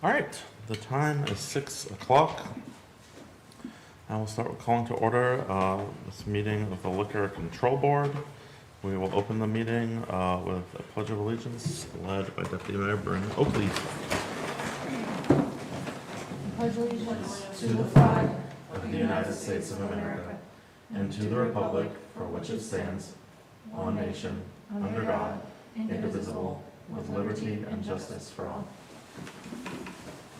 All right, the time is 6 o'clock. I will start with calling to order this meeting of the Liquor Control Board. We will open the meeting with a Pledge of Allegiance led by Deputy Mayor Bryn Oakley. Pledge allegiance to the flag of the United States of America and to the republic for which it stands, one nation, under God, indivisible, with liberty and justice for all.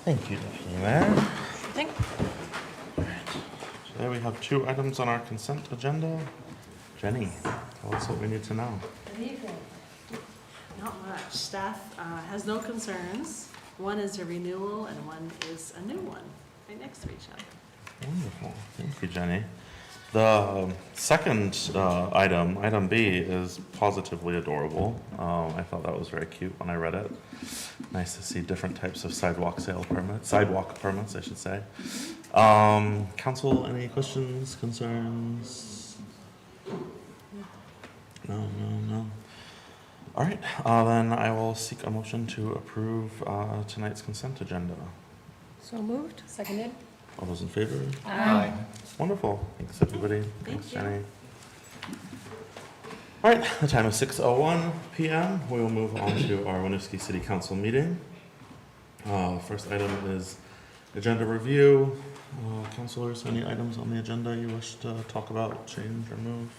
Thank you, Deputy Mayor. Thank you. Today we have 2 items on our consent agenda. Jenny, tell us what we need to know. Good evening. Not much. Staff has no concerns. One is a renewal and one is a new one, right next to each other. Wonderful. Thank you, Jenny. The second item B, is positively adorable. I thought that was very cute when I read it. Nice to see different types of sidewalk permits, I should say. Council, any questions, concerns? No. All right, then I will seek a motion to approve tonight's consent agenda. So moved. Seconded. All those in favor? Aye. Wonderful. Thanks, everybody. Thanks, you. Jenny. All right, the time is 6:01 p.m. We will move on to our Winooski City Council meeting. First item is agenda review. Councilors, any items on the agenda you wish to talk about, change, or move?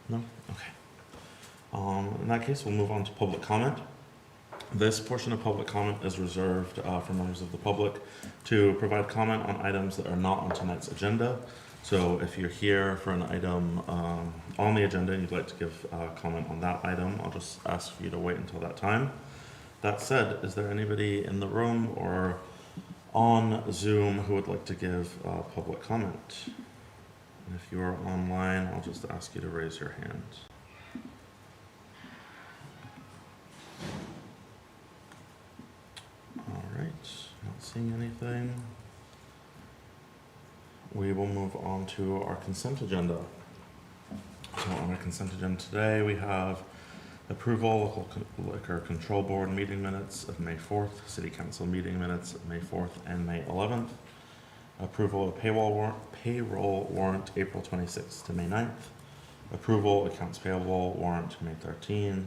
No? Okay. In that case, we'll move on to public comment. This portion of public comment is reserved for members of the public to provide comment on items that are not on tonight's agenda. So if you're here for an item on the agenda and you'd like to give comment on that item, I'll just ask for you to wait until that time. That said, is there anybody in the room or on Zoom who would like to give public comment? And if you are online, I'll just ask you to raise your hand. All right, not seeing anything. We will move on to our consent agenda. So on our consent agenda today, we have approval of Liquor Control Board meeting minutes of May 4th, City Council meeting minutes of May 4th and May 11th, approval of payroll warrant April 26th to May 9th, approval accounts payable warrant May 13th,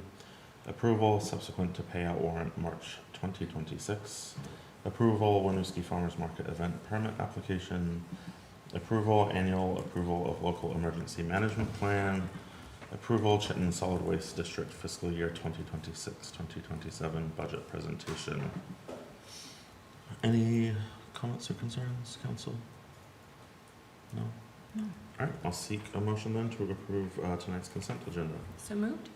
approval subsequent to payout warrant March 2026, approval Winooski Farmers Market event permit application, annual approval of local emergency management plan, approval Chittenden Solid Waste District fiscal year 2026-2027 budget presentation. Any comments or concerns, council? No? No. All right, I'll seek a motion then to approve tonight's consent agenda. So moved.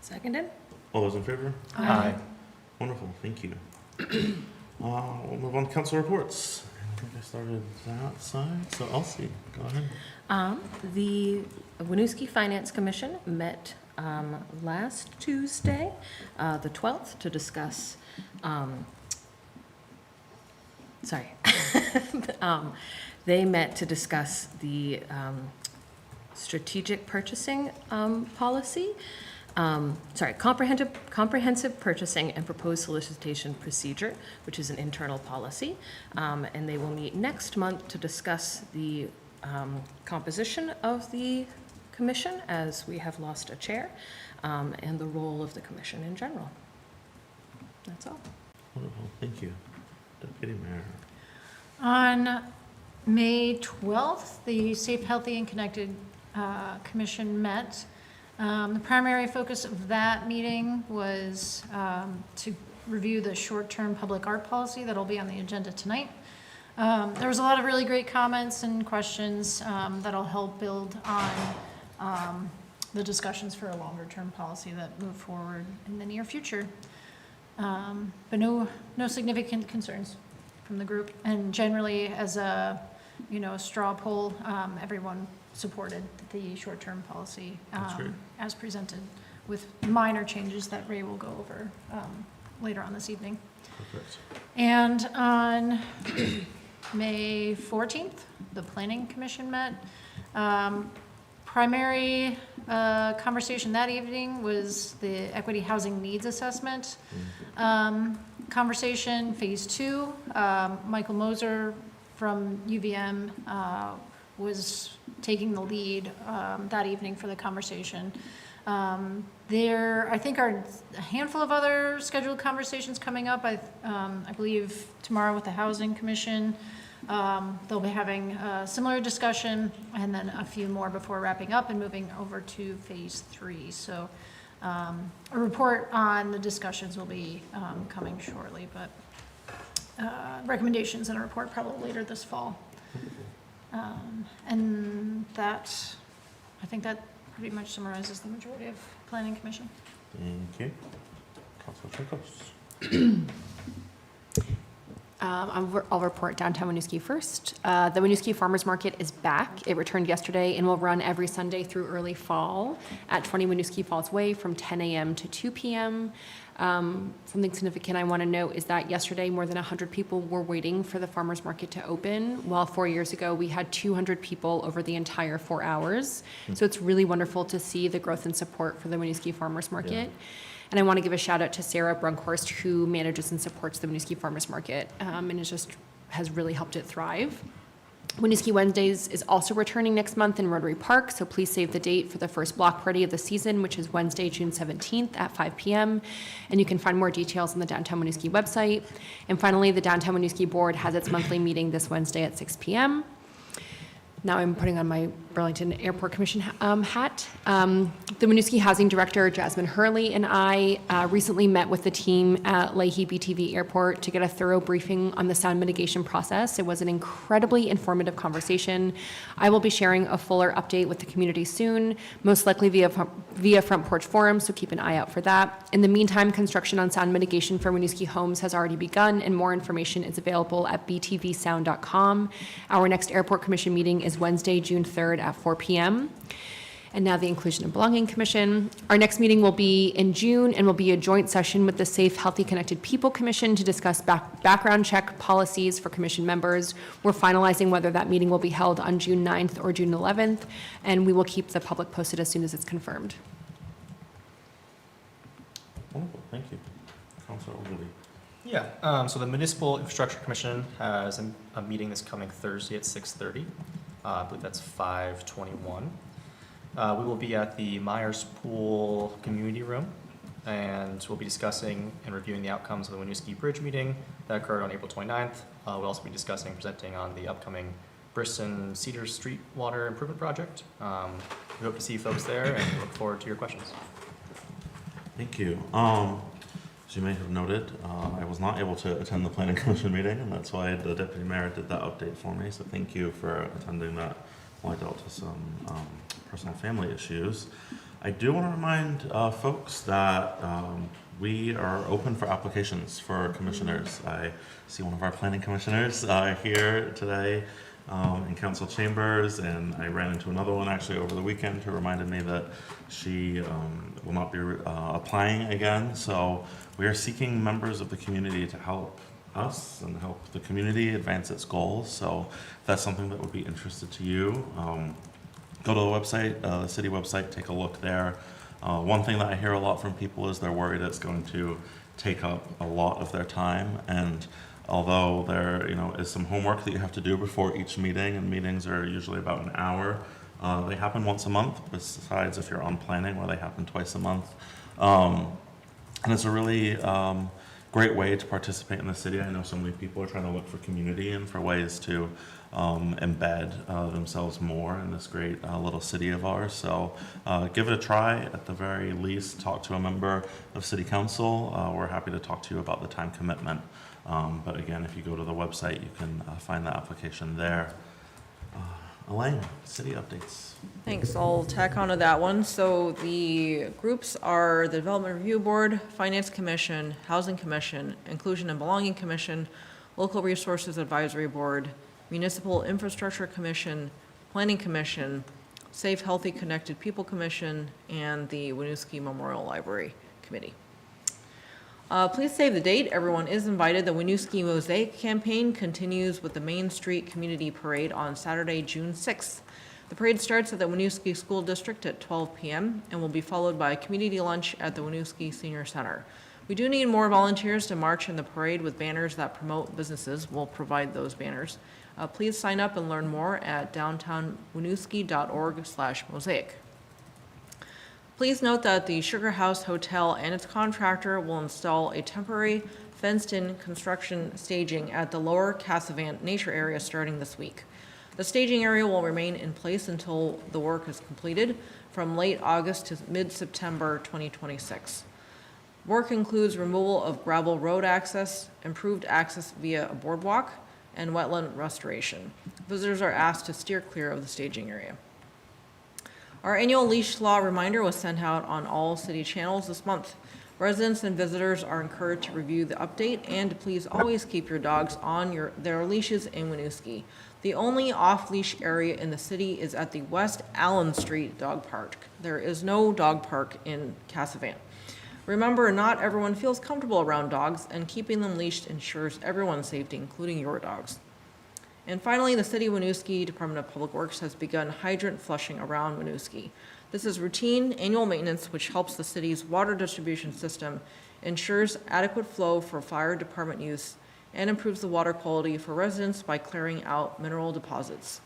Seconded. All those in favor? Aye. Wonderful, thank you. We'll move on to council reports. I think I started that side, so Elsie, go ahead. The Winooski Finance Commission met last Tuesday, the 12th, to discuss, they met to discuss the strategic purchasing policy. Comprehensive purchasing and proposed solicitation procedure, which is an internal policy. And they will meet next month to discuss the composition of the commission, as we have lost a chair, and the role of the commission in general. That's all. Wonderful, thank you. Deputy Mayor. On May 12th, the Safe, Healthy, and Connected Commission met. The primary focus of that meeting was to review the short-term public art policy that'll be on the agenda tonight. There was a lot of really great comments and questions that'll help build on the discussions for a longer-term policy that move forward in the near future. But no significant concerns from the group. And generally, as a straw poll, everyone supported the short-term policy as presented, with minor changes that Ray will go over later on this evening. Perfect. And on May 14th, the Planning Commission met. Primary conversation that evening was the equity housing needs assessment. conversation, Phase 2. Michael Moser from UVM was taking the lead that evening for the conversation. There, I think, are a handful of other scheduled conversations coming up. I believe tomorrow with the Housing Commission, they'll be having a similar discussion, and then a few more before wrapping up and moving over to Phase 3. So a report on the discussions will be coming shortly, but recommendations and a report probably later this fall. And that, I think that pretty much summarizes the majority of Planning Commission. Thank you. Councilor Chacos. I'll report downtown Winooski first. The Winooski Farmers Market is back. It returned yesterday and will run every Sunday through early fall at 20 Winooski Falls Way from 10 a.m. to 2 p.m. Something significant I want to note is that yesterday more than 100 people were waiting for the farmers market to open, while 4 years ago we had 200 people over the entire 4 hours. So it's really wonderful to see the growth and support for the Winooski Farmers Market. Yeah. And I want to give a shout out to Sarah Brunkhorst, who manages and supports the Winooski Farmers Market, and has really helped it thrive. Winooski Wednesdays is also returning next month in Rotary Park, so please save the date for the first block party of the season, which is Wednesday, June 17th at 5 p.m. And you can find more details on the Downtown Winooski website. And finally, the Downtown Winooski Board has its monthly meeting this Wednesday at 6 p.m. Now I'm putting on my Burlington Airport Commission hat. The Winooski Housing Director, Jasmine Hurley, and I recently met with the team at Leahy BTV Airport to get a thorough briefing on the sound mitigation process. It was an incredibly informative conversation. I will be sharing a fuller update with the community soon, most likely via Front Porch Forum, so keep an eye out for that. In the meantime, construction on sound mitigation for Winooski homes has already begun, and more information is available at btvsound.com. Our next Airport Commission meeting is Wednesday, June 3rd at 4 p.m. And now the Inclusion and Belonging Commission. Our next meeting will be in June and will be a joint session with the Safe, Healthy, Connected People Commission to discuss background check policies for commission members. We're finalizing whether that meeting will be held on June 9th or June 11th, and we will keep the public posted as soon as it's confirmed. Wonderful, thank you. Councilor Ogilvy. Yeah, so the Municipal Infrastructure Commission has a meeting this coming Thursday at 6:30. I believe that's 5:21. We will be at the Myers Pool Community Room, and we'll be discussing and reviewing the outcomes of the Winooski Bridge meeting that occurred on April 29th. We'll also be discussing and presenting on the upcoming Briston Cedar Street Water Improvement Project. We hope to see folks there and look forward to your questions. Thank you. As you may have noted, I was not able to attend the Planning Commission meeting, and that's why the Deputy Mayor did that update for me, so thank you for attending that while I dealt with some personal family issues. I do want to remind folks that we are open for applications for commissioners. I see one of our planning commissioners here today in council chambers, and I ran into another one actually over the weekend who reminded me that she will not be applying again. So we are seeking members of the community to help us and help the community advance its goals. So if that's something that would be interested to you, go to the website, the city website, take a look there. One thing that I hear a lot from people is they're worried it's going to take up a lot of their time, and although there is some homework that you have to do before each meeting, and meetings are usually about an hour, they happen once a month, besides if you're on planning where they happen twice a month. And it's a really great way to participate in the city. I know so many people are trying to look for community and for ways to embed themselves more in this great little city of ours. So give it a try. At the very least, talk to a member of City Council. We're happy to talk to you about the time commitment. But again, if you go to the website, you can find the application there. Elaine, city updates. Thanks. I'll tack onto that one. So the groups are the Development Review Board, Finance Commission, Housing Commission, Inclusion and Belonging Commission, Local Resources Advisory Board, Municipal Infrastructure Commission, Planning Commission, Safe, Healthy, Connected People Commission, and the Winooski Memorial Library Committee. Please save the date. Everyone is invited. The Winooski Mosaic campaign continues with the Main Street Community Parade on Saturday, June 6th. The parade starts at the Winooski School District at 12 p.m. and will be followed by a community lunch at the Winooski Senior Center. We do need more volunteers to march in the parade with banners that promote businesses. We'll provide those banners. Please sign up and learn more at downtownwinooski.org/mosaic. Please note that the Sugar House Hotel and its contractor will install a temporary fenced-in construction staging at the lower Cassavant nature area starting this week. The staging area will remain in place until the work is completed from late August to mid-September 2026. Work includes removal of gravel road access, improved access via a boardwalk, and wetland restoration. Visitors are asked to steer clear of the staging area. Our annual leash law reminder was sent out on all city channels this month. Residents and visitors are encouraged to review the update and to please always keep your dogs on their leashes in Winooski. The only off-leash area in the city is at the West Allen Street Dog Park. There is no dog park in Cassavant. Remember, not everyone feels comfortable around dogs, and keeping them leashed ensures everyone's safety, including your dogs. And finally, the City of Winooski Department of Public Works has begun hydrant flushing around Winooski. This is routine annual maintenance which helps the city's water distribution system, ensures adequate flow for fire department use, and improves the water quality for residents by clearing out mineral deposits.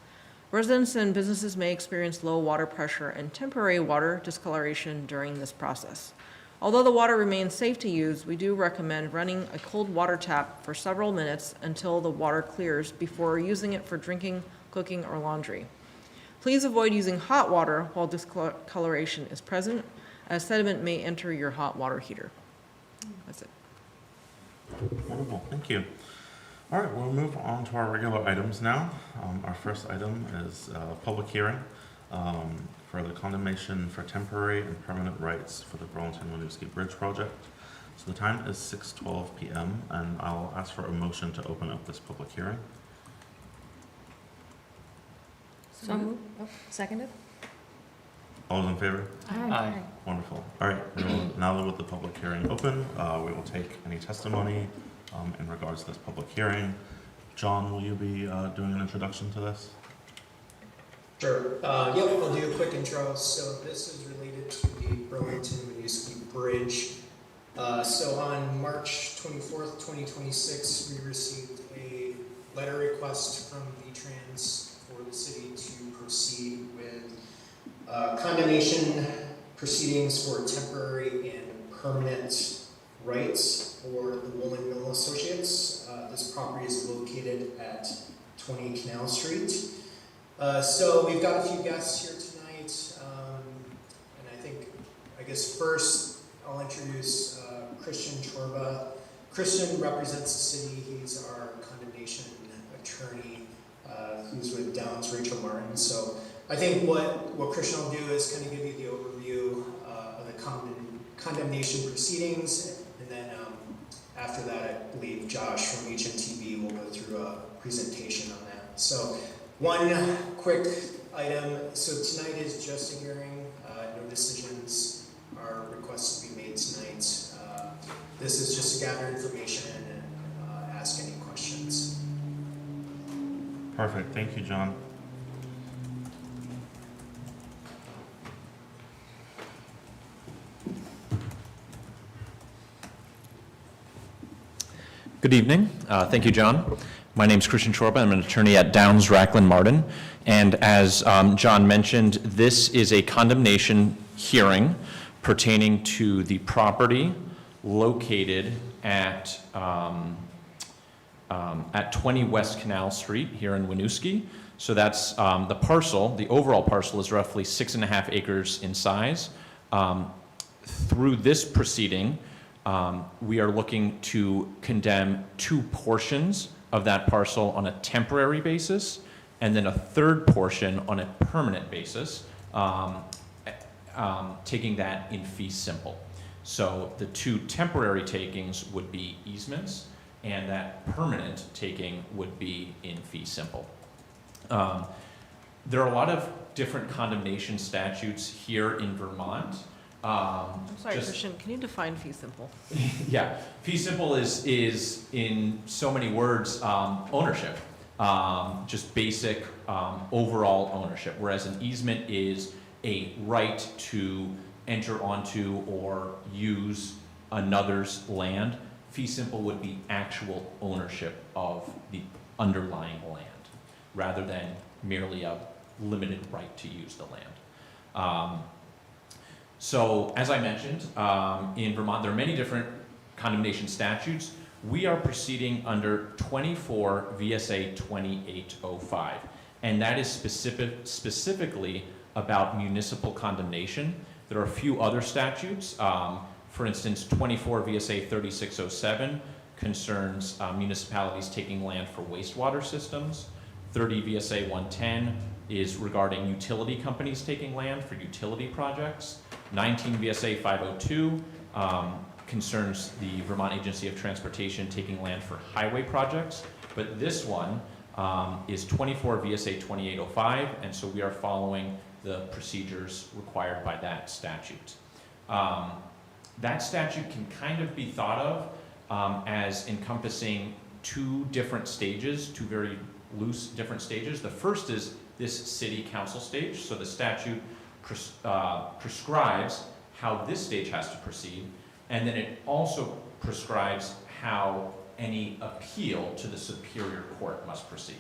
Residents and businesses may experience low water pressure and temporary water discoloration during this process. Although the water remains safe to use, we do recommend running a cold water tap for several minutes until the water clears before using it for drinking, cooking, or laundry. Please avoid using hot water while discoloration is present, as sediment may enter your hot water heater. That's it. Wonderful, thank you. All right, we'll move on to our regular items now. Our first item is a public hearing for the condemnation for temporary and permanent rights for the Burlington-Winooski Bridge project. So the time is 6:12 p.m. and I'll ask for a motion to open up this public hearing. So moved. Seconded? All those in favor? Aye. Wonderful. All right, now that with the public hearing open, we will take any testimony in regards to this public hearing. John, will you be doing an introduction to this? Sure. Yep, I'll do a quick intro. So this is related to the Burlington-Winooski Bridge. So on March 24th, 2026, we received a letter request from VTrans for the city to proceed with condemnation proceedings for temporary and permanent rights for the Woolen Mill Associates. This property is located at 20 Canal Street. So we've got a few guests here tonight, and I guess first I'll introduce Christian Chorba. Christian represents the city. He's our condemnation attorney, who's with Downs Rachel Martin. So I think what Christian will do is kind of give you the overview of the condemnation proceedings, and then after that, I believe Josh from HNTV will go through a presentation on that. So one quick item. So tonight is just a hearing. No decisions are requested to be made tonight. This is just to gather information and ask any questions. Perfect. Thank you, John. Good evening. Thank you, John. My name is Christian Chorba. I'm an attorney at Downs Racklin Martin. And as John mentioned, this is a condemnation hearing pertaining to the property located at 20 West Canal Street here in Winooski. So that's the parcel. The overall parcel is roughly 6.5 acres in size. Through this proceeding, we are looking to condemn 2 portions of that parcel on a temporary basis, and then a third portion on a permanent basis, taking that in fee simple. So the 2 temporary takings would be easements, and that permanent taking would be in fee simple. There are a lot of different condemnation statutes here in Vermont. I'm sorry, Christian, can you define fee simple? Yeah, fee simple is in so many words, ownership, just basic overall ownership, whereas an easement is a right to enter onto or use another's land. Fee simple would be actual ownership of the underlying land, rather than merely a limited right to use the land. So, as I mentioned, in Vermont, there are many different condemnation statutes. We are proceeding under 24 VSA 2805, and that is specifically about municipal condemnation. There are a few other statutes. For instance, 24 VSA 3607 concerns municipalities taking land for wastewater systems. 30 VSA 110 is regarding utility companies taking land for utility projects. 19 VSA 502 concerns the Vermont Agency of Transportation taking land for highway projects. But this one is 24 VSA 2805, and so we are following the procedures required by that statute. That statute can kind of be thought of as encompassing two different stages, two very loose different stages. The first is this city council stage. So the statute prescribes how this stage has to proceed, and then it also prescribes how any appeal to the Superior Court must proceed.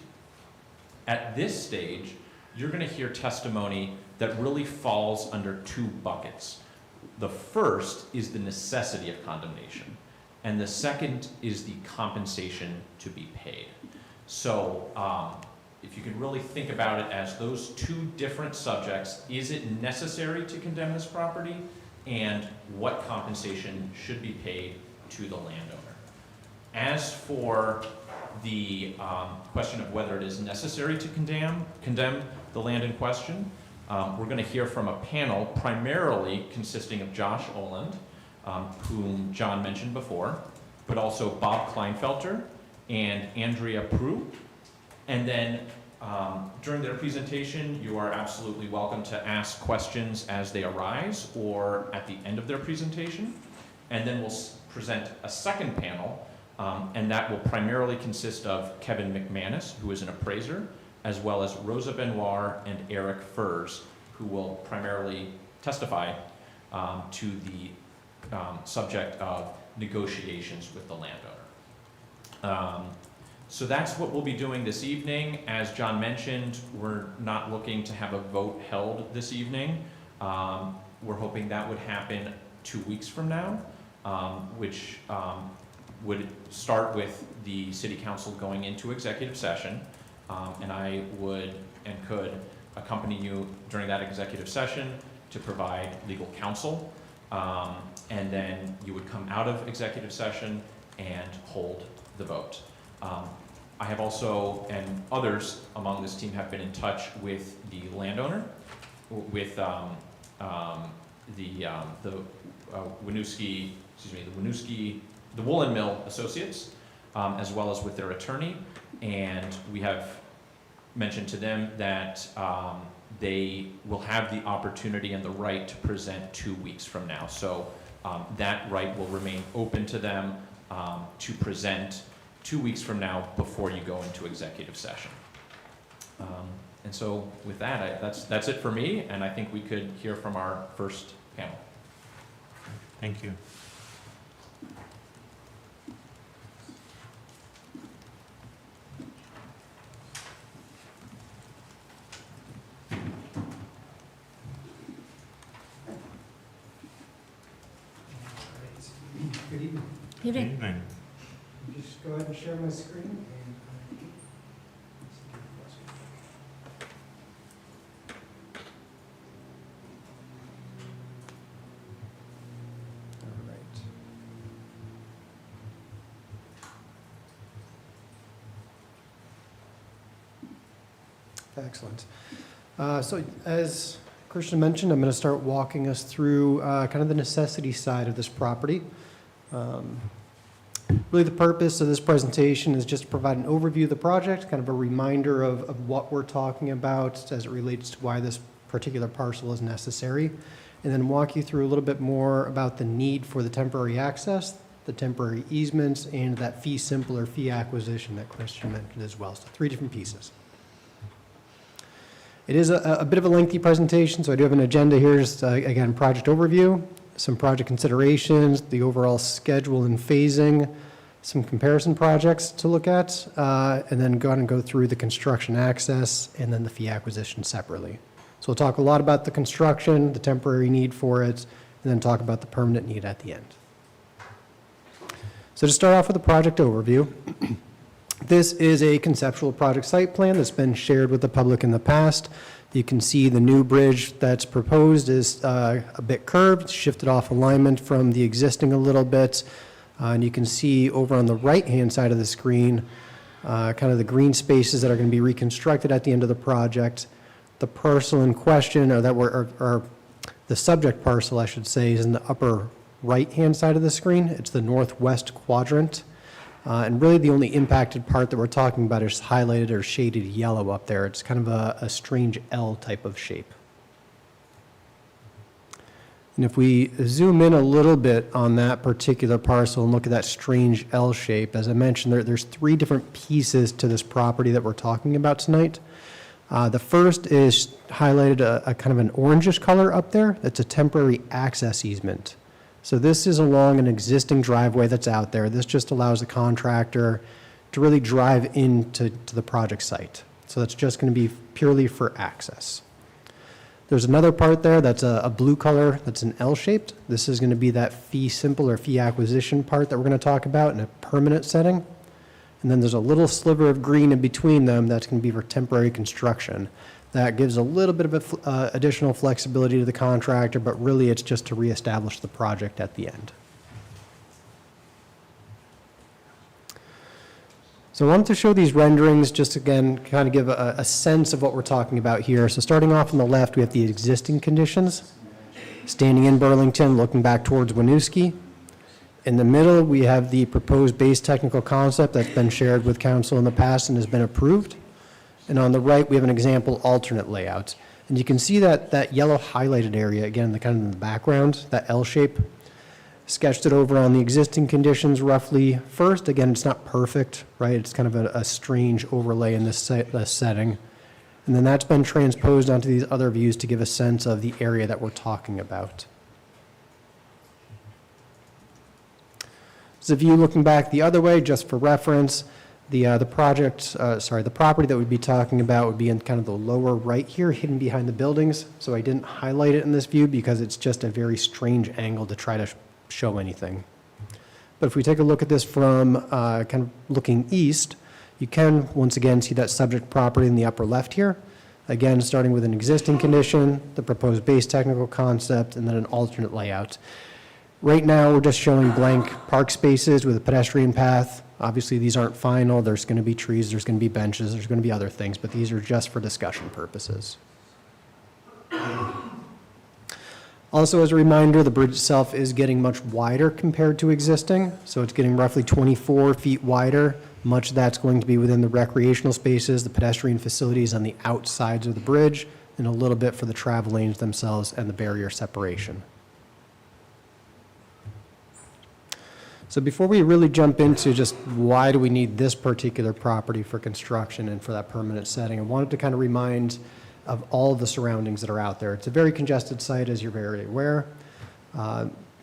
At this stage, you're going to hear testimony that really falls under two buckets. The first is the necessity of condemnation, and the second is the compensation to be paid. So if you can really think about it as those two different subjects, is it necessary to condemn this property, and what compensation should be paid to the landowner? As for the question of whether it is necessary to condemn the land in question, we're going to hear from a panel primarily consisting of Josh Oland, whom John mentioned before, but also Bob Kleinfelter and Andrea Prue. And then during their presentation, you are absolutely welcome to ask questions as they arise or at the end of their presentation. And then we'll present a second panel, and that will primarily consist of Kevin McManus, who is an appraiser, as well as Rosa Benoit and Eric Furs, who will primarily testify to the subject of negotiations with the landowner. So that's what we'll be doing this evening. As John mentioned, we're not looking to have a vote held this evening. We're hoping that would happen 2 weeks from now, which would start with the City Council going into executive session. And I would and could accompany you during that executive session to provide legal counsel. And then you would come out of executive session and hold the vote. I have also, and others among this team have been in touch with the landowner, with the Woolen Mill Associates, as well as with their attorney. And we have mentioned to them that they will have the opportunity and the right to present 2 weeks from now. So that right will remain open to them to present 2 weeks from now before you go into executive session. And so with that, that's it for me, and I think we could hear from our first panel. Thank you. Good evening. You did. Evening. Just go ahead and share my screen. All right. Excellent. So as Christian mentioned, I'm going to start walking us through kind of the necessity side of this property. Really the purpose of this presentation is just to provide an overview of the project, kind of a reminder of what we're talking about as it relates to why this particular parcel is necessary, and then walk you through a little bit more about the need for the temporary access, the temporary easements, and that fee simple or fee acquisition that Christian mentioned as well. So 3 different pieces. It is a bit of a lengthy presentation, so I do have an agenda here. Just again, project overview, some project considerations, the overall schedule and phasing, some comparison projects to look at, and then go through the construction access and then the fee acquisition separately. So we'll talk a lot about the construction, the temporary need for it, and then talk about the permanent need at the end. So to start off with the project overview, this is a conceptual project site plan that's been shared with the public in the past. You can see the new bridge that's proposed is a bit curved, shifted off alignment from the existing a little bit. And you can see over on the right-hand side of the screen, kind of the green spaces that are going to be reconstructed at the end of the project. The parcel in question, or the subject parcel, I should say, is in the upper right-hand side of the screen. It's the northwest quadrant. And really the only impacted part that we're talking about is highlighted or shaded yellow up there. It's kind of a strange L type of shape. And if we zoom in a little bit on that particular parcel and look at that strange L shape, as I mentioned, there's three different pieces to this property that we're talking about tonight. The first is highlighted a kind of an orangish color up there. That's a temporary access easement. So this is along an existing driveway that's out there. This just allows the contractor to really drive into the project site. So that's just going to be purely for access. There's another part there that's a blue color that's an L-shaped. This is going to be that fee simple or fee acquisition part that we're going to talk about in a permanent setting. And then there's a little sliver of green in between them that's going to be for temporary construction. That gives a little bit of additional flexibility to the contractor, but really it's just to reestablish the project at the end. So I wanted to show these renderings just again, kind of give a sense of what we're talking about here. So starting off on the left, we have the existing conditions. Standing in Burlington, looking back towards Winooski. In the middle, we have the proposed base technical concept that's been shared with council in the past and has been approved. And on the right, we have an example alternate layout. And you can see that yellow highlighted area, again, the kind of in the background, that L shape. Sketched it over on the existing conditions roughly first. Again, it's not perfect, right? It's kind of a strange overlay in this setting. And then that's been transposed onto these other views to give a sense of the area that we're talking about. This is a view looking back the other way, just for reference. The property that we'd be talking about would be in kind of the lower right here, hidden behind the buildings. So I didn't highlight it in this view because it's just a very strange angle to try to show anything. But if we take a look at this from kind of looking east, you can once again see that subject property in the upper left here. Again, starting with an existing condition, the proposed base technical concept, and then an alternate layout. Right now, we're just showing blank park spaces with a pedestrian path. Obviously, these aren't final. There's going to be trees, there's going to be benches, there's going to be other things, but these are just for discussion purposes. Also, as a reminder, the bridge itself is getting much wider compared to existing, so it's getting roughly 24 feet wider. Much of that's going to be within the recreational spaces, the pedestrian facilities on the outsides of the bridge, and a little bit for the travel lanes themselves and the barrier separation. So before we really jump into just why do we need this particular property for construction and for that permanent setting, I wanted to kind of remind of all the surroundings that are out there. It's a very congested site, as you're very aware.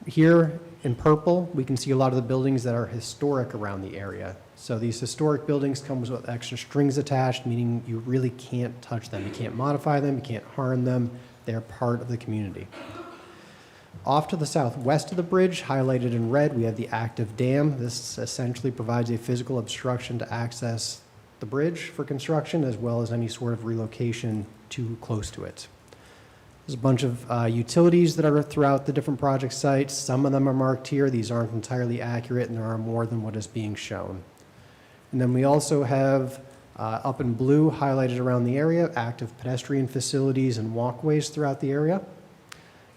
Here in purple, we can see a lot of the buildings that are historic around the area. So these historic buildings come with extra strings attached, meaning you really can't touch them. You can't modify them, you can't harm them. They're part of the community. Off to the southwest of the bridge, highlighted in red, we have the active dam. This essentially provides a physical obstruction to access the bridge for construction, as well as any sort of relocation too close to it. There's a bunch of utilities that are throughout the different project sites. Some of them are marked here. These aren't entirely accurate, and there are more than what is being shown. And then we also have, up in blue, highlighted around the area, active pedestrian facilities and walkways throughout the area.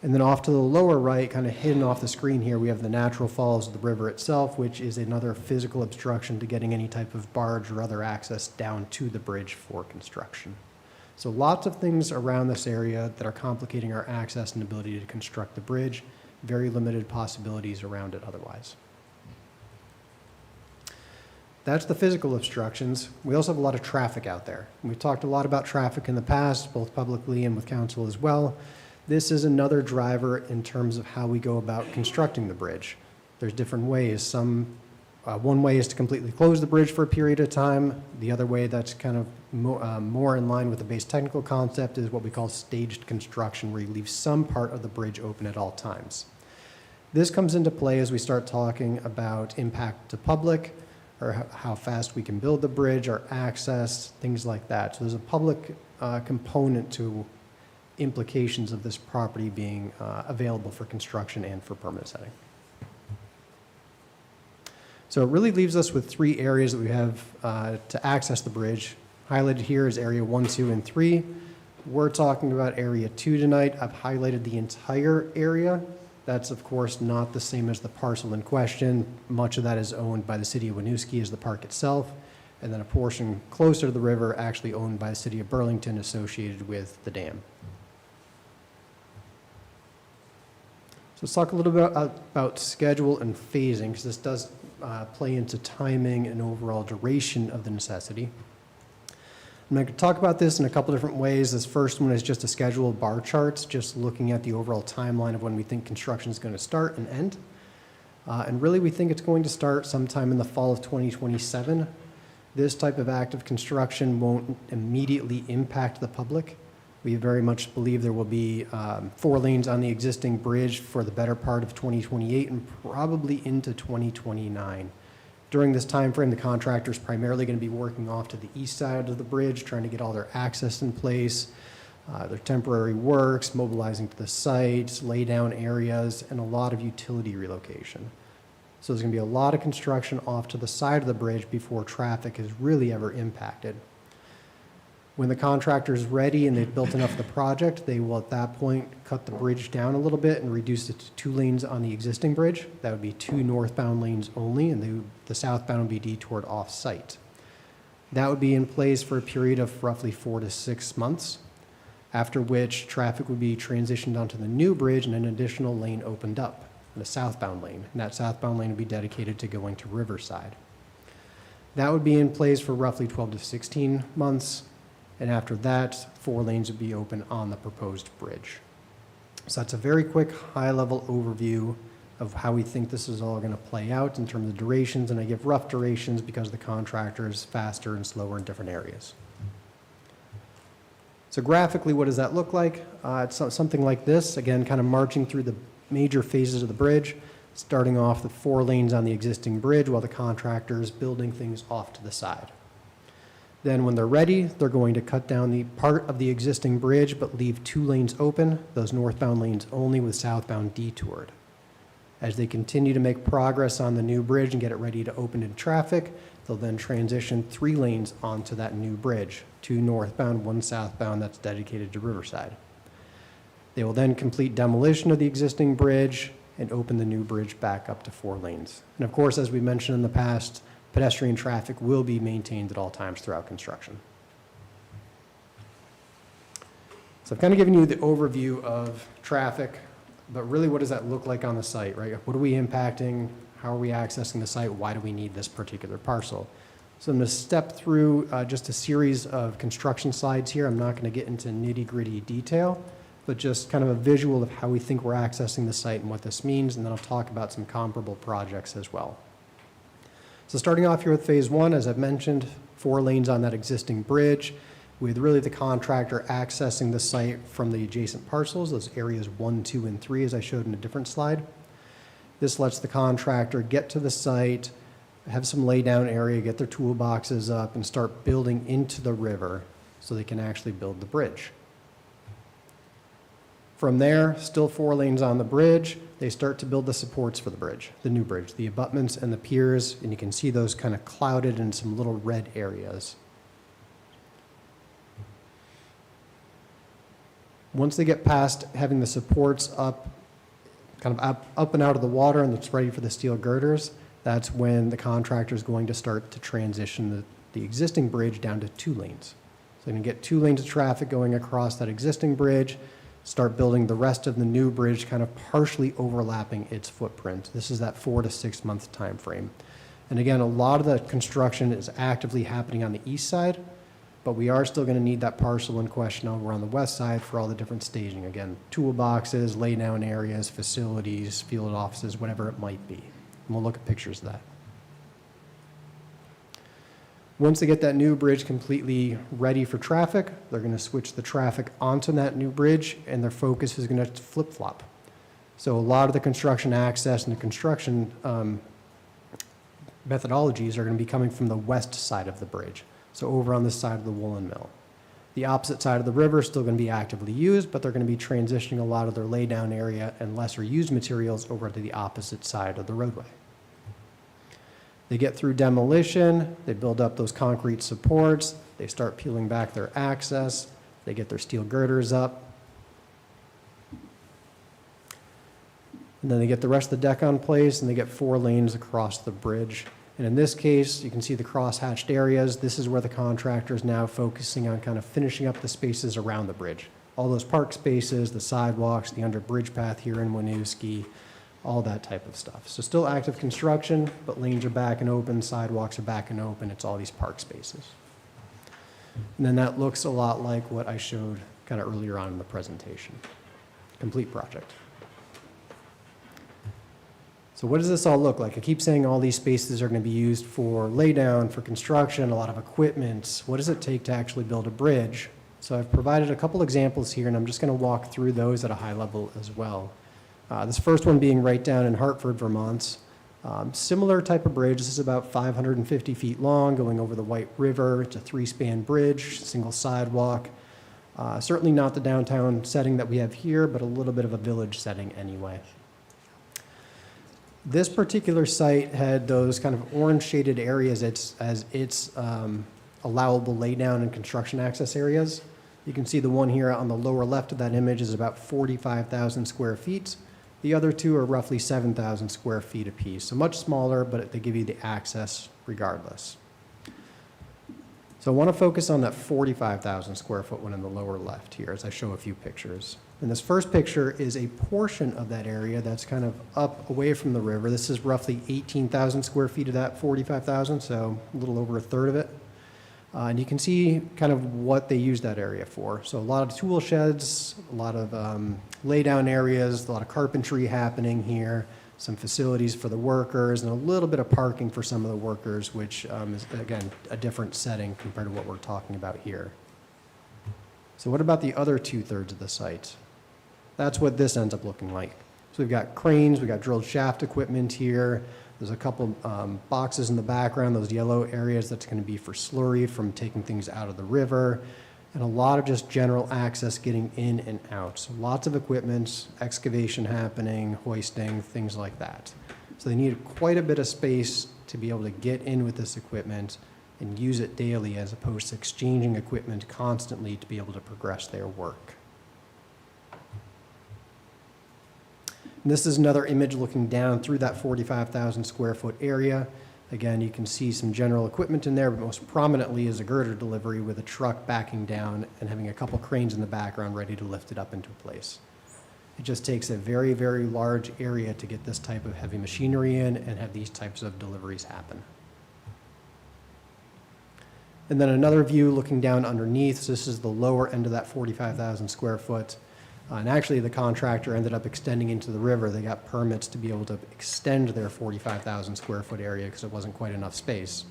And then off to the lower right, kind of hidden off the screen here, we have the natural falls of the river itself, which is another physical obstruction to getting any type of barge or other access down to the bridge for construction. So lots of things around this area that are complicating our access and ability to construct the bridge. Very limited possibilities around it otherwise. That's the physical obstructions. We also have a lot of traffic out there. We've talked a lot about traffic in the past, both publicly and with council as well. This is another driver in terms of how we go about constructing the bridge. There's different ways. One way is to completely close the bridge for a period of time. The other way that's kind of more in line with the base technical concept is what we call staged construction, where you leave some part of the bridge open at all times. This comes into play as we start talking about impact to public, or how fast we can build the bridge, or access, things like that. So there's a public component to implications of this property being available for construction and for permit setting. So it really leaves us with 3 areas that we have to access the bridge. Highlighted here is area 1, 2, and 3. We're talking about area 2 tonight. I've highlighted the entire area. That's, of course, not the same as the parcel in question. Much of that is owned by the city of Winooski as the park itself, and then a portion closer to the river actually owned by the city of Burlington associated with the dam. So let's talk a little bit about schedule and phasing, because this does play into timing and overall duration of the necessity. I'm going to talk about this in a couple different ways. This first one is just a schedule of bar charts, just looking at the overall timeline of when we think construction is going to start and end. And really, we think it's going to start sometime in the fall of 2027. This type of active construction won't immediately impact the public. We very much believe there will be 4 lanes on the existing bridge for the better part of 2028 and probably into 2029. During this time frame, the contractor is primarily going to be working off to the east side of the bridge, trying to get all their access in place, their temporary works, mobilizing to the sites, lay down areas, and a lot of utility relocation. So there's going to be a lot of construction off to the side of the bridge before traffic is really ever impacted. When the contractor is ready and they've built enough of the project, they will at that point cut the bridge down a little bit and reduce it to 2 lanes on the existing bridge. That would be 2 northbound lanes only, and the southbound would be detoured off-site. That would be in place for a period of roughly 4 to 6 months, after which traffic would be transitioned onto the new bridge and an additional lane opened up, the southbound lane. And that southbound lane would be dedicated to going to Riverside. That would be in place for roughly 12 to 16 months. And after that, 4 lanes would be open on the proposed bridge. So that's a very quick, high-level overview of how we think this is all going to play out in terms of durations, and I give rough durations because the contractor is faster and slower in different areas. So graphically, what does that look like? It's something like this, again, kind of marching through the major phases of the bridge, starting off the 4 lanes on the existing bridge while the contractor is building things off to the side. Then when they're ready, they're going to cut down the part of the existing bridge but leave 2 lanes open, those northbound lanes only with southbound detoured. As they continue to make progress on the new bridge and get it ready to open to traffic, they'll then transition 3 lanes onto that new bridge, 2 northbound, 1 southbound that's dedicated to Riverside. They will then complete demolition of the existing bridge and open the new bridge back up to 4 lanes. And of course, as we mentioned in the past, pedestrian traffic will be maintained at all times throughout construction. So I've kind of given you the overview of traffic, but really what does that look like on the site, right? What are we impacting? How are we accessing the site? Why do we need this particular parcel? So I'm going to step through just a series of construction slides here. I'm not going to get into nitty-gritty detail, but just kind of a visual of how we think we're accessing the site and what this means, and then I'll talk about some comparable projects as well. So starting off here with phase 1, as I've mentioned, 4 lanes on that existing bridge, with really the contractor accessing the site from the adjacent parcels, those areas 1, 2, and 3, as I showed in a different slide. This lets the contractor get to the site, have some laydown area, get their toolboxes up, and start building into the river so they can actually build the bridge. From there, still 4 lanes on the bridge, they start to build the supports for the bridge, the new bridge, the abutments and the piers, and you can see those kind of clouded in some little red areas. Once they get past having the supports up, kind of up and out of the water and it's ready for the steel girders, that's when the contractor is going to start to transition the existing bridge down to 2 lanes. So you can get 2 lanes of traffic going across that existing bridge, start building the rest of the new bridge kind of partially overlapping its footprint. This is that 4 to 6 month time frame. And again, a lot of the construction is actively happening on the east side, but we are still going to need that parcel in question over on the west side for all the different staging. Again, toolboxes, laydown areas, facilities, field offices, whatever it might be. And we'll look at pictures of that. Once they get that new bridge completely ready for traffic, they're going to switch the traffic onto that new bridge, and their focus is going to flip-flop. So a lot of the construction access and the construction methodologies are going to be coming from the west side of the bridge, so over on this side of the woolen mill. The opposite side of the river is still going to be actively used, but they're going to be transitioning a lot of their laydown area and lesser used materials over to the opposite side of the roadway. They get through demolition, they build up those concrete supports, they start peeling back their access, they get their steel girders up, and then they get the rest of the deck on place, and they get 4 lanes across the bridge. And in this case, you can see the cross-hatched areas. This is where the contractor is now focusing on kind of finishing up the spaces around the bridge. All those park spaces, the sidewalks, the under-bridge path here in Winooski, all that type of stuff. So still active construction, but lanes are back and open, sidewalks are back and open. It's all these park spaces. And then that looks a lot like what I showed kind of earlier on in the presentation. Complete project. So what does this all look like? I keep saying all these spaces are going to be used for laydown, for construction, a lot of equipment. What does it take to actually build a bridge? So I've provided a couple examples here, and I'm just going to walk through those at a high level as well. This first one being right down in Hartford, Vermont. Similar type of bridge. This is about 550 feet long, going over the White River. It's a 3-span bridge, single sidewalk. Certainly not the downtown setting that we have here, but a little bit of a village setting anyway. This particular site had those kind of orange shaded areas as its allowable laydown and construction access areas. You can see the one here on the lower left of that image is about 45,000 square feet. The other two are roughly 7,000 square feet apiece, so much smaller, but they give you the access regardless. So I want to focus on that 45,000 square foot one in the lower left here as I show a few pictures. And this first picture is a portion of that area that's kind of up away from the river. This is roughly 18,000 square feet of that 45,000, so a little over a third of it. And you can see kind of what they use that area for. So a lot of tool sheds, a lot of laydown areas, a lot of carpentry happening here, some facilities for the workers, and a little bit of parking for some of the workers, which is, again, a different setting compared to what we're talking about here. So what about the other 2/3 of the site? That's what this ends up looking like. So we've got cranes, we've got drilled shaft equipment here. There's a couple boxes in the background, those yellow areas, that's going to be for slurry from taking things out of the river, and a lot of just general access getting in and out. So lots of equipment, excavation happening, hoisting, things like that. So they need quite a bit of space to be able to get in with this equipment and use it daily as opposed to exchanging equipment constantly to be able to progress their work. And this is another image looking down through that 45,000 square foot area. Again, you can see some general equipment in there, but most prominently is a girder delivery with a truck backing down and having a couple cranes in the background ready to lift it up into place. It just takes a very, very large area to get this type of heavy machinery in and have these types of deliveries happen. And then another view looking down underneath. So this is the lower end of that 45,000 square foot. And actually, the contractor ended up extending into the river. They got permits to be able to extend their 45,000 square foot area because it wasn't quite enough space.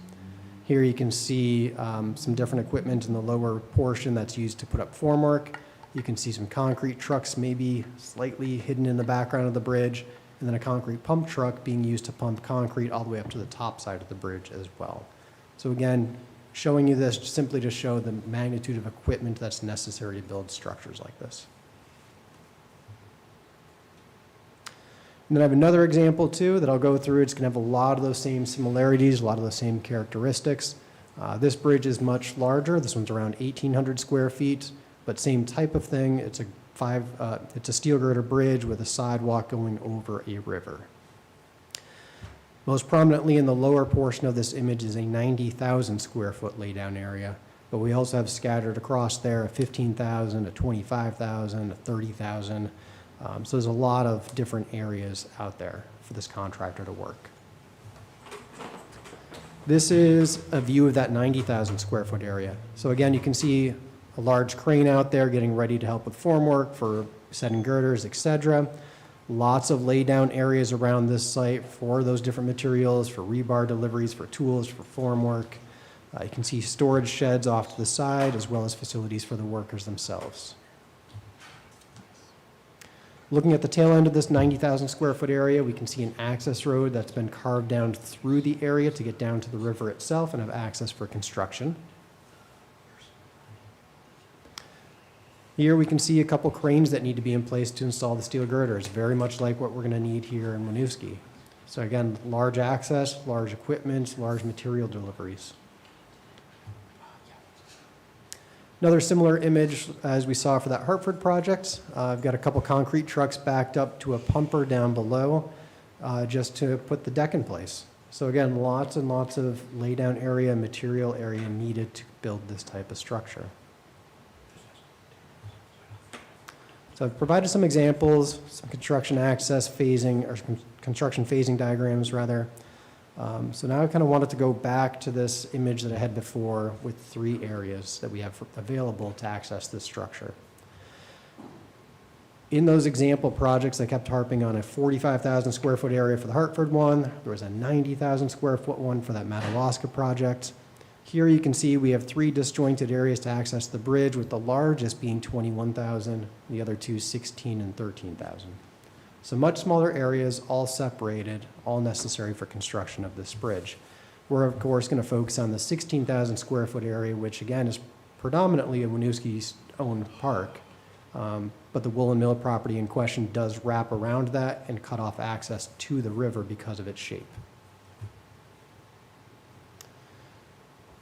Here you can see some different equipment in the lower portion that's used to put up formwork. You can see some concrete trucks maybe slightly hidden in the background of the bridge, and then a concrete pump truck being used to pump concrete all the way up to the top side of the bridge as well. So again, showing you this simply to show the magnitude of equipment that's necessary to build structures like this. And then I have another example too that I'll go through. It's going to have a lot of those same similarities, a lot of those same characteristics. This bridge is much larger. This one's around 1,800 square feet, but same type of thing. It's a steel girder bridge with a sidewalk going over a river. Most prominently in the lower portion of this image is a 90,000 square foot laydown area, but we also have scattered across there a 15,000, a 25,000, a 30,000. So there's a lot of different areas out there for this contractor to work. This is a view of that 90,000 square foot area. So again, you can see a large crane out there getting ready to help with formwork for setting girders, et cetera. Lots of laydown areas around this site for those different materials, for rebar deliveries, for tools, for formwork. You can see storage sheds off to the side, as well as facilities for the workers themselves. Looking at the tail end of this 90,000 square foot area, we can see an access road that's been carved down through the area to get down to the river itself and have access for construction. Here we can see a couple cranes that need to be in place to install the steel girders, very much like what we're going to need here in Winooski. So again, large access, large equipment, large material deliveries. Another similar image as we saw for that Hartford project. I've got a couple concrete trucks backed up to a pumper down below just to put the deck in place. So again, lots and lots of laydown area, material area needed to build this type of structure. So I've provided some examples, some construction access phasing, or construction phasing diagrams rather. So now I kind of wanted to go back to this image that I had before with 3 areas that we have available to access this structure. In those example projects, I kept harping on a 45,000 square foot area for the Hartford one. There was a 90,000 square foot one for that Madawaska project. Here you can see we have 3 disjointed areas to access the bridge, with the largest being 21,000, the other 2 16 and 13,000. So much smaller areas, all separated, all necessary for construction of this bridge. We're of course going to focus on the 16,000 square foot area, which again is predominantly a Winooski's owned park. But the Woolen Mill property in question does wrap around that and cut off access to the river because of its shape.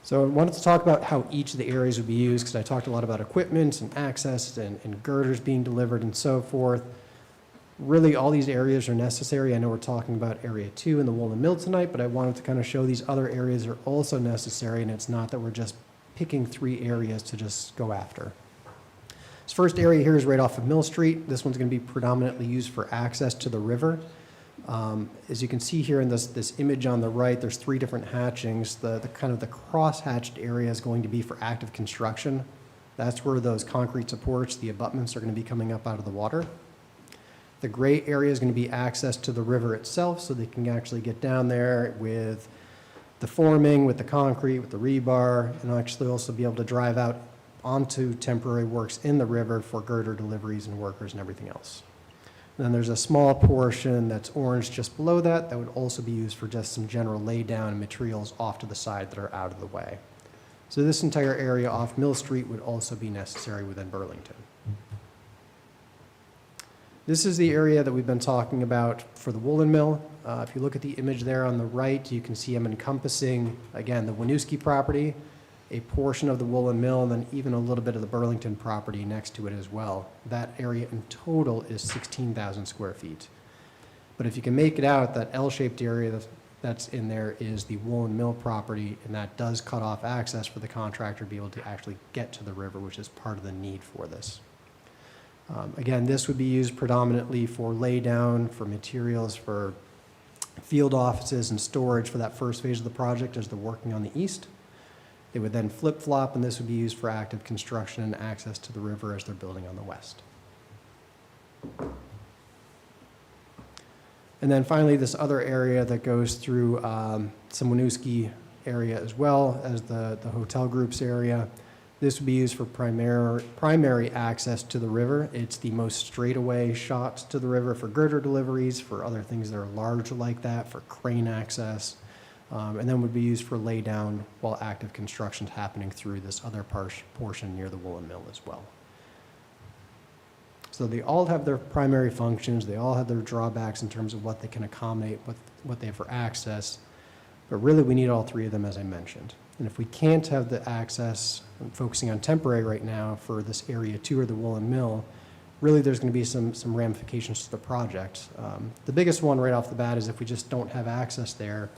So I wanted to talk about how each of the areas would be used, because I talked a lot about equipment and access and girders being delivered and so forth. Really, all these areas are necessary. I know we're talking about Area 2 in the Woolen Mill tonight, but I wanted to kind of show these other areas are also necessary, and it's not that we're just picking 3 areas to just go after. This first area here is right off of Mill Street. This one's going to be predominantly used for access to the river. As you can see here in this image on the right, there's 3 different hatchings. The kind of the cross-hatched area is going to be for active construction. That's where those concrete supports, the abutments, are going to be coming up out of the water. The gray area is going to be access to the river itself, so they can actually get down there with the forming, with the concrete, with the rebar, and actually also be able to drive out onto temporary works in the river for girder deliveries and workers and everything else. And then there's a small portion that's orange just below that that would also be used for just some general laydown and materials off to the side that are out of the way. So this entire area off Mill Street would also be necessary within Burlington. This is the area that we've been talking about for the Woolen Mill. If you look at the image there on the right, you can see I'm encompassing, again, the Winooski property, a portion of the Woolen Mill, and then even a little bit of the Burlington property next to it as well. That area in total is 16,000 square feet. But if you can make it out, that L-shaped area that's in there is the Woolen Mill property, and that does cut off access for the contractor to be able to actually get to the river, which is part of the need for this. Again, this would be used predominantly for laydown, for materials, for field offices and storage for that first phase of the project as they're working on the east. They would then flip-flop, and this would be used for active construction and access to the river as they're building on the west. And then finally, this other area that goes through some Winooski area as well as the hotel groups area. This would be used for primary access to the river. It's the most straightaway shot to the river for girder deliveries, for other things that are large like that, for crane access, and then would be used for laydown while active construction is happening through this other portion near the Woolen Mill as well. So they all have their primary functions. They all have their drawbacks in terms of what they can accommodate, what they have for access. But really, we need all 3 of them, as I mentioned. And if we can't have the access, I'm focusing on temporary right now for this area 2 or the Woolen Mill, really there's going to be some ramifications to the project. The biggest one right off the bat is if we just don't have access there,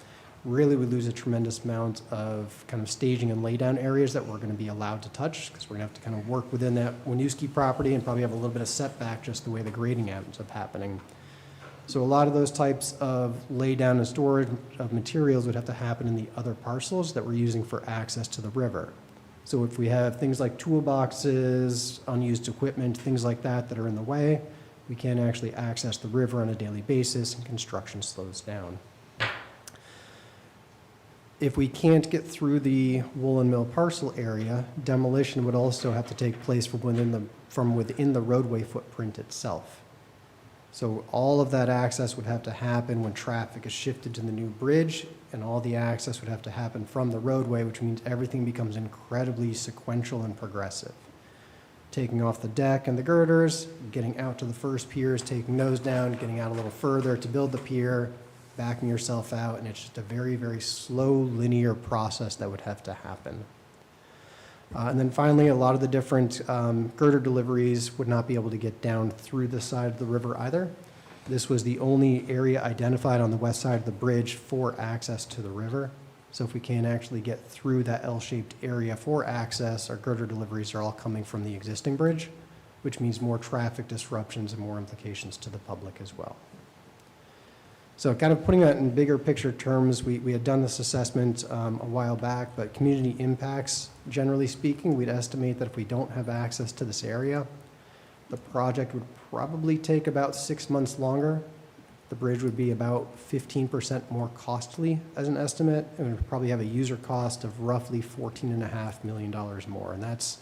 really we lose a tremendous amount of kind of staging and laydown areas that we're going to be allowed to touch, because we're going to have to kind of work within that Winooski property and probably have a little bit of setback just the way the grading ends up happening. So a lot of those types of laydown and storage of materials would have to happen in the other parcels that we're using for access to the river. So if we have things like toolboxes, unused equipment, things like that that are in the way, we can't actually access the river on a daily basis and construction slows down. If we can't get through the woolen mill parcel area, demolition would also have to take place from within the roadway footprint itself. So all of that access would have to happen when traffic is shifted to the new bridge, and all the access would have to happen from the roadway, which means everything becomes incredibly sequential and progressive. Taking off the deck and the girders, getting out to the first piers, taking those down, getting out a little further to build the pier, backing yourself out, and it's just a very, very slow, linear process that would have to happen. And then finally, a lot of the different girder deliveries would not be able to get down through the side of the river either. This was the only area identified on the west side of the bridge for access to the river. So if we can't actually get through that L-shaped area for access, our girder deliveries are all coming from the existing bridge, which means more traffic disruptions and more implications to the public as well. So kind of putting that in bigger picture terms, we had done this assessment a while back, but community impacts, generally speaking, we'd estimate that if we don't have access to this area, the project would probably take about 6 months longer. The bridge would be about 15% more costly as an estimate, and it would probably have a user cost of roughly $14.5 million more. And that's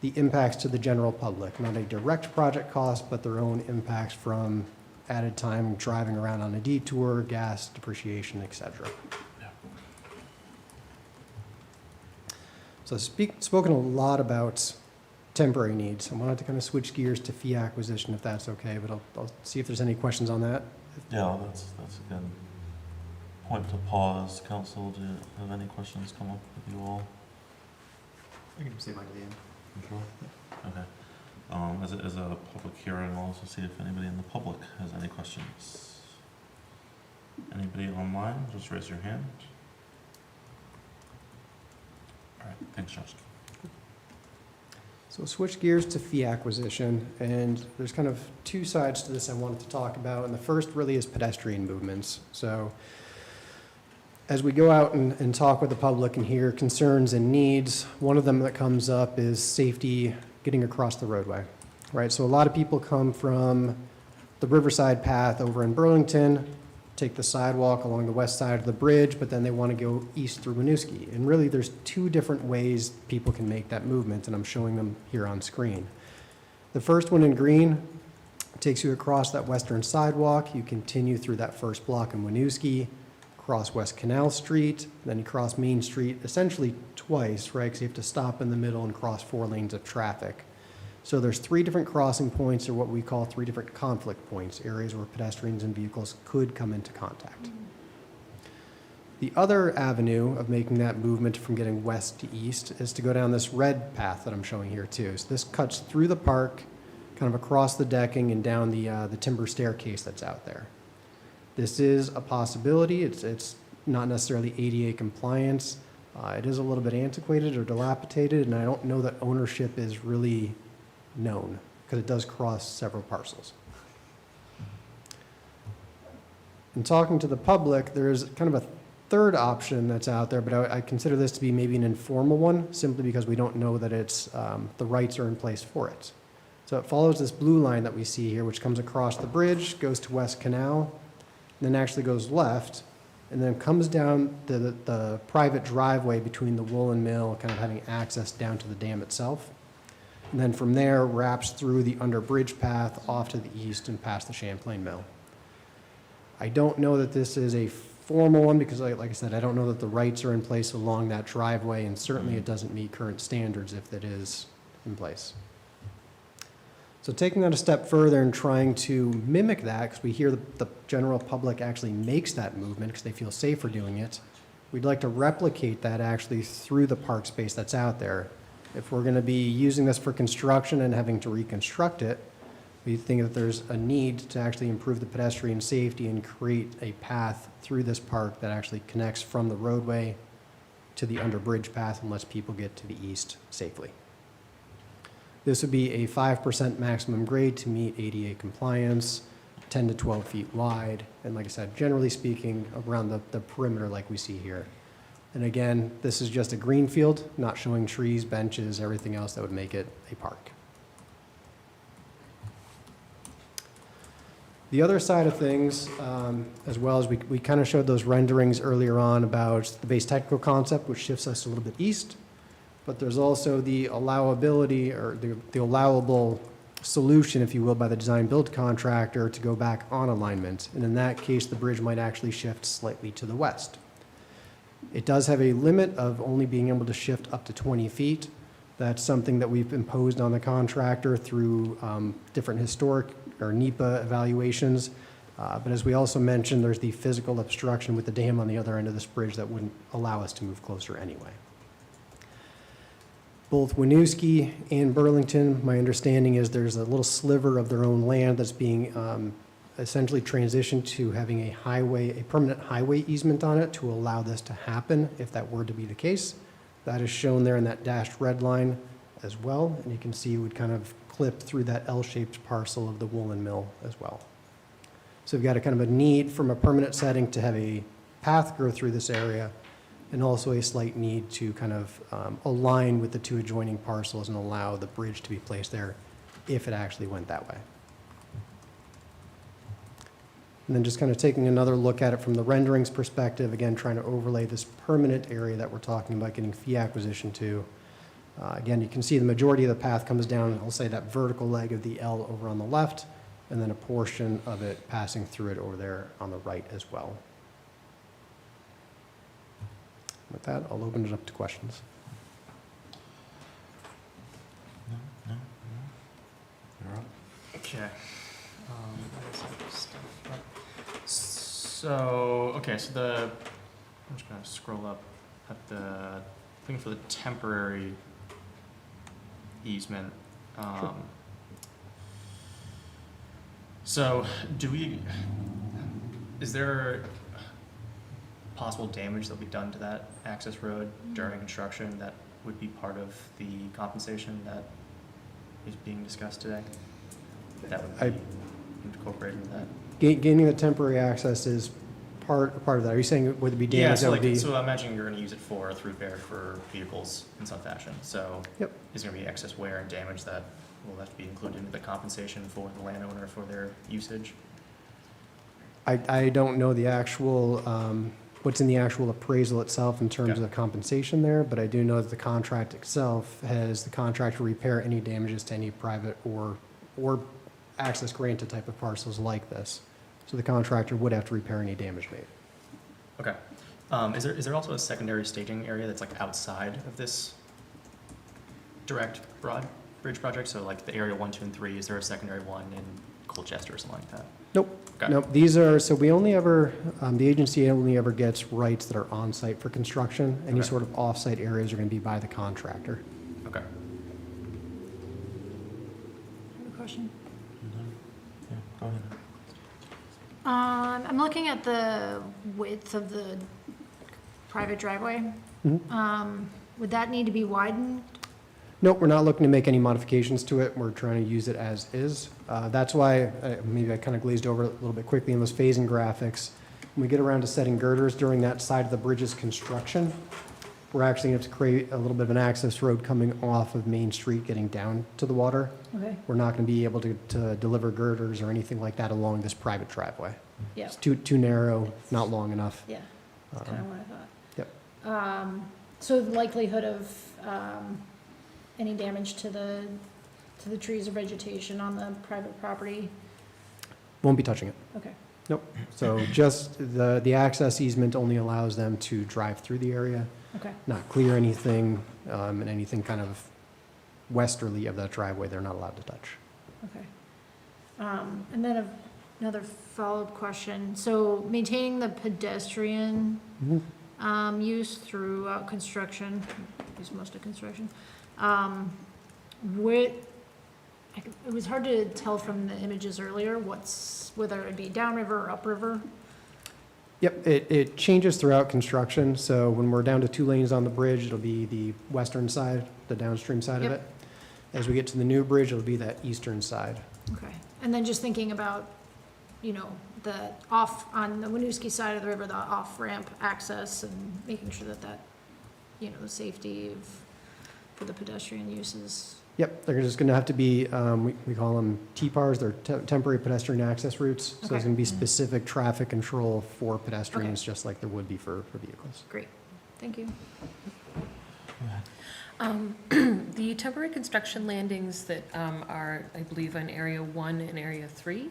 the impacts to the general public, not a direct project cost, but their own impacts from added time driving around on a detour, gas, depreciation, etc. Yeah. So spoken a lot about temporary needs. I wanted to kind of switch gears to fee acquisition if that's okay, but I'll see if there's any questions on that. Yeah, that's a good point to pause. Council, do you have any questions come up with you all? I can say mine to the end. You sure? Okay. As a public hearing, I'll also see if anybody in the public has any questions. Anybody online, just raise your hand. All right, thanks, Josh. So switch gears to fee acquisition, and there's kind of two sides to this I wanted to talk about, and the first really is pedestrian movements. So as we go out and talk with the public and hear concerns and needs, one of them that comes up is safety getting across the roadway, right? So a lot of people come from the Riverside path over in Burlington, take the sidewalk along the west side of the bridge, but then they want to go east through Winooski. And really, there's two different ways people can make that movement, and I'm showing them here on screen. The first one in green takes you across that western sidewalk. You continue through that first block in Winooski, cross West Canal Street, then you cross Main Street essentially twice, right? Because you have to stop in the middle and cross 4 lanes of traffic. So there's 3 different crossing points, or what we call 3 different conflict points, areas where pedestrians and vehicles could come into contact. The other avenue of making that movement from getting west to east is to go down this red path that I'm showing here too. So this cuts through the park, kind of across the decking and down the timber staircase that's out there. This is a possibility. It's not necessarily ADA compliance. It is a little bit antiquated or dilapidated, and I don't know that ownership is really known because it does cross several parcels. In talking to the public, there's kind of a third option that's out there, but I consider this to be maybe an informal one, simply because we don't know that it's the rights are in place for it. So it follows this blue line that we see here, which comes across the bridge, goes to West Canal, then actually goes left, and then comes down the private driveway between the woolen mill, kind of having access down to the dam itself. And then from there, wraps through the under bridge path off to the east and past the Champlain Mill. I don't know that this is a formal one because, like I said, I don't know that the rights are in place along that driveway, and certainly it doesn't meet current standards if that is in place. So taking that a step further and trying to mimic that, because we hear the general public actually makes that movement because they feel safer doing it, we'd like to replicate that actually through the park space that's out there. If we're going to be using this for construction and having to reconstruct it, we think that there's a need to actually improve the pedestrian safety and create a path through this park that actually connects from the roadway to the under bridge path and lets people get to the east safely. This would be a 5% maximum grade to meet ADA compliance. 10 to 12 feet wide, and like I said, generally speaking, around the perimeter like we see here. And again, this is just a green field, not showing trees, benches, everything else that would make it a park. The other side of things, as well as we kind of showed those renderings earlier on about the base technical concept, which shifts us a little bit east, but there's also the allowability or the allowable solution, if you will, by the design build contractor to go back on alignment. And in that case, the bridge might actually shift slightly to the west. It does have a limit of only being able to shift up to 20 feet. That's something that we've imposed on the contractor through different historic or NEPA evaluations. But as we also mentioned, there's the physical obstruction with the dam on the other end of this bridge that wouldn't allow us to move closer anyway. Both Winooski and Burlington, my understanding is there's a little sliver of their own land that's being essentially transitioned to having a permanent highway easement on it to allow this to happen if that were to be the case. That is shown there in that dashed red line as well, and you can see it would kind of clip through that L-shaped parcel of the woolen mill as well. So we've got a kind of a need from a permanent setting to have a path go through this area, and also a slight need to kind of align with the two adjoining parcels and allow the bridge to be placed there if it actually went that way. And then just kind of taking another look at it from the renderings perspective, again, trying to overlay this permanent area that we're talking about getting fee acquisition to. Again, you can see the majority of the path comes down, I'll say that vertical leg of the L over on the left, and then a portion of it passing through it over there on the right as well. With that, I'll open it up to questions. No. You're up. Okay. So, okay, so I'm just gonna scroll up at looking for the temporary easement. So, is there possible damage that'll be done to that access road during construction that would be part of the compensation that is being discussed today? That would be incorporated in that? Gaining the temporary access is part of that. Are you saying would it be damage that would be? So I'm imagining you're gonna use it for through repair for vehicles in some fashion, so. Yep. Is there gonna be excess wear and damage that will have to be included in the compensation for the landowner for their usage? I don't know the actual, what's in the actual appraisal itself in terms Okay. of compensation there, but I do know that the contract itself has the contractor repair any damages to any private or access granted type of parcels like this. So the contractor would have to repair any damage made. Okay. Is there also a secondary staging area that's like outside of this direct broad bridge project? So like the area 1, 2, and 3, is there a secondary one in Colchester or something like that? Nope. Okay. Nope, these are, so we only ever, the agency only ever gets rights that are on-site for construction. Any Okay. sort of off-site areas are going to be by the contractor. Okay. I have a question. Yeah, go ahead. I'm looking at the width of the private driveway. Mhm. Would that need to be widened? Nope, we're not looking to make any modifications to it. We're trying to use it as is. That's why, maybe I kind of glazed over it a little bit quickly in those phasing graphics. When we get around to setting girders during that side of the bridge's construction, we're actually going to have to create a little bit of an access road coming off of Main Street, getting down to the water. Okay. We're not going to be able to deliver girders or anything like that along this private driveway. Yeah, It's too narrow, not long enough. yeah, that's kind of what I thought. Yep. So the likelihood of, any damage to the trees or vegetation on the private property? Won't be touching it. Okay, So just the access easement only allows them to drive through the area, okay. not clear anything, and anything kind of westerly of that driveway, they're not allowed to touch. Okay. And then another follow-up question. So maintaining the pedestrian use throughout construction, use most of construction, it was hard to tell from the images earlier whether it be downriver or upriver. Yep, it changes throughout construction, so when we're down to 2 lanes on the bridge, it'll be the western side, the downstream side of Yep. it. As we get to the new bridge, it'll be that eastern side. Okay. And then just thinking about the on the Winooski side of the river, the off-ramp access and making sure that, the safety for the pedestrian uses. Yep, they're just gonna have to be, we call them TPARs, they're temporary pedestrian access routes. So Okay. there's gonna be specific traffic control for pedestrians, just like there would be for vehicles. Great, thank you. The temporary construction landings that are, I believe, on Area 1 and Area 3,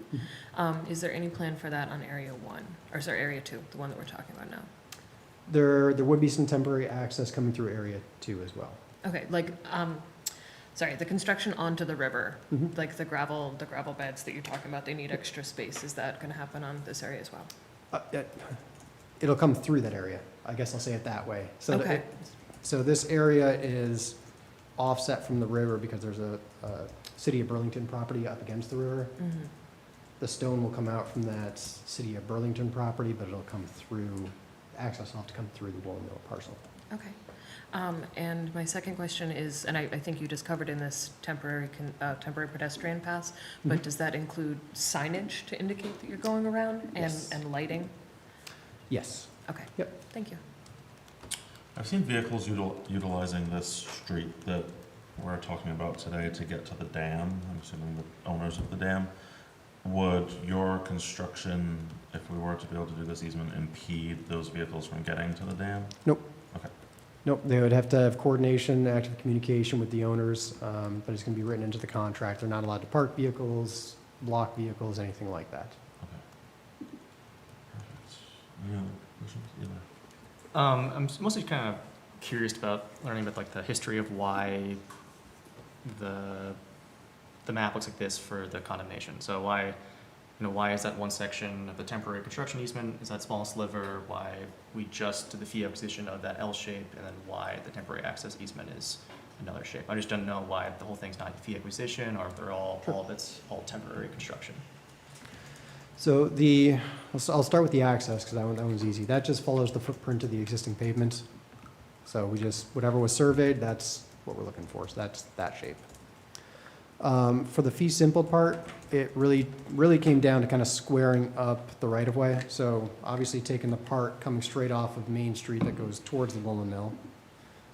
is there any plan for that on Area 1? Or sorry, Area 2, the one that we're talking about now? There would be some temporary access coming through Area 2 as well. Okay, sorry, the construction onto the river, Mhm. like the gravel beds that you're talking about, they need extra space. Is that gonna happen on this area as well? It'll come through that area, I guess I'll say it that way. Okay. So this area is offset from the river because there's a City of Burlington property up against the river. Mhm. The stone will come out from that City of Burlington property, but it'll come through, access will have to come through the Woolen Mill parcel. Okay. And my second question is, and I think you just covered in this temporary pedestrian paths, but Mhm. does that include signage to indicate that you're going around Yes. and lighting? Yes. Okay. Yep. Thank you. I've seen vehicles utilizing this street that we're talking about today to get to the dam. I'm assuming the owners of the dam. Would your construction, if we were to be able to do this easement, impede those vehicles from getting to the dam? Nope, they would have to have coordination, active communication with the owners, but it's gonna be written into the contract. They're not allowed to park vehicles, block vehicles, anything like that. Okay. Perfect. Any other questions? Either. I'm mostly kind of curious about learning about like the history of why the map looks like this for the condemnation. So why is that one section of the temporary construction easement is that small sliver? Why we just did the fee acquisition of that L shape, and then why the temporary access easement is another shape? I just don't know why the whole thing's not fee acquisition, or if they're all of it's all temporary construction. So I'll start with the access, because that one's easy. That just follows the footprint of the existing pavement. So whatever was surveyed, that's what we're looking for, so that's that shape. For the fee simple part, it really came down to kind of squaring up the right-of-way. So obviously taking the part coming straight off of Main Street that goes towards the Woolen Mill.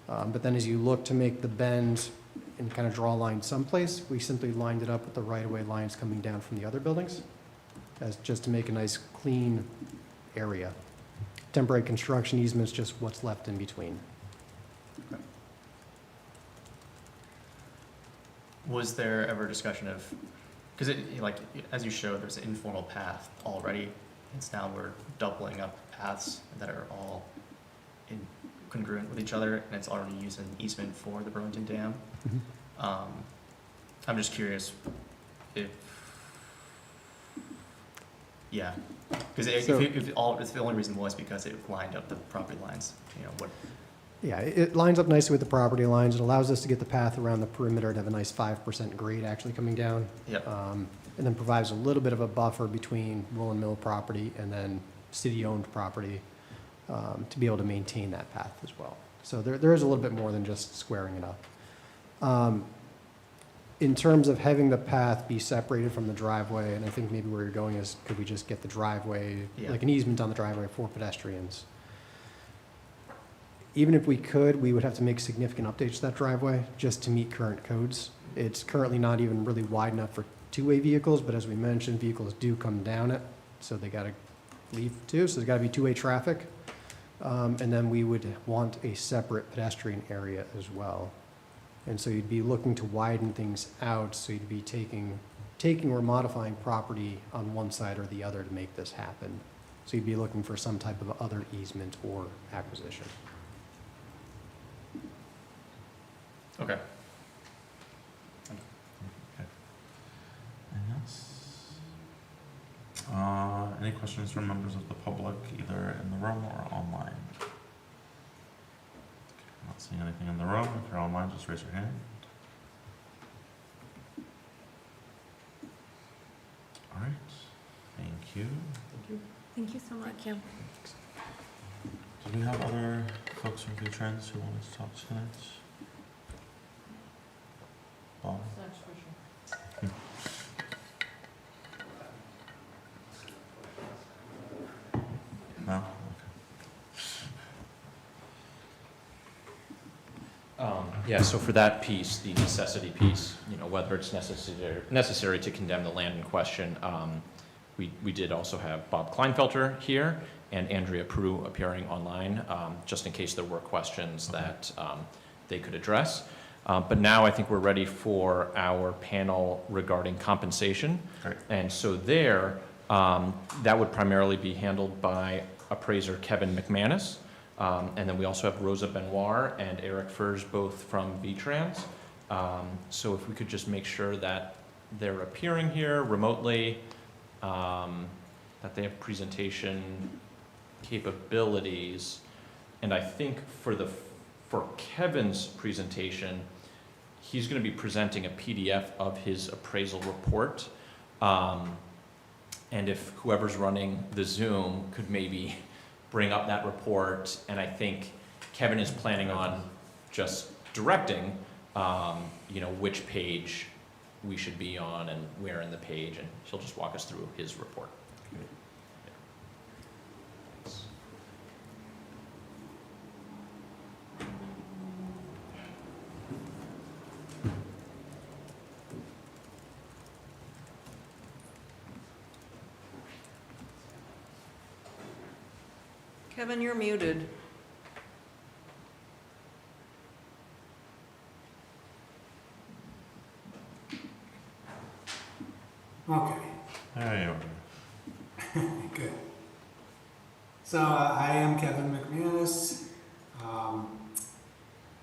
But then as you look to make the bend and kind of draw a line someplace, we simply lined it up with the right-of-way lines coming down from the other buildings, as just to make a nice clean area. Temporary construction easement's just what's left in between. Was there ever discussion of, because as you showed, there's an informal path already. It's now we're doubling up paths that are all congruent with each other, and it's already using easement for the Burlington Dam. Mhm. I'm just curious if, yeah, because if the only reason was because it lined up the property lines, what? Yeah, it lines up nicely with the property lines. It allows us to get the path around the perimeter to have a nice 5% grade actually coming down. Yep. And then provides a little bit of a buffer between Woolen Mill property and then city-owned property to be able to maintain that path as well. So there is a little bit more than just squaring it up. In terms of having the path be separated from the driveway, and I think maybe where you're going is, could we just get the driveway, Yeah. like an easement on the driveway for pedestrians? Even if we could, we would have to make significant updates to that driveway just to meet current codes. It's currently not even really wide enough for two-way vehicles, but as we mentioned, vehicles do come down it, so they gotta leave too, so there's gotta be two-way traffic. And then we would want a separate pedestrian area as well. And so you'd be looking to widen things out, so you'd be taking or modifying property on one side or the other to make this happen. So you'd be looking for some type of other easement or acquisition. Okay. Anything else? Any questions from members of the public, either in the room or online? Okay, not seeing anything in the room. If you're online, just raise your hand. All right, thank you. Thank you so much. Thank you. Do we have other folks from V-Trans who wanted to talk tonight? Bob? Yeah, so for that piece, the necessity piece, whether it's necessary to condemn the land in question, we did also have Bob Kleinfelter here and Andrea Prue appearing online, just in case there were questions that they could address. But now I think we're ready for our panel regarding compensation. Right. And so there, that would primarily be handled by appraiser Kevin McManus. And then we also have Rosa Benoit and Eric Furs, both from VTrans. So if we could just make sure that they're appearing here remotely, that they have presentation capabilities. And I think for Kevin's presentation, he's going to be presenting a PDF of his appraisal report. And if whoever's running the Zoom could maybe bring up that report, and I think Kevin is planning on just directing, which page we should be on and where in the page, and he'll just walk us through his report. Kevin, you're muted. Okay, There you are. good. So I am Kevin McManus.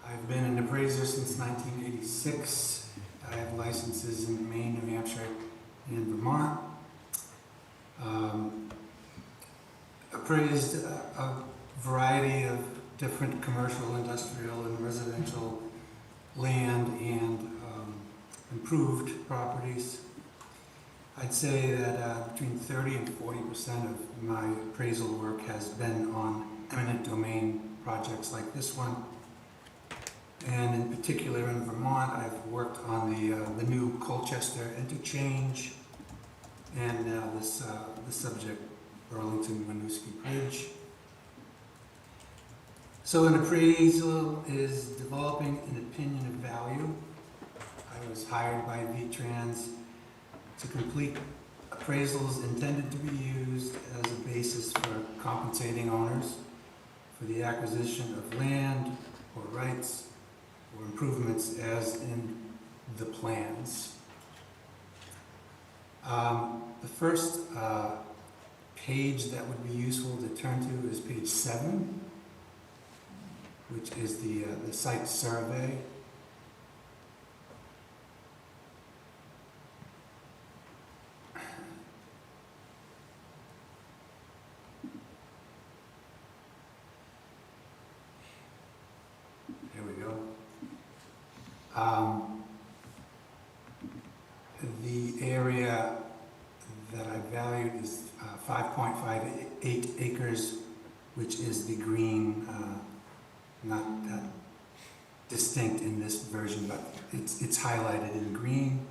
I've been an appraiser since 1986. I have licenses in Maine, New Hampshire, and Vermont. Appraised a variety of different commercial, industrial, and residential land and improved properties. I'd say that between 30 and 40% of my appraisal work has been on eminent domain projects like this one. And in particular in Vermont, I've worked on the new Colchester interchange and now the subject Burlington-Winooski Bridge. So an appraisal is developing an opinion of value. I was hired by VTrans to complete appraisals intended to be used as a basis for compensating owners for the acquisition of land or rights or improvements as in the plans. The first page that would be useful to turn to is page 7, which is the site survey. There we go. The area that I valued is 5.58 acres, which is the green, not that distinct in this version, but it's highlighted in green.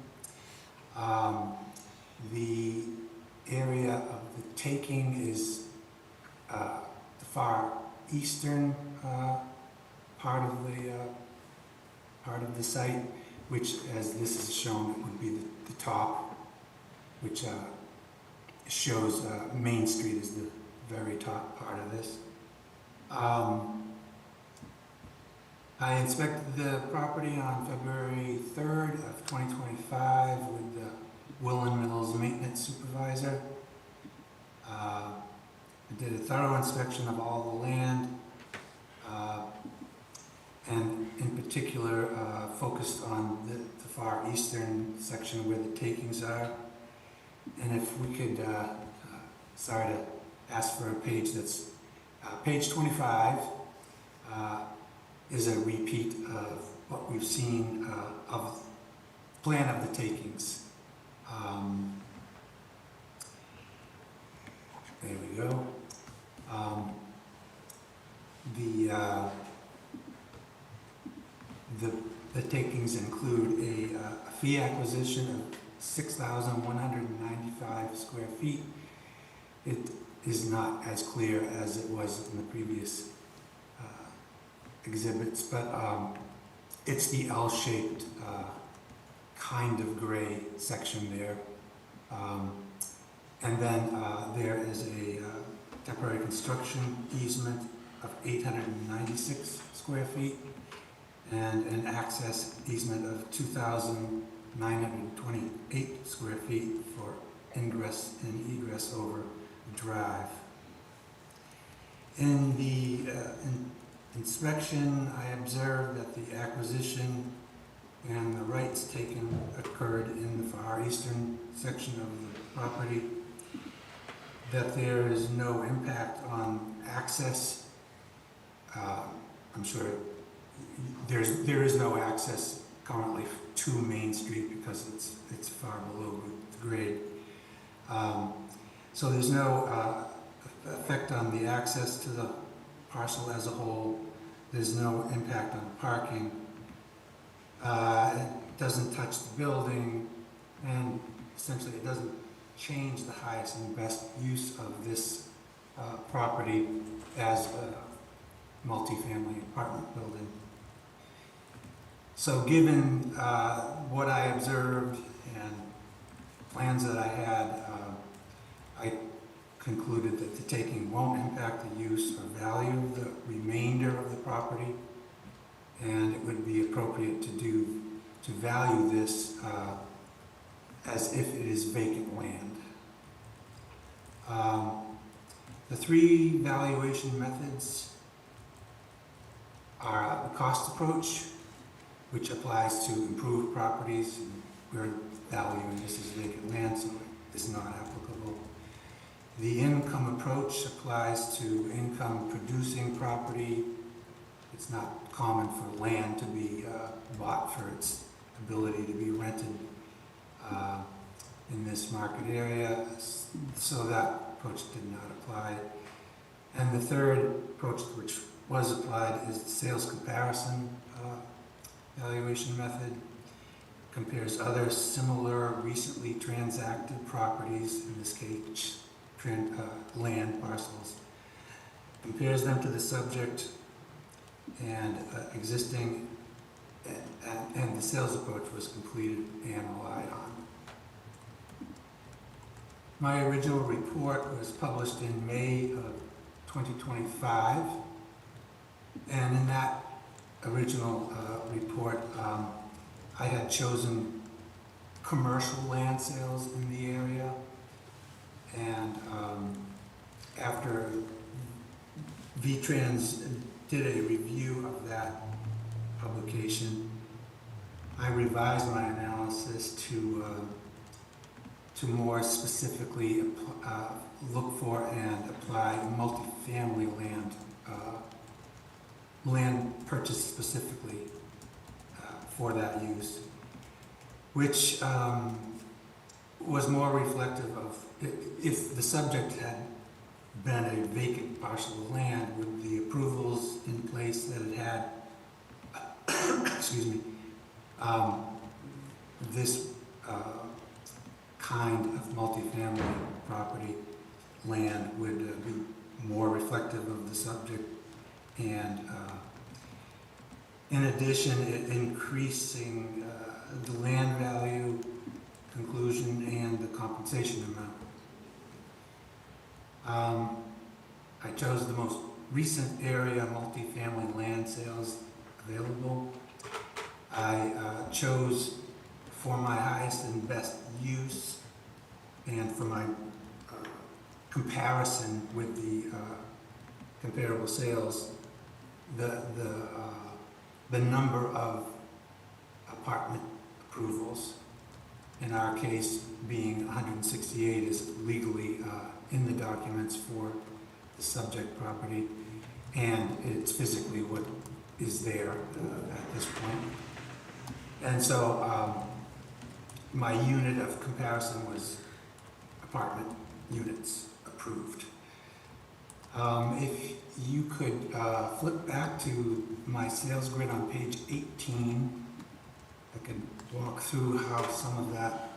The area of the taking is the far eastern part of the site, which, as this is shown, it would be the top, which shows Main Street is the very top part of this. I inspected the property on February 3rd of 2025 with the Willen Mills maintenance supervisor. I did a thorough inspection of all the land, and in particular focused on the far eastern section where the takings are. And if we could, sorry to ask for a page that's, page 25 is a repeat of what we've seen of plan of the takings. There we go. The takings include a fee acquisition of 6,195 square feet. It is not as clear as it was in the previous exhibits, but it's the L-shaped kind of gray section there. And then there is a temporary construction easement of 896 square feet and an access easement of 2,928 square feet for ingress and egress over the drive. In the inspection, I observed that the acquisition and the rights taken occurred in the far eastern section of the property, that there is no impact on access. I'm sure there is no access currently to Main Street because it's far below grade. So there's no effect on the access to the parcel as a whole. There's no impact on parking. It doesn't touch the building, and essentially it doesn't change the highest and best use of this property as a multifamily apartment building. So given what I observed and plans that I had, I concluded that the taking won't impact the use or value of the remainder of the property, and it would be appropriate to value this as if it is vacant land. The three valuation methods are the cost approach, which applies to improved properties, and we're valuing this as vacant land, so it is not applicable. The income approach applies to income producing property. It's not common for land to be bought for its ability to be rented in this market area, so that approach did not apply. And the third approach, which was applied, is the sales comparison valuation method. Compares other similar recently transacted properties, in this case land parcels, compares them to the subject and existing, and the sales approach was completed and relied on. My original report was published in May of 2025, and in that original report, I had chosen commercial land sales in the area, and after V-Trans did a review of that publication, I revised my analysis to more specifically look for and apply multifamily land purchased specifically for that use, which was more reflective of if the subject had been a vacant parcel of land with the approvals in place that it had, excuse me, this kind of multifamily property land would be more reflective of the subject, and in addition, increasing the land value conclusion and the compensation amount. I chose the most recent area multifamily land sales available. I chose for my highest and best use and for my comparison with the comparable sales, the number of apartment approvals, in our case being 168, is legally in the documents for the subject property, and it's physically what is there at this point. And so my unit of comparison was apartment units approved. If you could flip back to my sales grid on page 18, I could walk through how some of that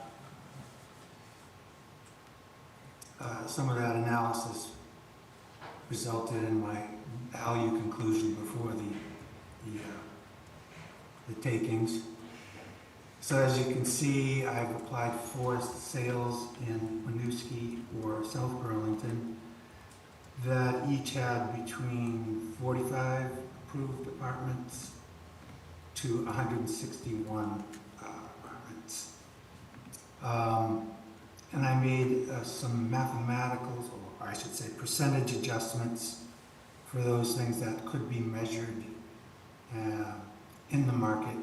analysis resulted in my value conclusion before the the takings. So as you can see, I've applied for sales in Winooski or South Burlington that each had between 45 approved apartments to 161 apartments. And I made some mathematical, or I should say percentage adjustments for those things that could be measured in the market.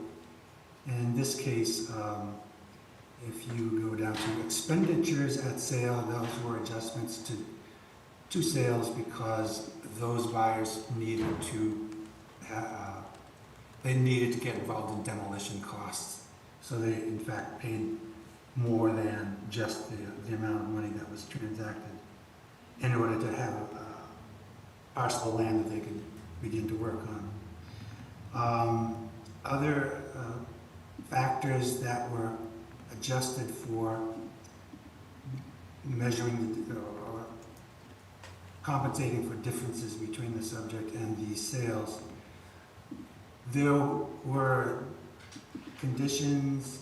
And in this case, if you go down to expenditures at sale, those were adjustments to sales because those buyers needed to get involved in demolition costs. So they in fact paid more than just the amount of money that was transacted in order to have a parcel of land that they could begin to work on. Other factors that were adjusted for measuring or compensating for differences between the subject and the sales. There were conditions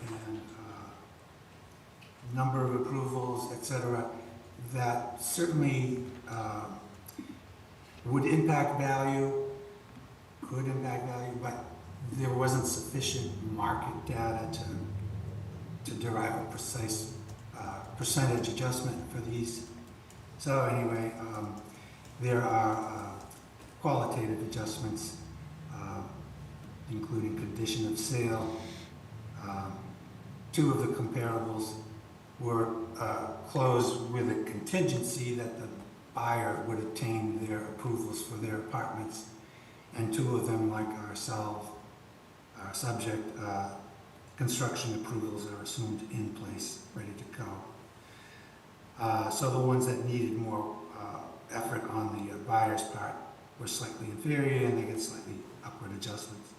and number of approvals, etc., that certainly would impact value, could impact value, but there wasn't sufficient market data to derive a precise percentage adjustment for these. So anyway, there are qualitative adjustments, including condition of sale. Two of the comparables were closed with a contingency that the buyer would obtain their approvals for their apartments, and two of them, like ourselves, are subject construction approvals are assumed in place, ready to go. So the ones that needed more effort on the buyer's part were slightly inferior, and they get slightly upward adjustments.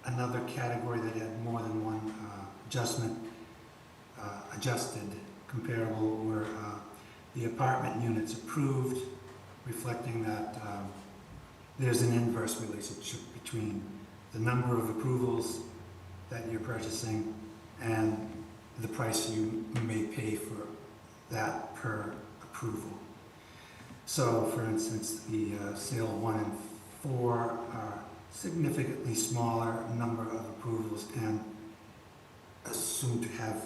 Another category that had more than one adjusted comparable were the apartment units approved, reflecting that there's an inverse relationship between the number of approvals that you're purchasing and the price you may pay for that per approval. So, for instance, the sale 1 and 4 are significantly smaller number of approvals and assumed to have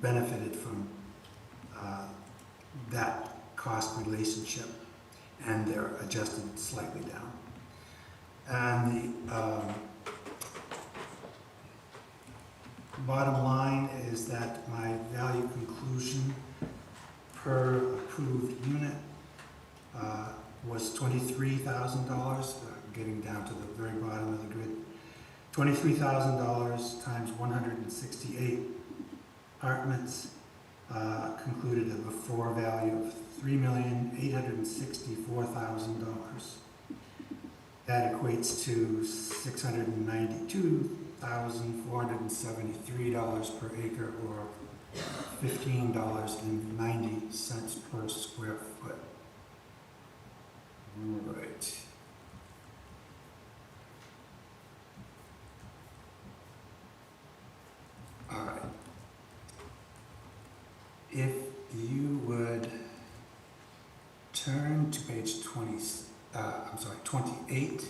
benefited from that cost relationship, and they're adjusted slightly down. And the bottom line is that my value conclusion per approved unit was $23,000, getting down to the very bottom of the grid. $23,000 times 168 apartments concluded a before value of $3,864,000. That equates to $692,473 per acre, or $15.90 per square foot. All right. All right. If you would turn to page 28,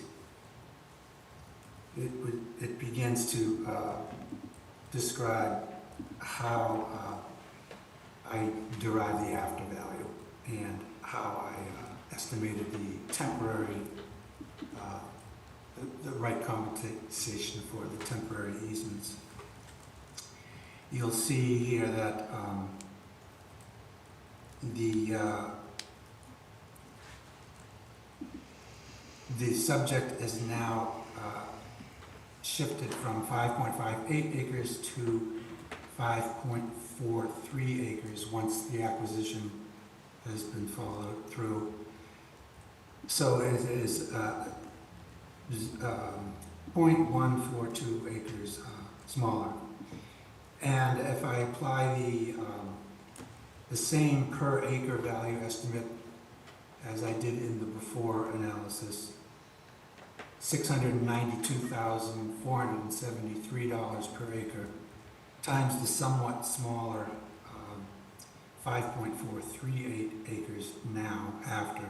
it begins to describe how I derived the after value and how I estimated the temporary, the right compensation for the temporary easements. You'll see here that the subject is now shifted from 5.58 acres to 5.43 acres once the acquisition has been followed through. So it is 0.142 acres smaller. And if I apply the same per acre value estimate as I did in the before analysis, $692,473 per acre, times the somewhat smaller 5.438 acres now after.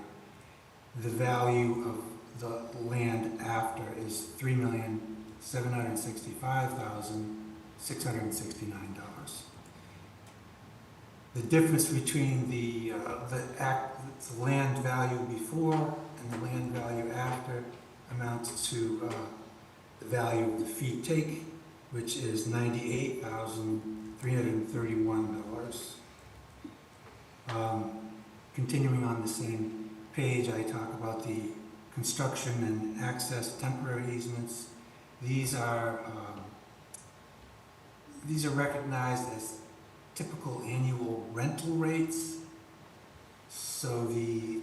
The value of the land after is $3,765,669. The difference between the land value before and the land value after amounts to the value of the fee take, which is $98,331. Continuing on the same page, I talk about the construction and access temporary easements. These are recognized as typical annual rental rates. So the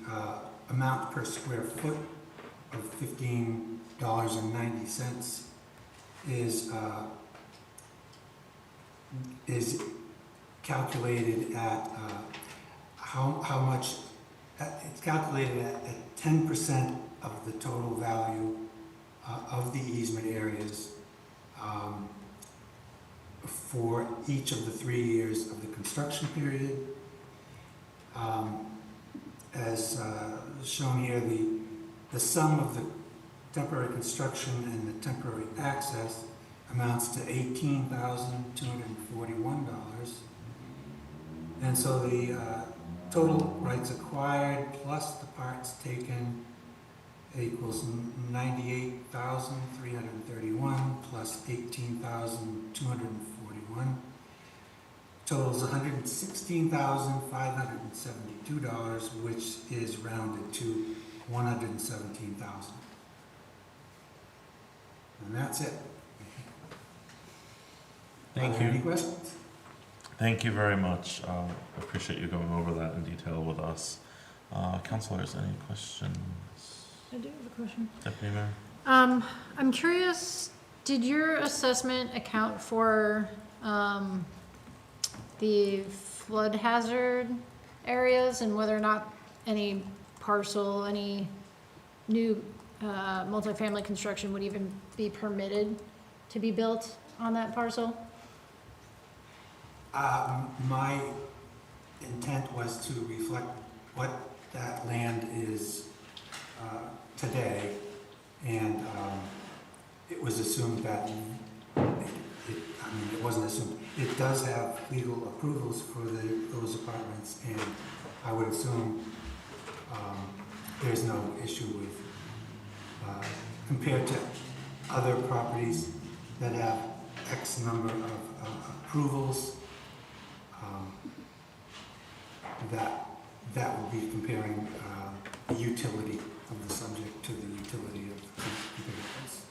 amount per square foot of $15.90 is calculated at how much. It's calculated at 10% of the total value of the easement areas for each of the 3 years of the construction period. As shown here, the sum of the temporary construction and the temporary access amounts to $18,241. And so the total rights acquired plus the parts taken equals 98,331 plus 18,241 totals $116,572, which is rounded to 117,000. And that's it. Thank Are there you. any questions? Thank you very much. Appreciate you going over that in detail with us. Councilors, any questions? I do have a question. Deputy Mayor? I'm curious, did your assessment account for, the flood hazard areas and whether or not any parcel, any new, multifamily construction would even be permitted to be built on that parcel? My intent was to reflect what that land is today, and it was assumed that, it wasn't assumed, it does have legal approvals for those apartments, and I would assume there's no issue with, compared to other properties that have X number of approvals, that would be comparing the utility of the subject to the utility of the comparables.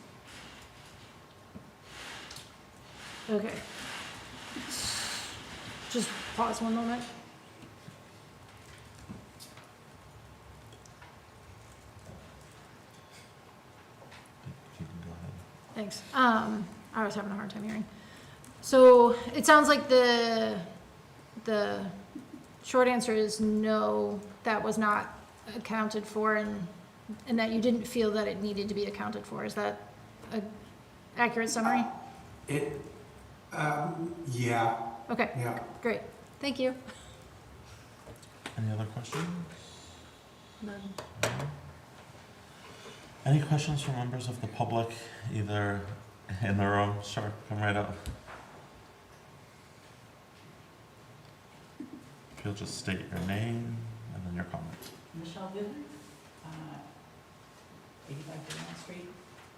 Okay. Just pause one moment. You can go ahead. Thanks. I was having a hard time hearing. So it sounds like the short answer is no, that was not accounted for, and that you didn't feel that it needed to be accounted for. Is that an accurate summary? Yeah, Okay, yeah. great. Thank you. Any other questions? None. Any questions from members of the public, either in the room? Sure, come right up. If you'll just state your name and then your comment. Michelle Goodman, 85 Durant Street.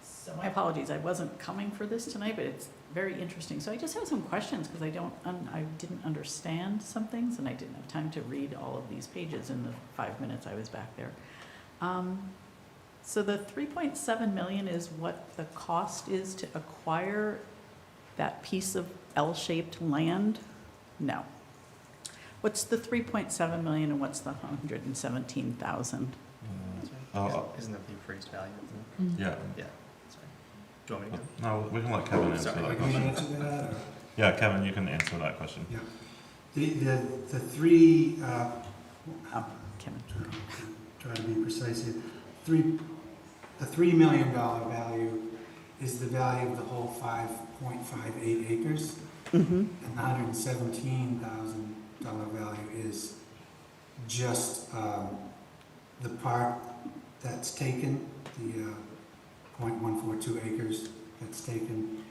So my apologies, I wasn't coming for this tonight, but it's very interesting. So I just have some questions because I didn't understand some things, and I didn't have time to read all of these pages in the 5 minutes I was back there. So the 3.7 million is what the cost is to acquire that piece of L-shaped land? No. What's the 3.7 million and what's the 117,000? Isn't that the appraised value? Yeah. Yeah. Sorry. Do you want me to? No, we can let Kevin answer Sorry. that Can you question. answer that, or? Yeah, Kevin, you can answer that question. The three, Kevin. try to be precise here. The $3 million value is the value of the whole 5.58 acres. Mm-hmm. And the $117,000 value is just the part that's taken, the 0.142 acres that's taken,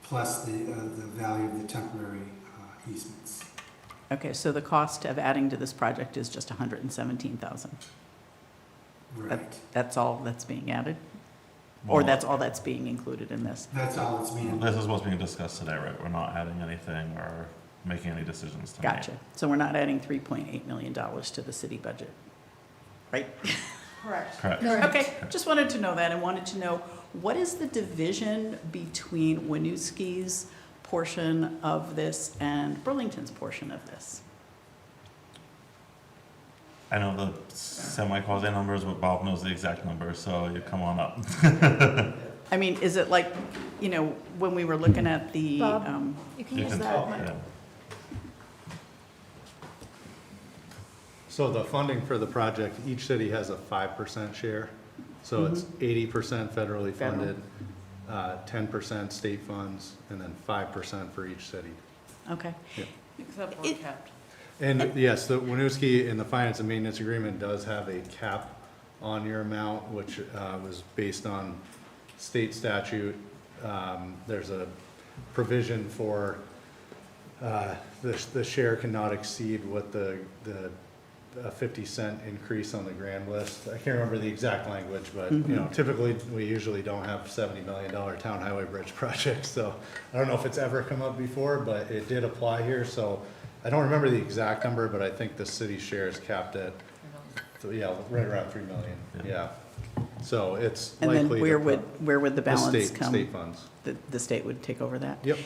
plus the value of the temporary easements. Okay, so the cost of adding to this project is just $117,000. Right. That's all that's being added? Or Well, that's all that's being included in this? That's all that's being. This is what's being discussed today, right? We're not adding anything or making any decisions tonight. Gotcha. So we're not adding $3.8 million to the city budget, right? Correct. Correct. Okay, just wanted to know that and wanted to know, what is the division between Winooski's portion of this and Burlington's portion of this? I know the semi-quasi numbers, but Bob knows the exact numbers, so you come on up. I mean, is it like, when we were looking at the, Bob? You can You use can that. talk, yeah. So the funding for the project, each city has a 5% share. So it's 80% federally funded, 10% state funds, and then 5% for each city. okay. Except we're capped. And yes, the Winooski in the finance and maintenance agreement does have a cap on your amount, which was based on state statute. There's a provision for the share cannot exceed what the 50-cent increase on the grand list. I can't remember the exact language, but typically we usually don't have $70 million town highway bridge projects. So I don't know if it's ever come up before, but it did apply here. So I don't remember the exact number, but I think the city share is capped at, right around 3 million. Yeah. So it's And then likely where would the balance come? State funds. The state would take over that? Yep.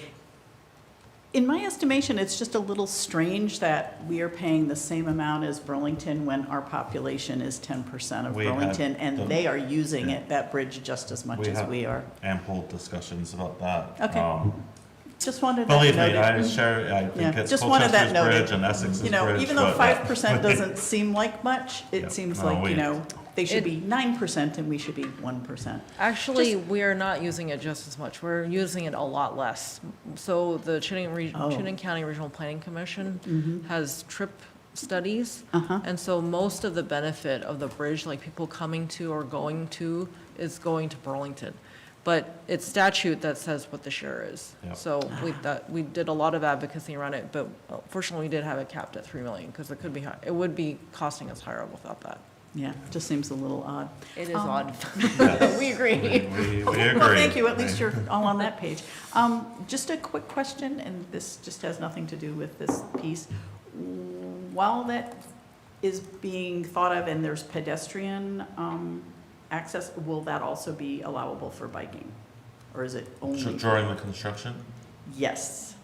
In my estimation, it's just a little strange that we are paying the same amount as Burlington when our population is 10% of We had Burlington, and the- they are using yeah. that bridge just as much We as had we are. Ample discussions about that. Okay. Just wanted that Believe me, noted. I share, I Yeah, think it's just wanted that Colchester's noted. Bridge and Essex's Bridge. Even though but- 5% doesn't seem like much, Yeah. it seems No, like, we- they should It- be 9% and we should be 1%. Actually, we are not using it just as much. We're using it a lot less. So the Chittenden County Regional Planning Commission has trip studies. Uh-huh. And so most of the benefit of the bridge, like people coming to or going to, is going to Burlington. But it's statute that says what the share is. Yep. So we did a lot of advocacy around it, but fortunately, we did have it capped at 3 million, because it could be high. It would be costing us higher without that. Yeah, just seems a little odd. It is odd. Yes. We agree. We agree. Well, thank you, at least you're all on that page. Just a quick question, and this just has nothing to do with this piece. While that is being thought of and there's pedestrian access, will that also be allowable for biking? Or is it only? During the construction? Yes.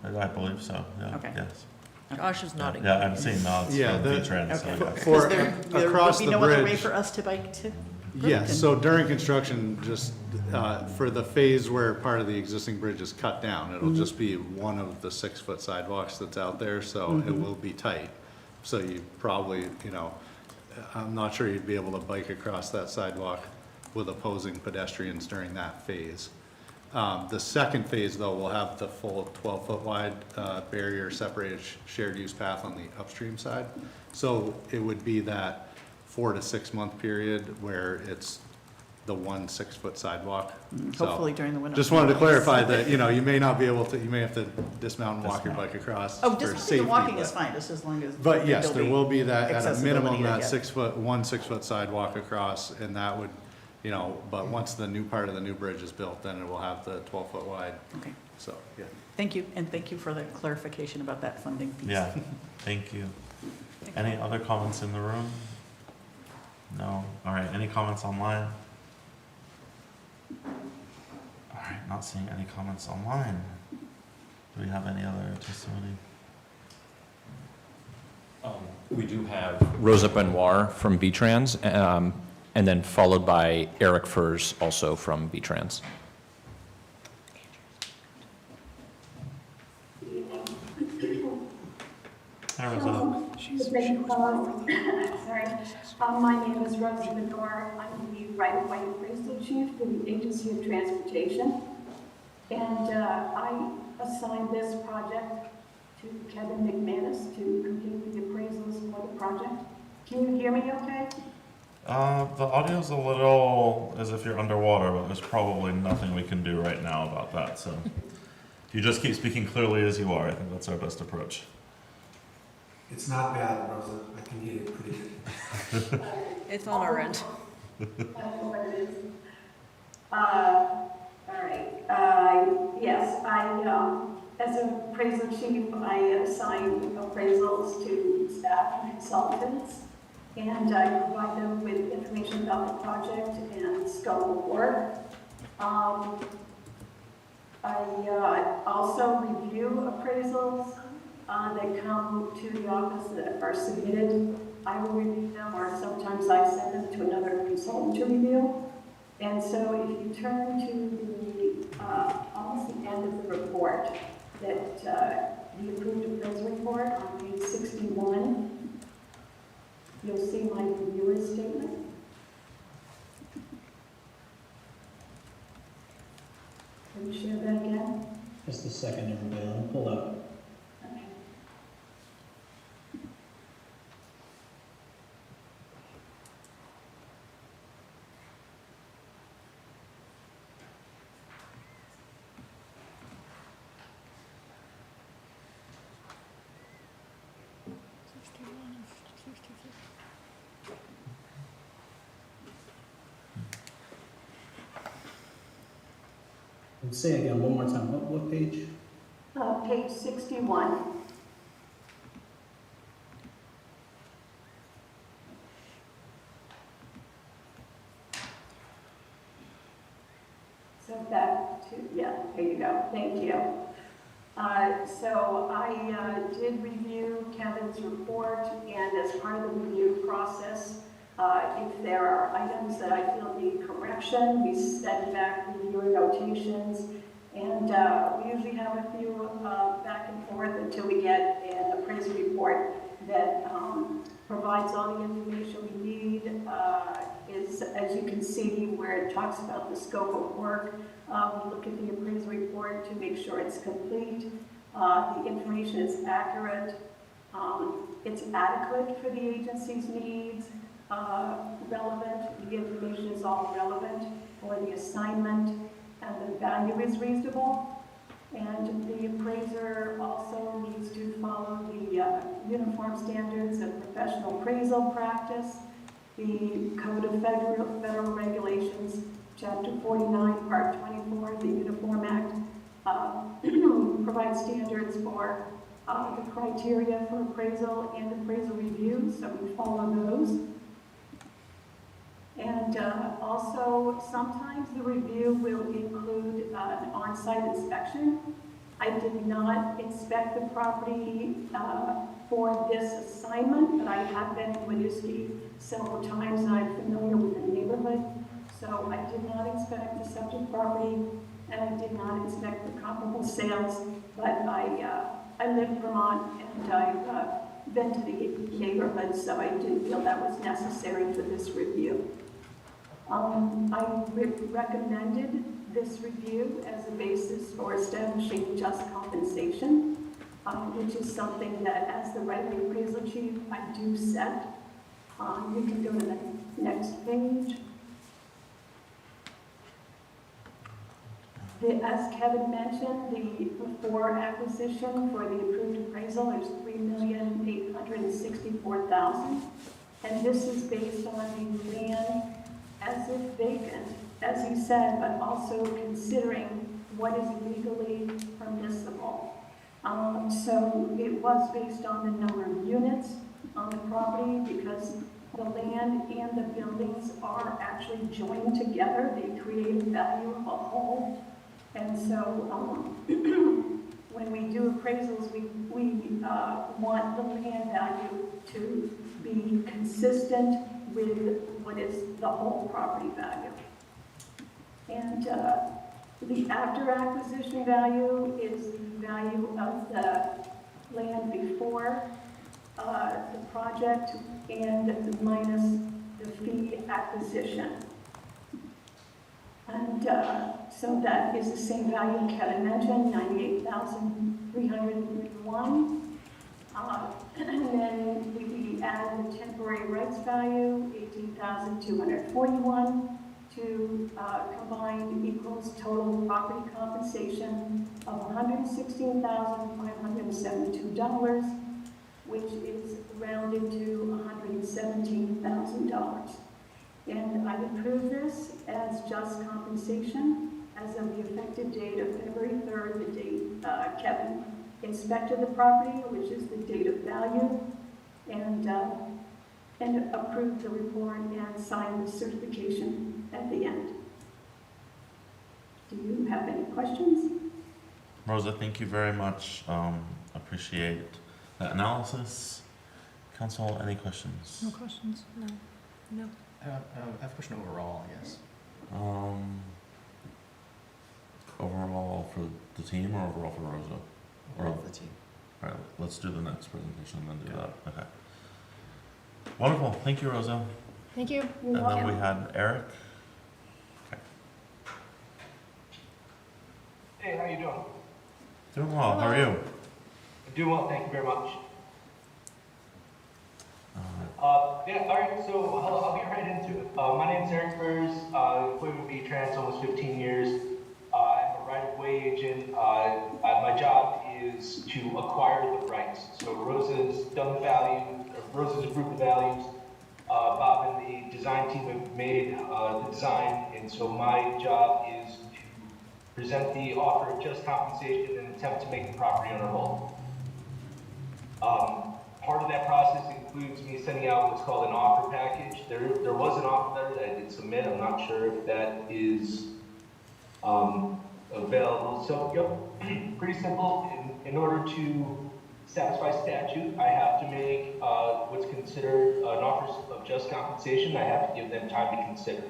I believe so, yeah, Okay. yes. Josh is nodding. Yeah, I'm seeing nods Yeah, from the- V-Trans, so Okay. yes. For There would across be the no other way bridge. for us to bike to Burlington? Yes, so during construction, just for the phase where part of the existing bridge is cut down, it'll just be one of the 6-foot sidewalks that's out there, so it will be tight. So you probably, I'm not sure you'd be able to bike across that sidewalk with opposing pedestrians during that phase. The second phase, though, will have the full 12-foot wide barrier separated shared use path on the upstream side. So it would be that 4 to 6 month period where it's the 1 6-foot sidewalk. So Hopefully during the winter. just wanted to clarify that, you may not be able to, you may have to dismount and walk your bike across Oh, for dismounting safety. and walking is but- fine, just as long as. But yes, there there'll be will be that, at a minimum, accessibility, I that guess. 1 6-foot sidewalk across, and that would, but once the new part of the new bridge is built, then it will have the 12-foot wide, Okay, so, yeah. thank you, and thank you for the clarification about that funding piece. Yeah, thank you. Any other comments in the room? No? All right, any comments online? All right, not seeing any comments online. Do we have any other testimony? We do have Rosa Benoit from V-Trans, and then followed by Eric Furs, also from V-Trans. Hi, Rosa. Sorry. My name is Rosie Benor. I'm the right-of-way appraisal chief for the Agency of Transportation. And I assigned this project to Kevin McManus to complete the appraisals for the project. Can you hear me okay? The audio's a little as if you're underwater, but there's probably nothing we can do right now about that, so. If you just keep speaking clearly as you are, I think that's our best approach. It's not bad, Rosa. I can hear you pretty good. It's on our end. I don't know what it is. All right. Yes, as an appraisal chief, I assign appraisals to staff and consultants, and I provide them with information about the project and scope of work. I also review appraisals that come to the office that are submitted. I will review them, or sometimes I send them to another consultant to review. And so if you turn to the, almost the end of the report, that the approved appraisal report on page 61, you'll see my reviewer's statement. Can you share that again? Just a second, everybody, let me pull up. Okay. Say again one more time, what page? Page 61. So that, yeah, there you go, thank you. So I did review Kevin's report, and as part of the review process, if there are items that I feel need correction, we send back reviewer notations, and we usually have a few back and forth until we get an appraisal report that provides all the information we need. Is, as you can see, where it talks about the scope of work, we look at the appraisal report to make sure it's complete, the information is accurate, it's adequate for the agency's needs, relevant, the information is all relevant for the assignment, and the value is reasonable. And the appraiser also needs to follow the uniform standards of professional appraisal practice, the Code of Federal Regulations, Chapter 49, Part 24, the Uniform Act provides standards for the criteria for appraisal and appraisal review, so we follow those. And also, sometimes the review will include an on-site inspection. I did not inspect the property for this assignment, but I have been in Winooski several times, and I'm familiar with the neighborhood. So I did not inspect the subject property, and I did not inspect the comparable sales, but I live in Vermont, and I've been to the neighborhood, so I didn't feel that was necessary for this review. I recommended this review as a basis for establishing just compensation, which is something that, as the right-of-way appraisal chief, I do set. You can go to the next page. As Kevin mentioned, the before acquisition for the approved appraisal is $3,864,000, and this is based on the land as if vacant, as he said, but also considering what is legally permissible. So it was based on the number of units on the property, because the land and the buildings are actually joined together. They create a value of a whole. And so when we do appraisals, we want the land value to be consistent with what is the whole property value. And the after acquisition value is the value of the land before the project and minus the fee acquisition. And so that is the same value Kevin mentioned, $98,331. And then we add the temporary rights value, $18,241, to combined equals total property compensation of $116,572, which is rounded to $117,000. And I approve this as just compensation as of the effective date of February 3rd, the date Kevin inspected the property, which is the date of value, and approve the report and sign the certification at the end. Do you have any questions? Rosa, thank you very much. Appreciate that analysis. Council, any questions? No questions? No. No. I have a question overall, I guess. Overall for the team or overall for Rosa? Overall for the team. All right, let's do the next presentation and then do that. Okay. Wonderful. Thank you, Rosa. Thank you. And then we had Eric. Okay. Hey, how you doing? Doing well. How are you? I'm doing well, thank you very much. Yeah, all right, so I'll get right into it. My name's Eric Burrs, employed with V-Trans almost 15 years. I'm a right-of-way agent. My job is to acquire the rights. So Rosa's done the value, Rosa's approved the values. Bob and the design team have made the design, and so my job is to present the offer of just compensation and attempt to make the property owner whole. Part of that process includes me sending out what's called an offer package. There was an offer letter that I did submit. I'm not sure if that is available. So, yep, pretty simple. In order to satisfy statute, I have to make what's considered an offer of just compensation. I have to give them time to consider.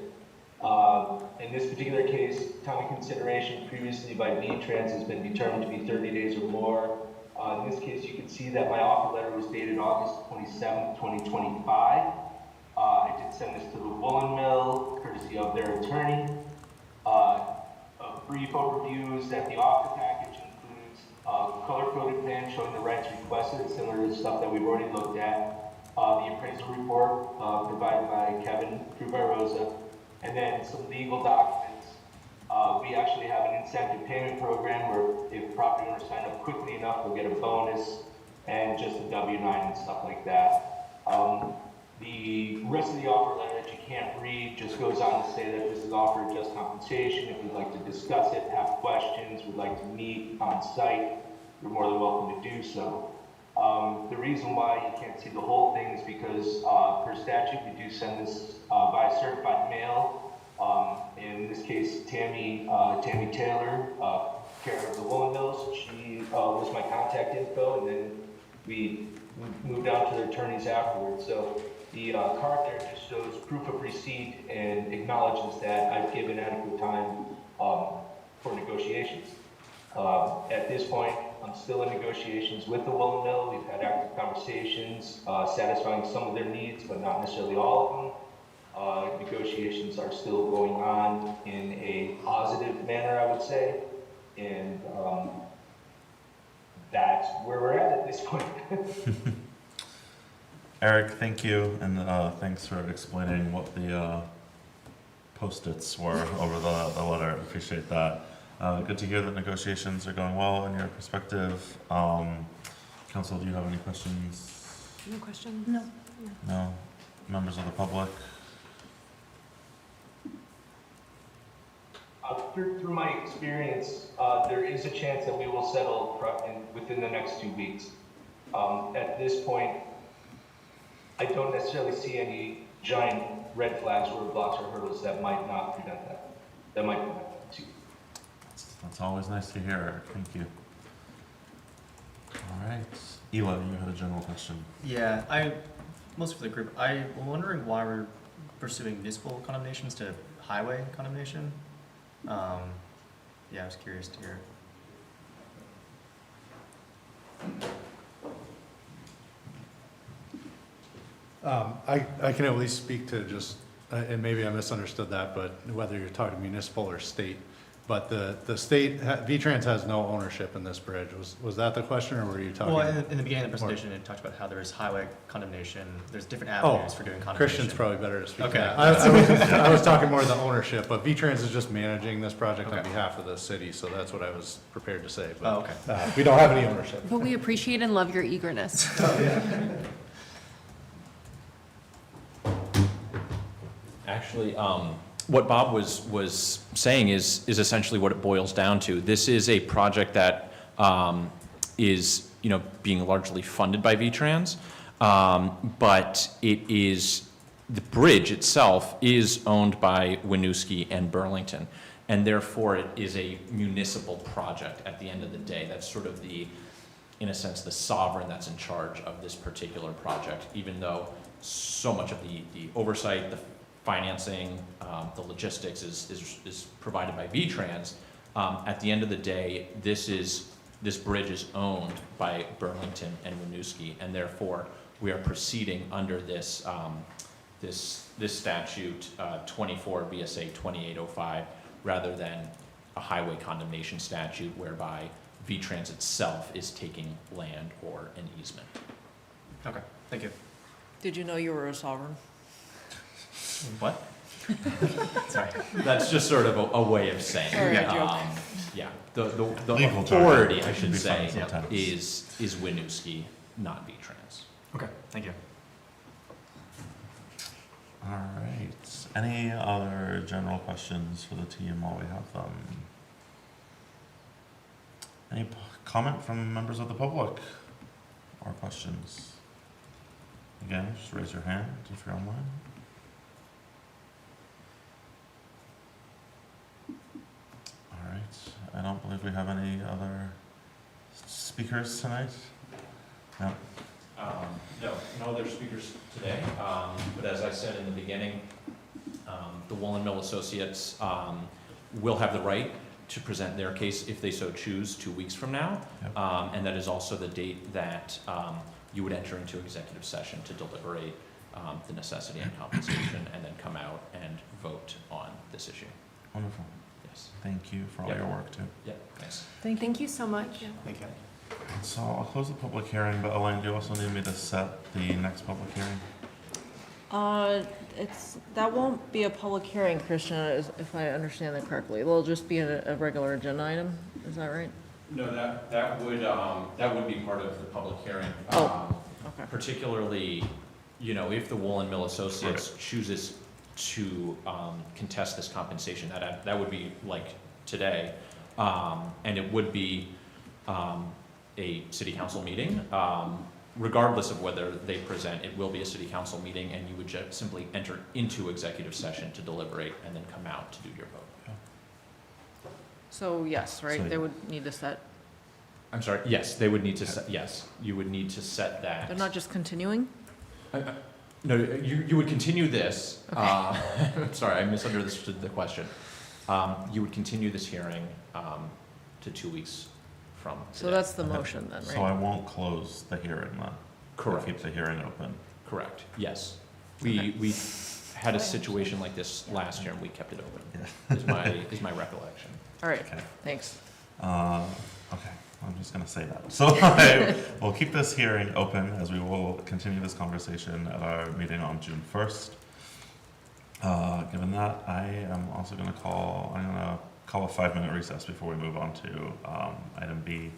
In this particular case, time of consideration previously by V-Trans has been determined to be 30 days or more. In this case, you can see that my offer letter was dated August 27, 2025. I did send this to the Woolen Mill, courtesy of their attorney. A brief overview is that the offer package includes a color-coded plan showing the rights requested, similar to the stuff that we've already looked at. The appraisal report provided by Kevin, approved by Rosa, and then some legal documents. We actually have an incentive payment program where if property owners sign up quickly enough, they'll get a bonus and just a W-9 and stuff like that. The rest of the offer letter that you can't read just goes on to say that this is offered just compensation. If you'd like to discuss it, have questions, would like to meet on site, you're more than welcome to do so. The reason why you can't see the whole thing is because per statute, we do send this by certified mail. In this case, Tammy Taylor, care of the Woolen Mills, she was my contact info, and then we moved out to their attorneys afterwards. So the card there just shows proof of receipt and acknowledges that I've given adequate time for negotiations. At this point, I'm still in negotiations with the Woolen Mill. We've had active conversations, satisfying some of their needs, but not necessarily all of them. Negotiations are still going on in a positive manner, I would say, and that's where we're at this point. Eric, thank you, and thanks for explaining what the post-its were over the letter. I appreciate that. Good to hear that negotiations are going well in your perspective. Council, do you have any questions? No questions? No. No? Members of the public? Through my experience, there is a chance that we will settle within the next 2 weeks. At this point, I don't necessarily see any giant red flags, roadblocks, or hurdles that might not prevent that. That might prevent that too. That's always nice to hear, Eric. Thank you. All right. Ela, you had a general question. Yeah, mostly for the group, I'm wondering why we're pursuing municipal condemnations to highway condemnation. Yeah, I was curious to hear. I can at least speak to just, and maybe I misunderstood that, but whether you're talking municipal or state. But the state, V-Trans has no ownership in this bridge. Was that the question, or were you talking? Well, in the beginning of the presentation, it talked about how there's highway condemnation, there's different avenues for doing condemnation. Christian's probably better to speak to Okay. that. I was talking more of the ownership, but V-Trans is just managing this project on behalf of the city, so that's what I was prepared to say. But we don't have any ownership. But we appreciate and love your eagerness. Actually, what Bob was saying is essentially what it boils down to. This is a project that is, being largely funded by V-Trans, but the bridge itself is owned by Winooski and Burlington, and therefore it is a municipal project at the end of the day. That's sort of in a sense, the sovereign that's in charge of this particular project, even though so much of the oversight, the financing, the logistics is provided by V-Trans. At the end of the day, this bridge is owned by Burlington and Winooski, and therefore we are proceeding under this statute 24 VSA 2805 rather than a highway condemnation statute whereby V-Trans itself is taking land or an easement. Okay, thank you. Did you know you were a sovereign? What? Sorry. That's just sort of a way of saying. Yeah, the Legal authority, jargon. I should Be say, fun sometimes. is Winooski, not V-Trans. Okay, thank you. All right. Any other general questions for the team while we have them? Any comment from members of the public or questions? Again, just raise your hand if you're online. All right. I don't believe we have any other speakers tonight. No. No other speakers today, but as I said in the beginning, the Woolen Mill Associates will have the right to present their case if they so choose 2 weeks from now. Yep. And that is also the date that you would enter into executive session to deliberate the necessity and compensation and then come out and vote on this issue. Wonderful. Yes. Thank you for all Yep. your work too. Yeah, thanks. Thank you so much. Thank you. So I'll close the public hearing, but Elaine, do you also need me to set the next public hearing? That won't be a public hearing, Christian, if I understand that correctly. It'll just be a regular agenda item, is that right? No, that would be part of the public hearing. Okay. Particularly, if the Woolen Mill Associates chooses to contest this compensation, that would be like today. And it would be a city council meeting. Regardless of whether they present, it will be a city council meeting, and you would just simply enter into executive session to deliberate and then come out to do your vote. So yes, right, So- they would need to set, I'm sorry, yes, they would need to set, yes, you would need to set that. they're not just continuing? No, you would continue this. I'm sorry, I misunderstood the question. You would continue this hearing to 2 weeks from So today. that's the motion then, So I right? won't close the hearing then? Correct. Keep the hearing open? Correct, yes. We had a situation like this last year and we kept it open, is my recollection. All right, Okay. thanks. Okay, I'm just gonna say that. So I will keep this hearing open as we will continue this conversation at our meeting on June 1st. Given that, I am also gonna call a 5-minute recess before we move on to item B.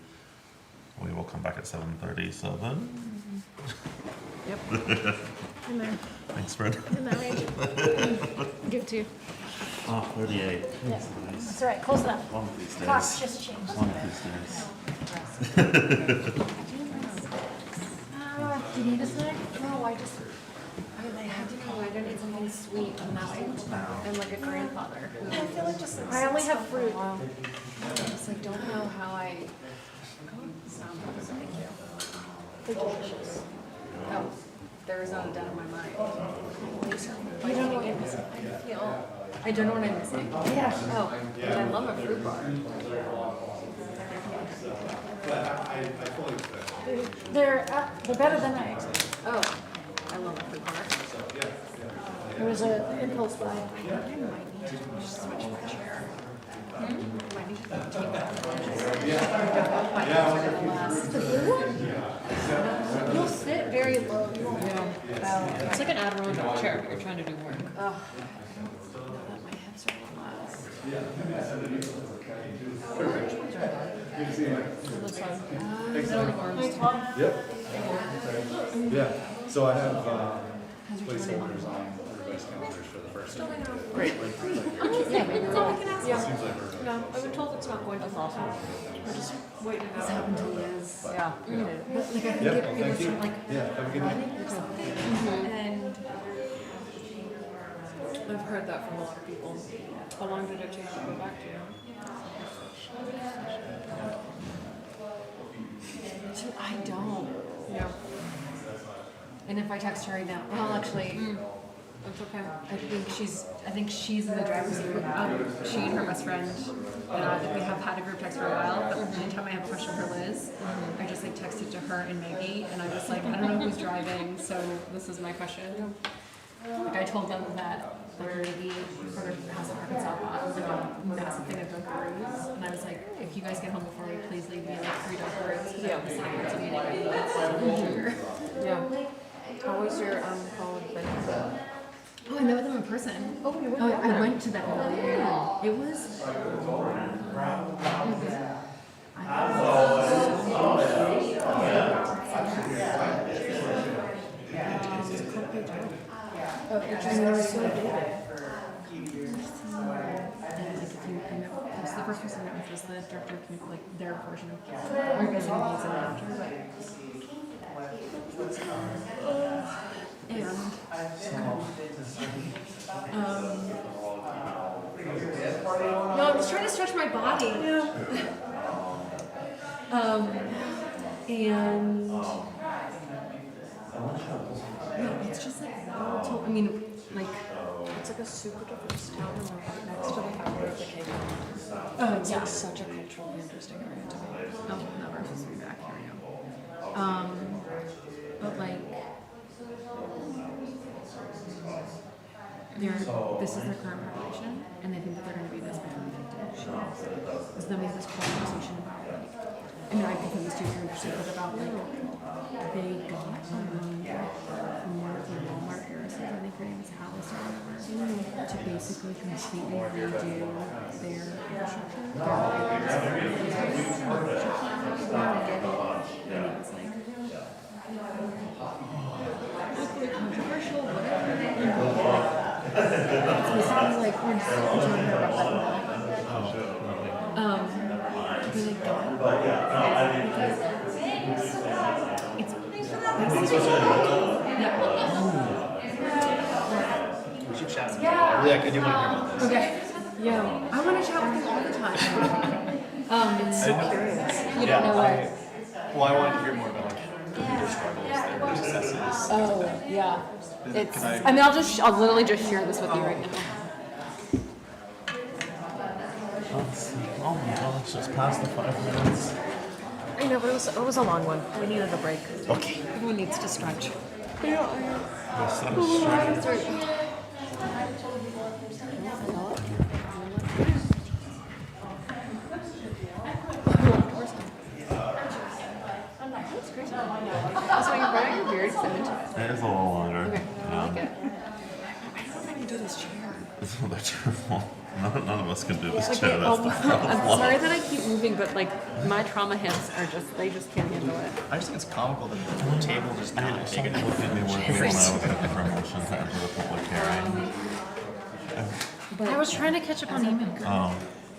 We will come back at 7:37. Yep. In there, Thanks, Fred. in that range. Give it to you. Oh, 38. Yeah. Nice. That's all right, close enough. One of these Clock's days. just changed. One of these days. Do you need a snack? No, I just, I had to know, I don't need something sweet and not I'm like a grandfather who. I feel like just, I only have fruit. I just like don't know how I. Thank you. They're delicious. Oh, there is not a doubt in my mind. You don't know what you're missing. I don't know what I'm missing. Yeah. Oh, but I love a fruit bar. They're better than I expected. Oh, I love the car. There was an impulse buy. I might need to switch my chair. Might need to take that. You'll sit very low. You won't It's like an Adjourn chair, but you're trying to do work. my hips are Yeah, so I have placeholders on everybody's calendars for the first one. Great. Yeah, maybe we'll. Yeah. Seems like we're No, I've been told it's not going to fall. We're just waiting it out until Liz. Yeah. But like I think Yep, it well, was thank you. from like Yeah, have a good night. or something. And I've heard that from a lot of people. How long did it take to go back to? So I don't. Yeah. And if I text her right now, well, actually, it's okay. I think she's in the driver's seat. She and her best friend. We have had a group text for a while, but anytime I have a question for Liz, I just like texted to her and Maggie, and I was like, I don't know who's driving, so this is my question. Like I told them that their Maggie for their house in Arkansas was like a massive thing of Dunkaroos, and I was like, if you guys get home before me, please leave me like 3 Dunkaroos. Yeah. Yeah. How was your call with Ben? Oh, I met with them in person. Oh, you went? Oh, I went to that one. Yeah. It was. The first person I met with was the director of like their version of organizing needs and after. No, I was trying to stretch my body. And no, it's just like I mean, like It's like a super diverse town and they're right next to the factory of the cake. It's yeah. like such a culturally interesting area to me. Oh, never supposed to be back here. Yeah. But like, this is their current population, and they think that they're going to be this by 2050. So then we have this conversation about like, I mean, I think these two are interested, but about like, they got from Walmart era, so I think her name is Alice or whatever, to basically completely redo their infrastructure. And it was like, awkward, controversial, whatever. So it sounds like we're just talking about that. Be like, We should chat. Yeah, I do want to hear about this. okay. Yeah, I want to chat with you all the time. It's so curious. You don't know what. Well, I wanted to hear more about like their struggles, their successes. Oh, yeah. It's. Can I mean, I'll literally just share this with you right now. Oh my gosh, it's just past the 5 minutes. I know, but it was a long one. We needed a break. Okay. Everyone needs to stretch. We'll set it straight. So you're wearing your beard, so into it. It is a little longer. Okay, I like Yeah. it. I don't know if I can do this chair. It's not that terrible. None of us can do this Okay, chair. That's the I'm problem. sorry that I keep moving, but like my trauma hips are they just can't handle it. I just think it's comical that the table just not big enough. Look at me working when I was looking for a motion to enter the public hearing. I was trying to catch up on email. Oh.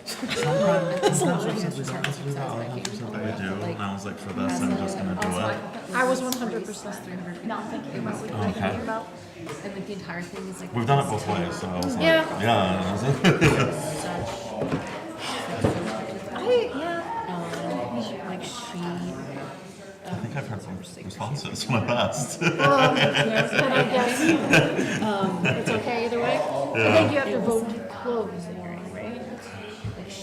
Sometimes we start to do that, other times we simply do, and I was like, for this, I'm just gonna do it. I was 100%. No, thank you. Okay. And like the entire thing is like. We've done it both ways, so I was like, Yeah. yeah. Like she. I think I've heard some responses from my past. Yes, but I guess it's okay either way. I think you have to vote to close the hearing, right?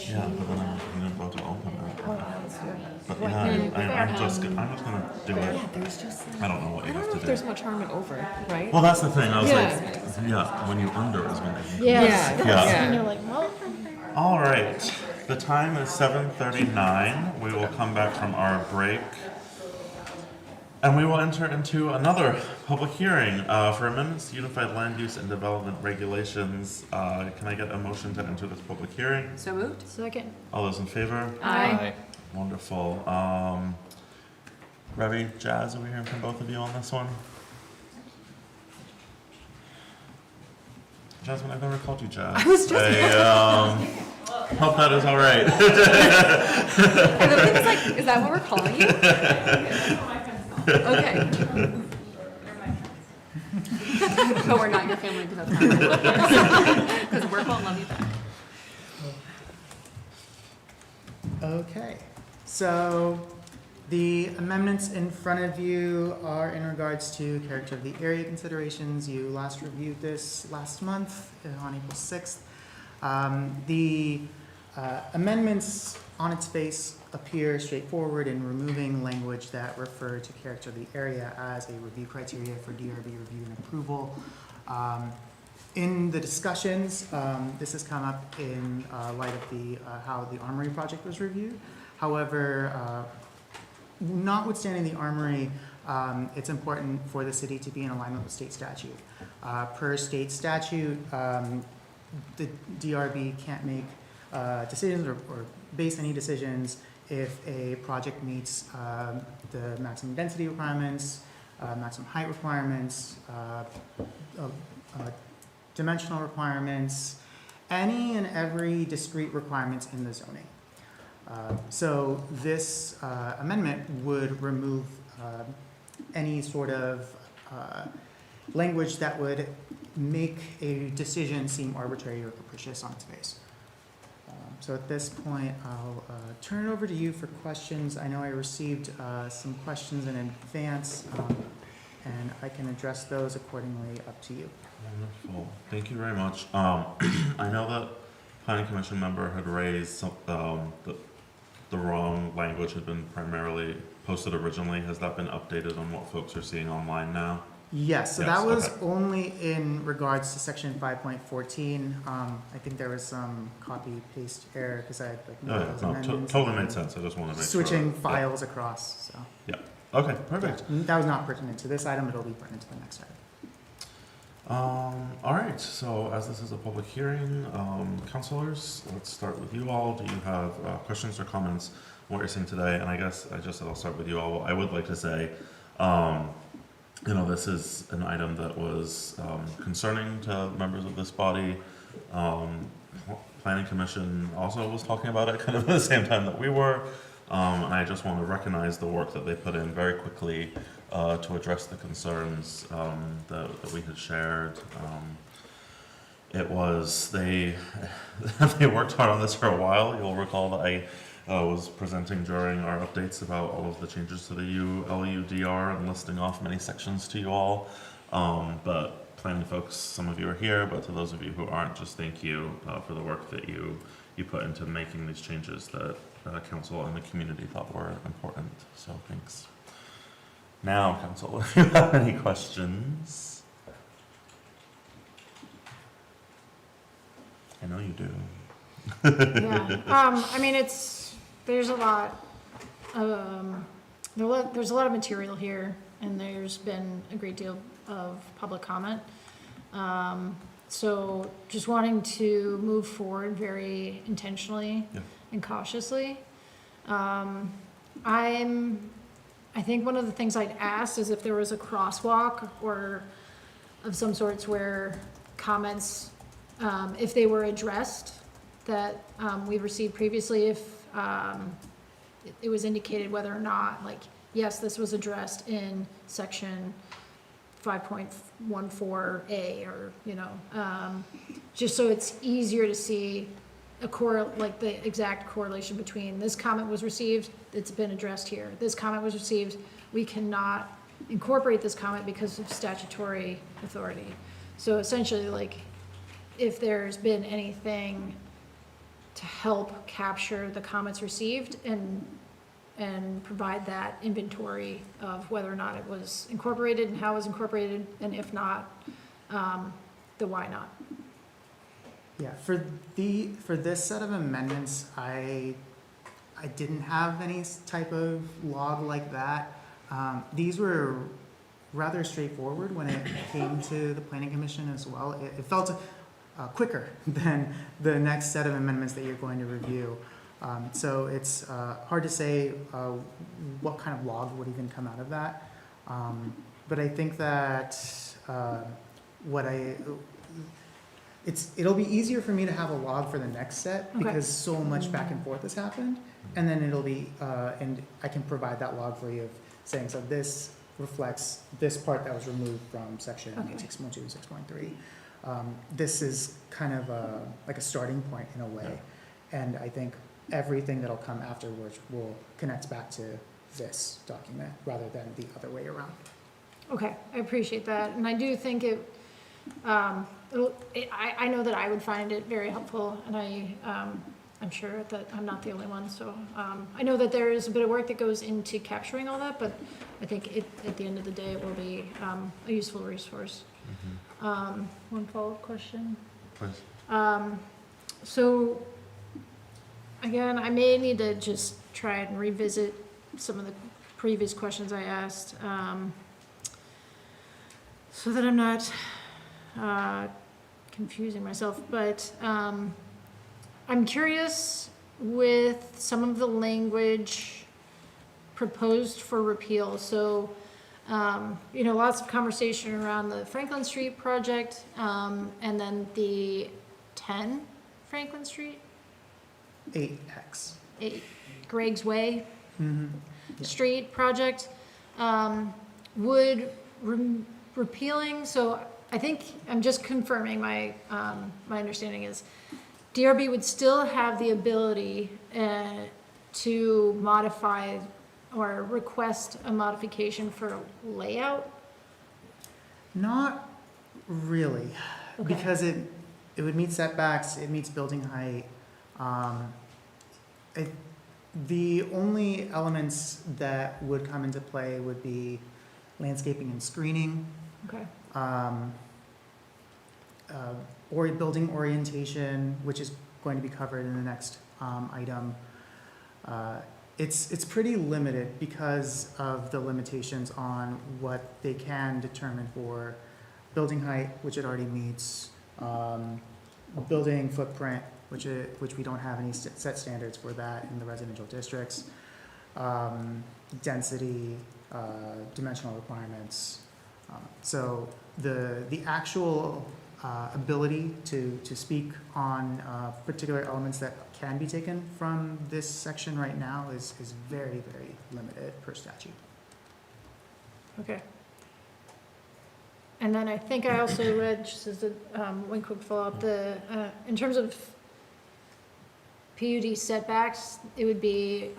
Yeah, but then I'm gonna vote to open it. Oh, that's true. But yeah, I'm just gonna do it. There's just, I don't know what I you don't have know to if do. there's much harm in over, right? Well, that's the thing. I was Yeah. like, yeah, when you under is when they. Yes. Yeah. And you're like, well, All right. The time is 7:39. We will come back from our break. And we will enter into another public hearing for amendments to Unified Land Use and Development Regulations. Can I get a motion to enter this public hearing? So moved? second. All those in favor? Aye. Wonderful. Revy, Jazz, are we hearing from both of you on this one? Jasmine, I've never called you Jazz. I was just- Hope that is all right. And the thing is like, is that what we're calling you? Okay. But we're not your family because that's fine. Because work won't love you back. Okay, so the amendments in front of you are in regards to character of the area considerations. You last reviewed this last month on April 6th. The amendments on its face appear straightforward in removing language that refer to character of the area as a review criteria for DRB review and approval. In the discussions, this has come up in light of the how the Armory project was reviewed. However, notwithstanding the Armory, it's important for the city to be in alignment with state statute. Per state statute, the DRB can't make decisions or base any decisions if a project meets the maximum density requirements, maximum height requirements, dimensional requirements, any and every discrete requirements in the zoning. So this amendment would remove any sort of language that would make a decision seem arbitrary or capricious on its face. So at this point, I'll turn it over to you for questions. I know I received some questions in advance, and I can address those accordingly, up to you. Wonderful. Thank you very much. I know that planning commission member had raised some, the wrong language had been primarily posted originally. Has that been updated on what folks are seeing online now? Yes, so Yes, that was okay. only in regards to section 5.14. I think there was some copy paste error because I had like Oh, yeah, those no, amendments totally and made sense. I just want to make switching sure. files across, so. Yeah. Okay, perfect. Yeah, that was not pertinent to this item, it'll be pertinent to the next item. All right, so as this is a public hearing, councilors, let's start with you all. Do you have questions or comments on what you're seeing today? And I guess I just said I'll start with you all. I would like to say, you know, this is an item that was concerning to members of this body. Planning Commission also was talking about it kind of at the same time that we were. And I just want to recognize the work that they put in very quickly to address the concerns that we had shared. It was, they worked hard on this for a while. You'll recall that I was presenting during our updates about all of the changes to the ULUDR and listing off many sections to you all. But planning folks, some of you are here, but to those of you who aren't, just thank you for the work that you put into making these changes that council and the community thought were important. So thanks. Now, council, if you have any questions. I know you do. Yeah, I mean, there's a lot, there's a lot of material here, and there's been a great deal of public comment. So just wanting to move forward very intentionally and cautiously. I think one of the things I'd ask is if there was a crosswalk or of some sorts where comments, if they were addressed, that we received previously, if it was indicated whether or not, like, yes, this was addressed in section 5.14A, or, you know, just so it's easier to see like the exact correlation between this comment was received, it's been addressed here. This comment was received, we cannot incorporate this comment because of statutory authority. So essentially, like, if there's been anything to help capture the comments received and provide that inventory of whether or not it was incorporated and how it was incorporated, and if not, the why not. Yeah, for this set of amendments, I didn't have any type of log like that. These were rather straightforward when it came to the planning commission as well. It felt quicker than the next set of amendments that you're going to review. So it's hard to say what kind of log would even come out of that. But I think that it'll be easier for me to have a log for the next set Okay. because so much back and forth has happened. And then it'll be, and I can provide that log for you of saying, so this reflects this part that was removed from section Okay. 6.2, 6.3. This is kind of like a starting point in a way. And I think everything that'll come afterwards will connect back to this document rather than the other way around. Okay, I appreciate that, and I do think I know that I would find it very helpful, and I'm sure that I'm not the only one, so, I know that there is a bit of work that goes into capturing all that, but I think at the end of the day, it will be, a useful resource. One follow-up question? Please. So, again, I may need to just try and revisit some of the previous questions I asked, so that I'm not confusing myself, but I'm curious with some of the language proposed for repeal. So, lots of conversation around the Franklin Street project, and then the 10 Franklin Street? 8X. 8 Greg's Way Mm-hmm. Yeah. Street project. Would repealing, so I think, I'm just confirming my understanding is DRB would still have the ability to modify or request a modification for layout? Not really, Okay. because it would meet setbacks, it meets building height. The only elements that would come into play would be landscaping and screening, Okay. or building orientation, which is going to be covered in the next item. It's pretty limited because of the limitations on what they can determine for building height, which it already meets, building footprint, which we don't have any set standards for that in the residential districts, density, dimensional requirements. So the actual ability to speak on particular elements that can be taken from this section right now is very, very limited per statute. Okay. And then I think I also read, just as one quick follow-up, in terms of PUD setbacks, it would be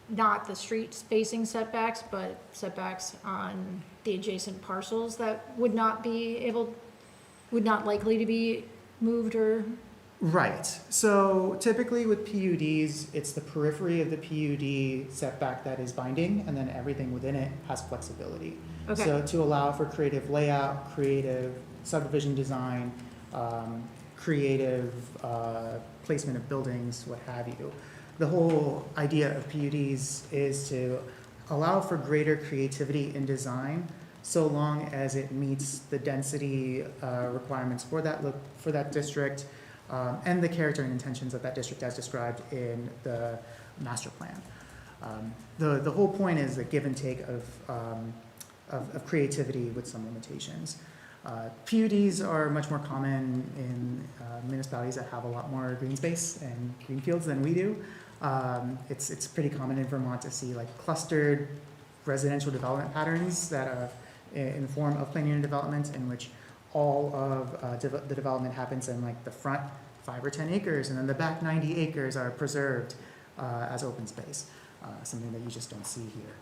not the street spacing setbacks, but setbacks on the adjacent parcels that would not likely to be moved or? Right. So typically with PUDs, it's the periphery of the PUD setback that is binding, and then everything within it has flexibility. Okay. So to allow for creative layout, creative subdivision design, creative placement of buildings, what have you. The whole idea of PUDs is to allow for greater creativity in design, so long as it meets the density requirements for that district, and the character and intentions of that district as described in the master plan. The whole point is a give and take of creativity with some limitations. PUDs are much more common in municipalities that have a lot more green space and green fields than we do. It's pretty common in Vermont to see like clustered residential development patterns that are in the form of plan unit development, in which all of the development happens in like the front 5 or 10 acres, and then the back 90 acres are preserved as open space, something that you just don't see here.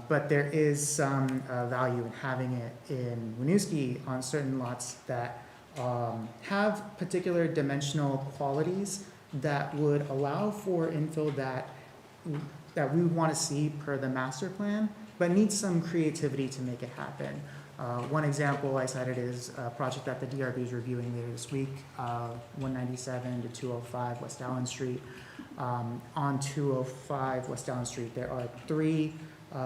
But there is some value in having it in Winooski on certain lots that have particular dimensional qualities that would allow for infill that we want to see per the master plan, but needs some creativity to make it happen. One example I cited is a project that the DRB is reviewing later this week, 197 to 205 West Allen Street. On 205 West Allen Street, there are 3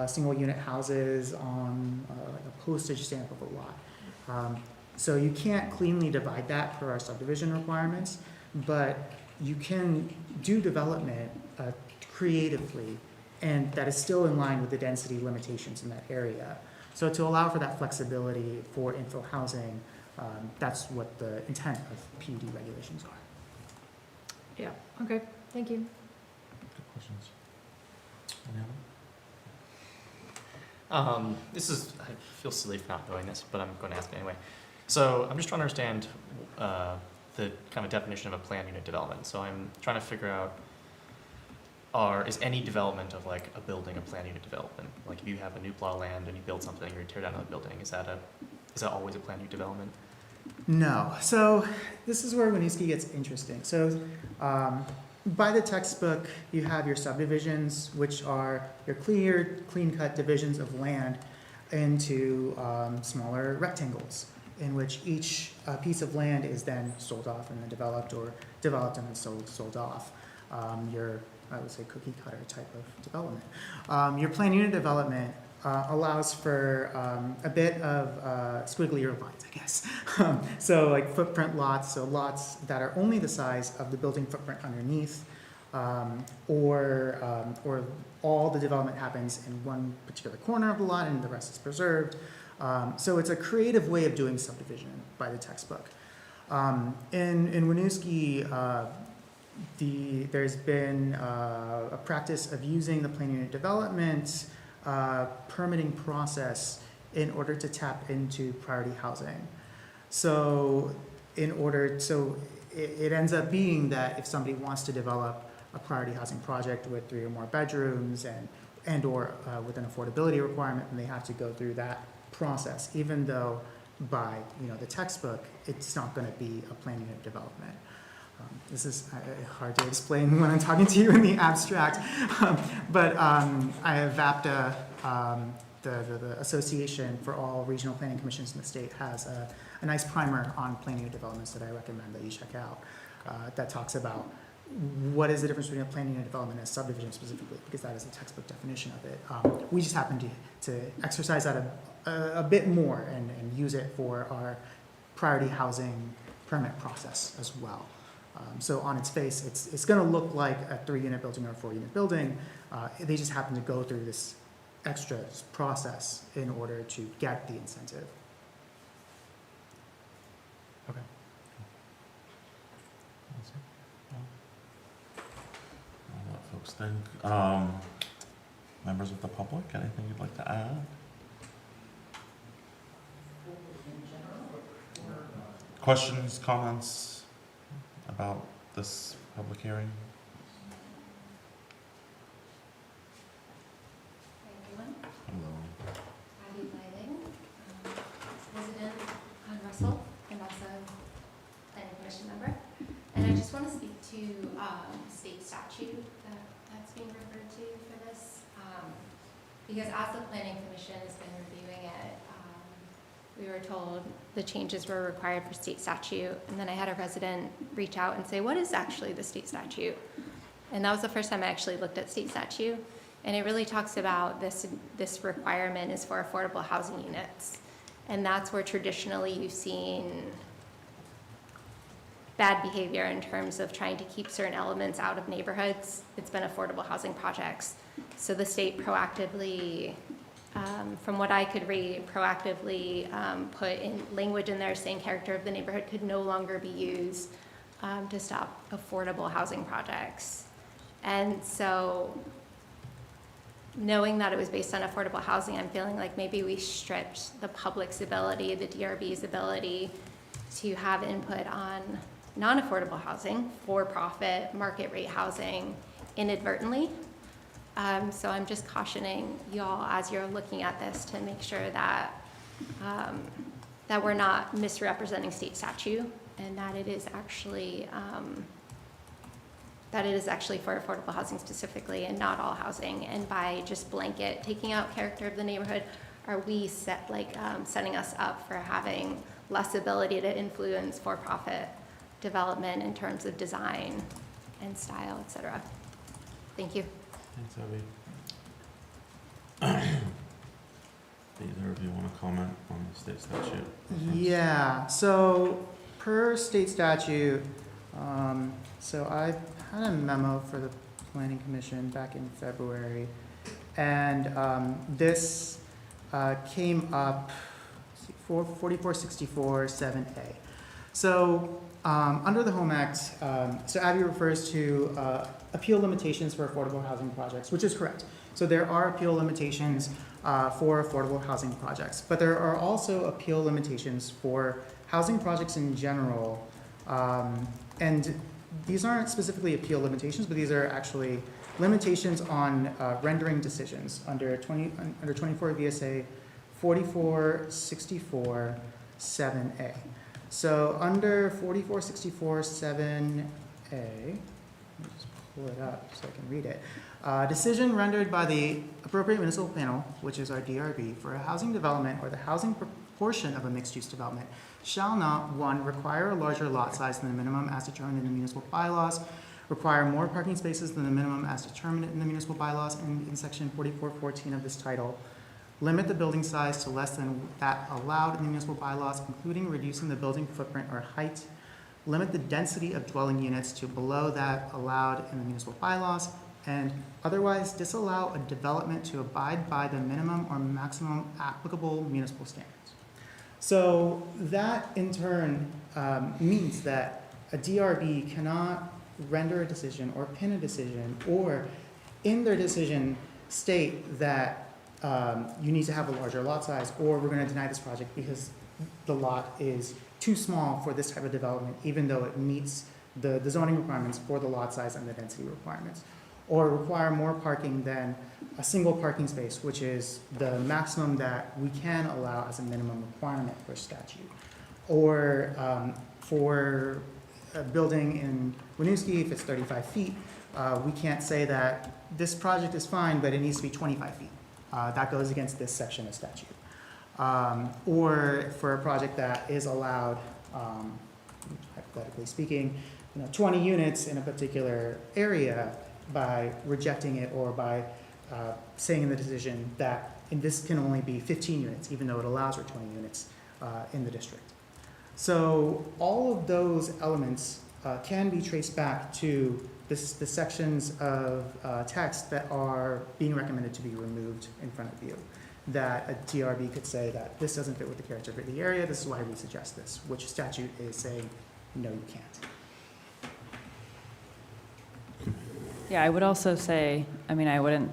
single-unit houses on a postage stamp of a lot. So you can't cleanly divide that per our subdivision requirements, but you can do development creatively, and that is still in line with the density limitations in that area. So to allow for that flexibility for infill housing, that's what the intent of PUD regulations are. Yeah, okay, thank you. Good questions. Any other? I feel silly for not knowing this, but I'm going to ask it anyway. So I'm just trying to understand the kind of definition of a planned unit development. So I'm trying to figure out, is any development of like a building a planned unit development? Like if you have a new plot of land and you build something or you tear down another building, is that always a planned unit development? No. So this is where Winooski gets interesting. So by the textbook, you have your subdivisions, which are your clean-cut divisions of land into smaller rectangles, in which each piece of land is then sold off and then developed, or developed and then sold off. I would say cookie cutter type of development. Your planned unit development allows for a bit of squigglier lines, I guess. So like footprint lots, so lots that are only the size of the building footprint underneath, or all the development happens in one particular corner of the lot and the rest is preserved. So it's a creative way of doing subdivision by the textbook. In Winooski, there's been a practice of using the planned unit development permitting process in order to tap into priority housing. So it ends up being that if somebody wants to develop a priority housing project with 3 or more bedrooms and or with an affordability requirement, then they have to go through that process, even though by the textbook, it's not going to be a planned unit development. This is hard to explain when I'm talking to you in the abstract, but I have VAPTA, the Association for All Regional Planning Commissions in the state, has a nice primer on planned unit developments that I recommend that you check out, that talks about what is the difference between a planned unit development and a subdivision specifically, because that is the textbook definition of it. We just happen to exercise that a bit more and use it for our priority housing permit process as well. So on its face, it's going to look like a 3-unit building or a 4-unit building. They just happen to go through this extra process in order to get the incentive. Okay. I'll let folks think. Members of the public, anything you'd like to add? Questions, comments about this public hearing? Hello. Abby Lighting, resident on Russell, and also planning commission member. And I just want to speak to state statute that's being referred to for this. Because as the planning commission has been reviewing it, we were told the changes were required for state statute. And then I had a resident reach out and say, what is actually the state statute? And that was the first time I actually looked at state statute. And it really talks about this requirement is for affordable housing units. And that's where traditionally you've seen bad behavior in terms of trying to keep certain elements out of neighborhoods. It's been affordable housing projects. So the state proactively, from what I could read, proactively put in language in there saying character of the neighborhood could no longer be used to stop affordable housing projects. And so knowing that it was based on affordable housing, I'm feeling like maybe we stripped the public's ability, the DRB's ability to have input on non-affordable housing, for-profit, market rate housing inadvertently. So I'm just cautioning y'all as you're looking at this to make sure that that we're not misrepresenting state statute, and that it is actually for affordable housing specifically and not all housing. And by just blanket taking out character of the neighborhood, are we setting us up for having less ability to influence for-profit development in terms of design and style, et cetera? Thank you. Thanks, Abby. Either of you want to comment on the state statute? Yeah, so per state statute, so I had a memo for the Planning Commission back in February, and this came up, 4464 7A. So under the Home Act, so Abby refers to appeal limitations for affordable housing projects, which is correct. So there are appeal limitations for affordable housing projects, but there are also appeal limitations for housing projects in general. And these aren't specifically appeal limitations, but these are actually limitations on rendering decisions under 24 VSA 4464 7A. So under 4464 7A, let me just pull it up so I can read it. Decision rendered by the appropriate municipal panel, which is our DRB, for a housing development or the housing portion of a mixed-use development shall not, 1, require a larger lot size than the minimum as determined in the municipal bylaws, require more parking spaces than the minimum as determined in the municipal bylaws and in section 4414 of this title, limit the building size to less than that allowed in the municipal bylaws, including reducing the building footprint or height, limit the density of dwelling units to below that allowed in the municipal bylaws, and otherwise disallow a development to abide by the minimum or maximum applicable municipal standards. So that in turn means that a DRB cannot render a decision or pin a decision or in their decision state that you need to have a larger lot size or we're going to deny this project because the lot is too small for this type of development, even though it meets the zoning requirements for the lot size and the density requirements, or require more parking than a single parking space, which is the maximum that we can allow as a minimum requirement for statute. Or for a building in Winooski, if it's 35 feet, we can't say that this project is fine, but it needs to be 25 feet. That goes against this section of statute. Or for a project that is allowed, hypothetically speaking, 20 units in a particular area, by rejecting it or by saying in the decision that this can only be 15 units, even though it allows for 20 units in the district. So all of those elements can be traced back to the sections of text that are being recommended to be removed in front of you. That a DRB could say that this doesn't fit with the character of the area, this is why we suggest this, which statute is saying, no, you can't. Yeah, I would also say, I mean, I wouldn't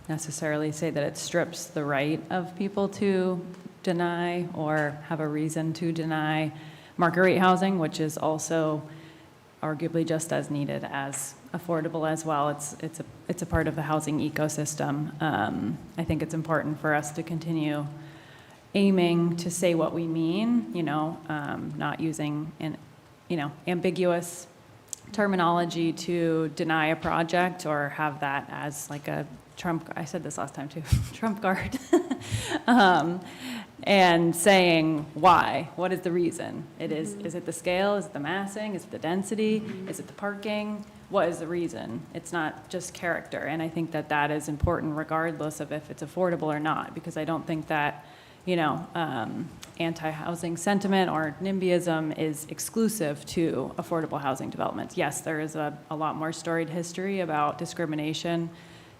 necessarily say that it strips the right of people to deny or have a reason to deny market rate housing, which is also arguably just as needed as affordable as well. It's a part of the housing ecosystem. I think it's important for us to continue aiming to say what we mean, not using ambiguous terminology to deny a project or have that as like a trump, I said this last time too, trump card. And saying why, what is the reason? Is it the scale, is it the massing, is it the density, is it the parking? What is the reason? It's not just character. And I think that that is important regardless of if it's affordable or not, because I don't think that, anti-housing sentiment or NIMBYism is exclusive to affordable housing developments. Yes, there is a lot more storied history about discrimination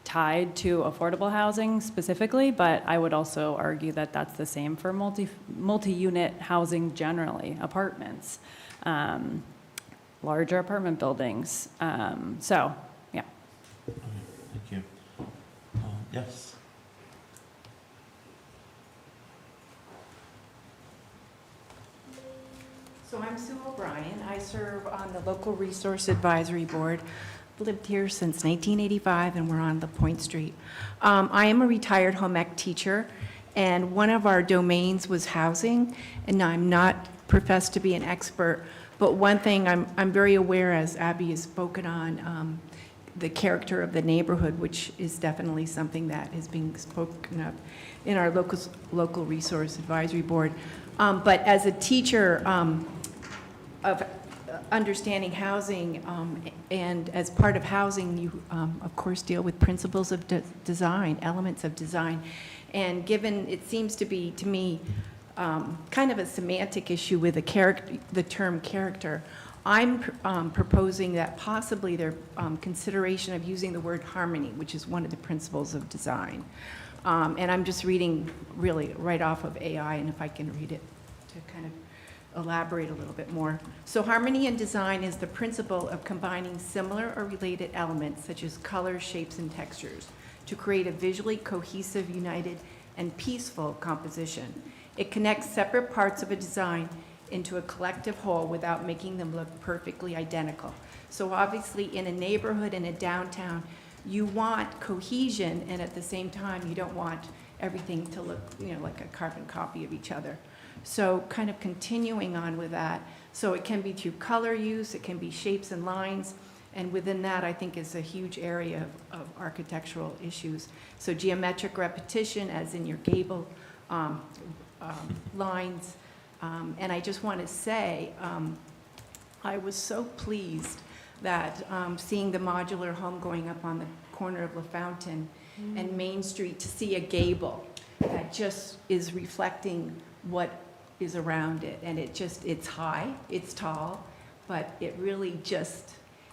tied to affordable housing specifically, but I would also argue that that's the same for multi-unit housing generally, apartments, larger apartment buildings. So, yeah. Okay, thank you. Yes. So I'm Sue O'Brien. I serve on the Local Resource Advisory Board. Lived here since 1985, and we're on LaPointe Street. I am a retired home ec teacher, And one of our domains was housing, and I'm not professed to be an expert, but one thing I'm very aware, as Abby has spoken on, the character of the neighborhood, which is definitely something that is being spoken of in our local resource advisory board. But as a teacher of understanding housing, and as part of housing, you of course deal with principles of design, elements of design. And given it seems to be, to me, kind of a semantic issue with the term character, I'm proposing that possibly there consideration of using the word harmony, which is one of the principles of design. And I'm just reading really right off of AI, and if I can read it to kind of elaborate a little bit more. So harmony in design is the principle of combining similar or related elements such as colors, shapes, and textures to create a visually cohesive, united, and peaceful composition. It connects separate parts of a design into a collective whole without making them look perfectly identical. So obviously in a neighborhood, in a downtown, you want cohesion, and at the same time you don't want everything to look, like a carbon copy of each other. So kind of continuing on with that. So it can be through color use, it can be shapes and lines, and within that I think is a huge area of architectural issues. So geometric repetition, as in your gable lines. And I just want to say, I was so pleased that seeing the modular home going up on the corner of La Fountain and Main Street, to see a gable that just is reflecting what is around it. And it's high, it's tall, but it really just,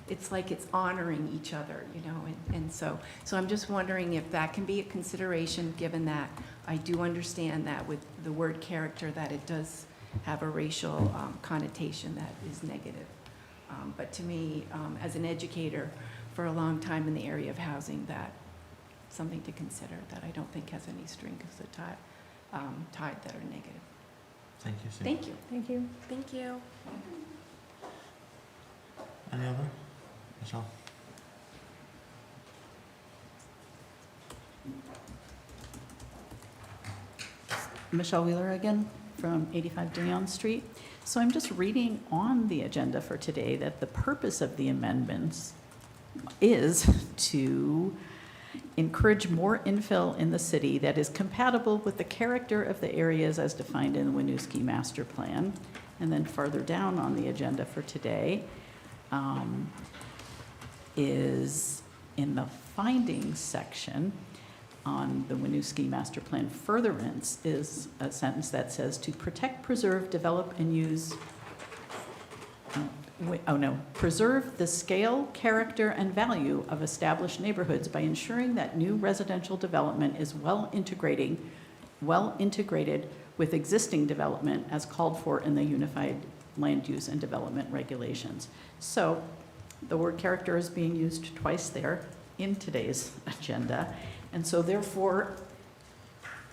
it's like it's honoring each other, and so I'm just wondering if that can be a consideration, given that I do understand that with the word character, that it does have a racial connotation that is negative. But to me, as an educator for a long time in the area of housing, that's something to consider that I don't think has any strings tied that are negative. Thank you, Sue. Thank you. Thank you. Thank you. Any other? Michelle? Michelle Wheeler again from 85 Dion Street. So I'm just reading on the agenda for today that the purpose of the amendments is to encourage more infill in the city that is compatible with the character of the areas as defined in the Winooski Master Plan. And then further down on the agenda for today is in the findings section on the Winooski Master Plan furtherance is a sentence that says to protect, preserve, develop, and use, preserve the scale, character, and value of established neighborhoods by ensuring that new residential development is well integrated with existing development as called for in the Unified Land Use and Development Regulations. So the word character is being used twice there in today's agenda. And so therefore,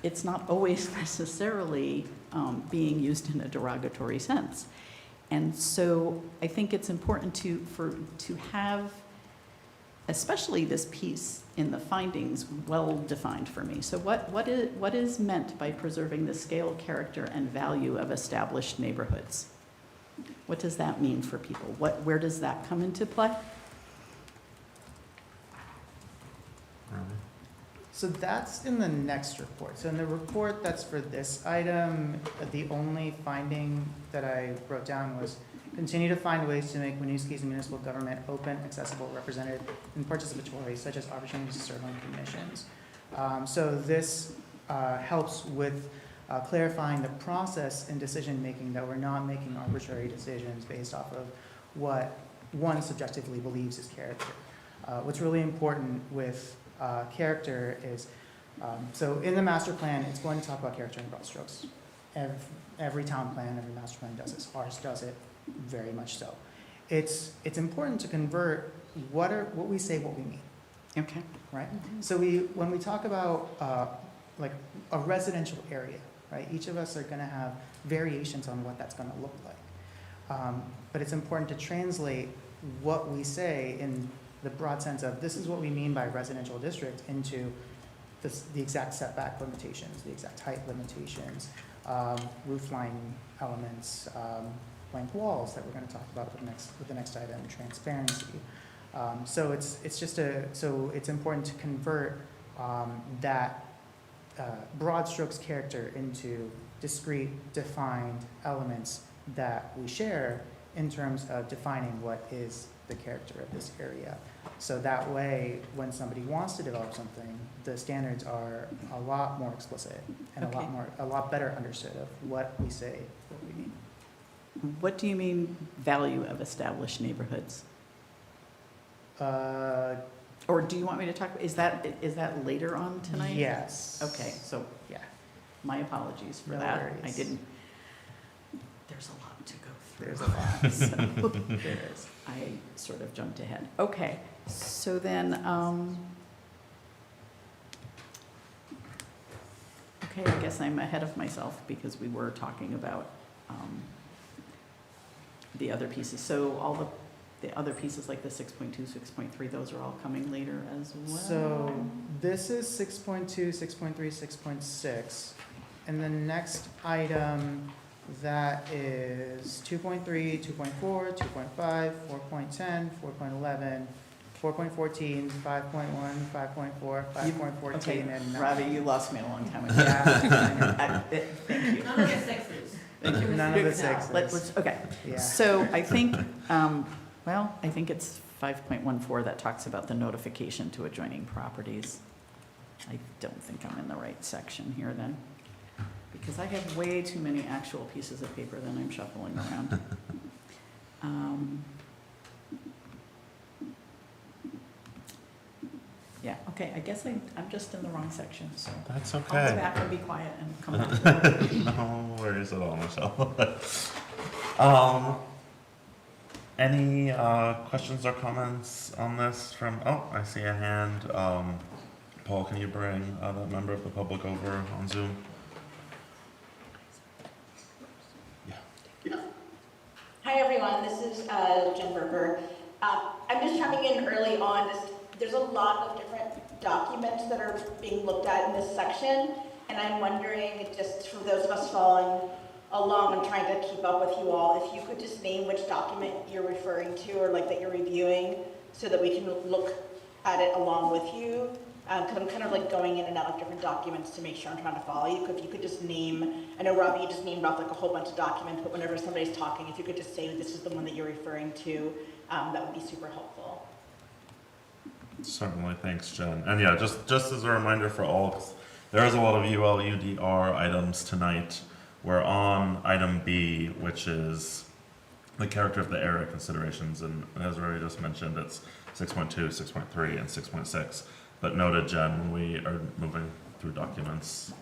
it's not always necessarily being used in a derogatory sense. And so I think it's important to have, especially this piece in the findings, well defined for me. So what is meant by preserving the scale, character, and value of established neighborhoods? What does that mean for people? Where does that come into play? So that's in the next report. So in the report that's for this item, the only finding that I wrote down was continue to find ways to make Winooski's municipal government open, accessible, represented, and participatory, such as opportunities to serve on commissions. So this helps with clarifying the process in decision-making, that we're not making arbitrary decisions based off of what one subjectively believes is character. What's really important with character is, so in the master plan, it's going to talk about character in broad strokes. Every town plan, every master plan does this. Ours does it very much so. It's important to convert what we say, what we mean. Okay. Right? So when we talk about like a residential area, right? Each of us are going to have variations on what that's going to look like. But it's important to translate what we say in the broad sense of this is what we mean by residential district into the exact setback limitations, the exact height limitations, roof line elements, blank walls that we're gonna talk about with the next item, transparency. So it's important to convert that broad strokes character into discrete, defined elements that we share in terms of defining what is the character of this area. So that way, when somebody wants to develop something, the standards are a lot more explicit and Okay. a lot better understood of what we say, what we mean. What do you mean value of established neighborhoods? Or do you want me to talk, is that later on tonight? Yes. Okay, so, Yeah. my apologies for No that. worries. I didn't, there's a lot to go through. There's a lot. So, There is. I sort of jumped ahead. Okay, so then, okay, I guess I'm ahead of myself because we were talking about the other pieces. So all the other pieces like the 6.2, 6.3, those are all coming later as well? So this is 6.2, 6.3, 6.6. And the next item, that is 2.3, 2.4, 2.5, 4.10, 4.11, 4.14, 5.1, 5.4, 5.14, Okay, and 9. Robbie, you lost me a long time ago. Yeah. Thank you. None of the sixes. Thank you. None of the sixes. Okay, Yeah. so I think, I think it's 5.14 that talks about the notification to adjoining properties. I don't think I'm in the right section here then, because I have way too many actual pieces of paper that I'm shuffling around. Yeah, okay, I guess I'm just in the wrong section, so. That's I'll okay. go back and be quiet and come back. No worries at all, Michelle. Any questions or comments on this from, I see a hand. Paul, can you bring that member of the public over on Zoom? Hi everyone, this is Jen Berger. I'm just chiming in early on. There's a lot of different documents that are being looked at in this section, and I'm wondering, just for those of us following along and trying to keep up with you all, if you could just name which document you're referring to or like that you're reviewing so that we can look at it along with you. Because I'm kind of like going in and out of different documents to make sure I'm trying to follow you. If you could just name, I know Robbie, you just named off like a whole bunch of documents, but whenever somebody's talking, if you could just say this is the one that you're referring to, that would be super helpful. Certainly, thanks, Jen. And yeah, just as a reminder for all, 'cause there is a lot of ULUDR items tonight. We're on item B, which is the character of the area considerations, and as Rory just mentioned, it's 6.2, 6.3, and 6.6. But noted, Jen, when we are moving through documents,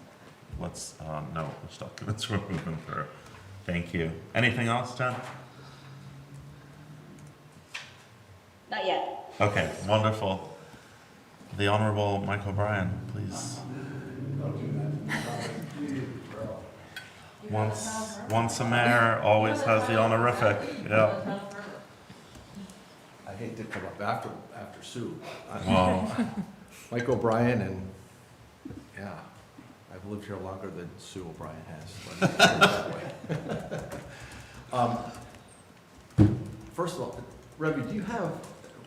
let's know which documents we're moving through. Thank you. Anything else, Jen? Not yet. Okay, wonderful. The Honorable Mike O'Brien, please. Once a mayor, always has the honorific. Yeah. I hate to come up after Sue. Well. Mike O'Brien, and yeah, I've lived here longer than Sue O'Brien has. First of all, Rebby, do you have,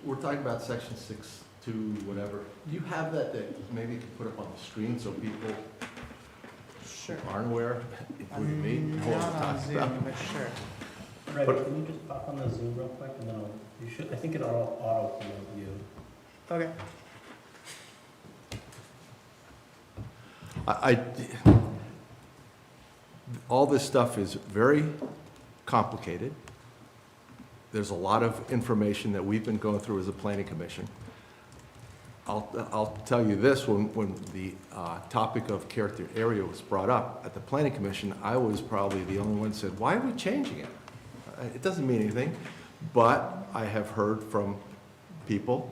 we're talking about section 6.2, whatever, do you have that maybe you can put up on the screen so people aren't aware, including me, know what Not we're on talking Zoom, about? but sure. Rebby, can you just pop on the Zoom real quick, and then you should, I think it'll auto-promote you. Okay. All this stuff is very complicated. There's a lot of information that we've been going through as a planning commission. I'll tell you this, when the topic of character area was brought up at the planning commission, I was probably the only one that said, why are we changing it? It doesn't mean anything, but I have heard from people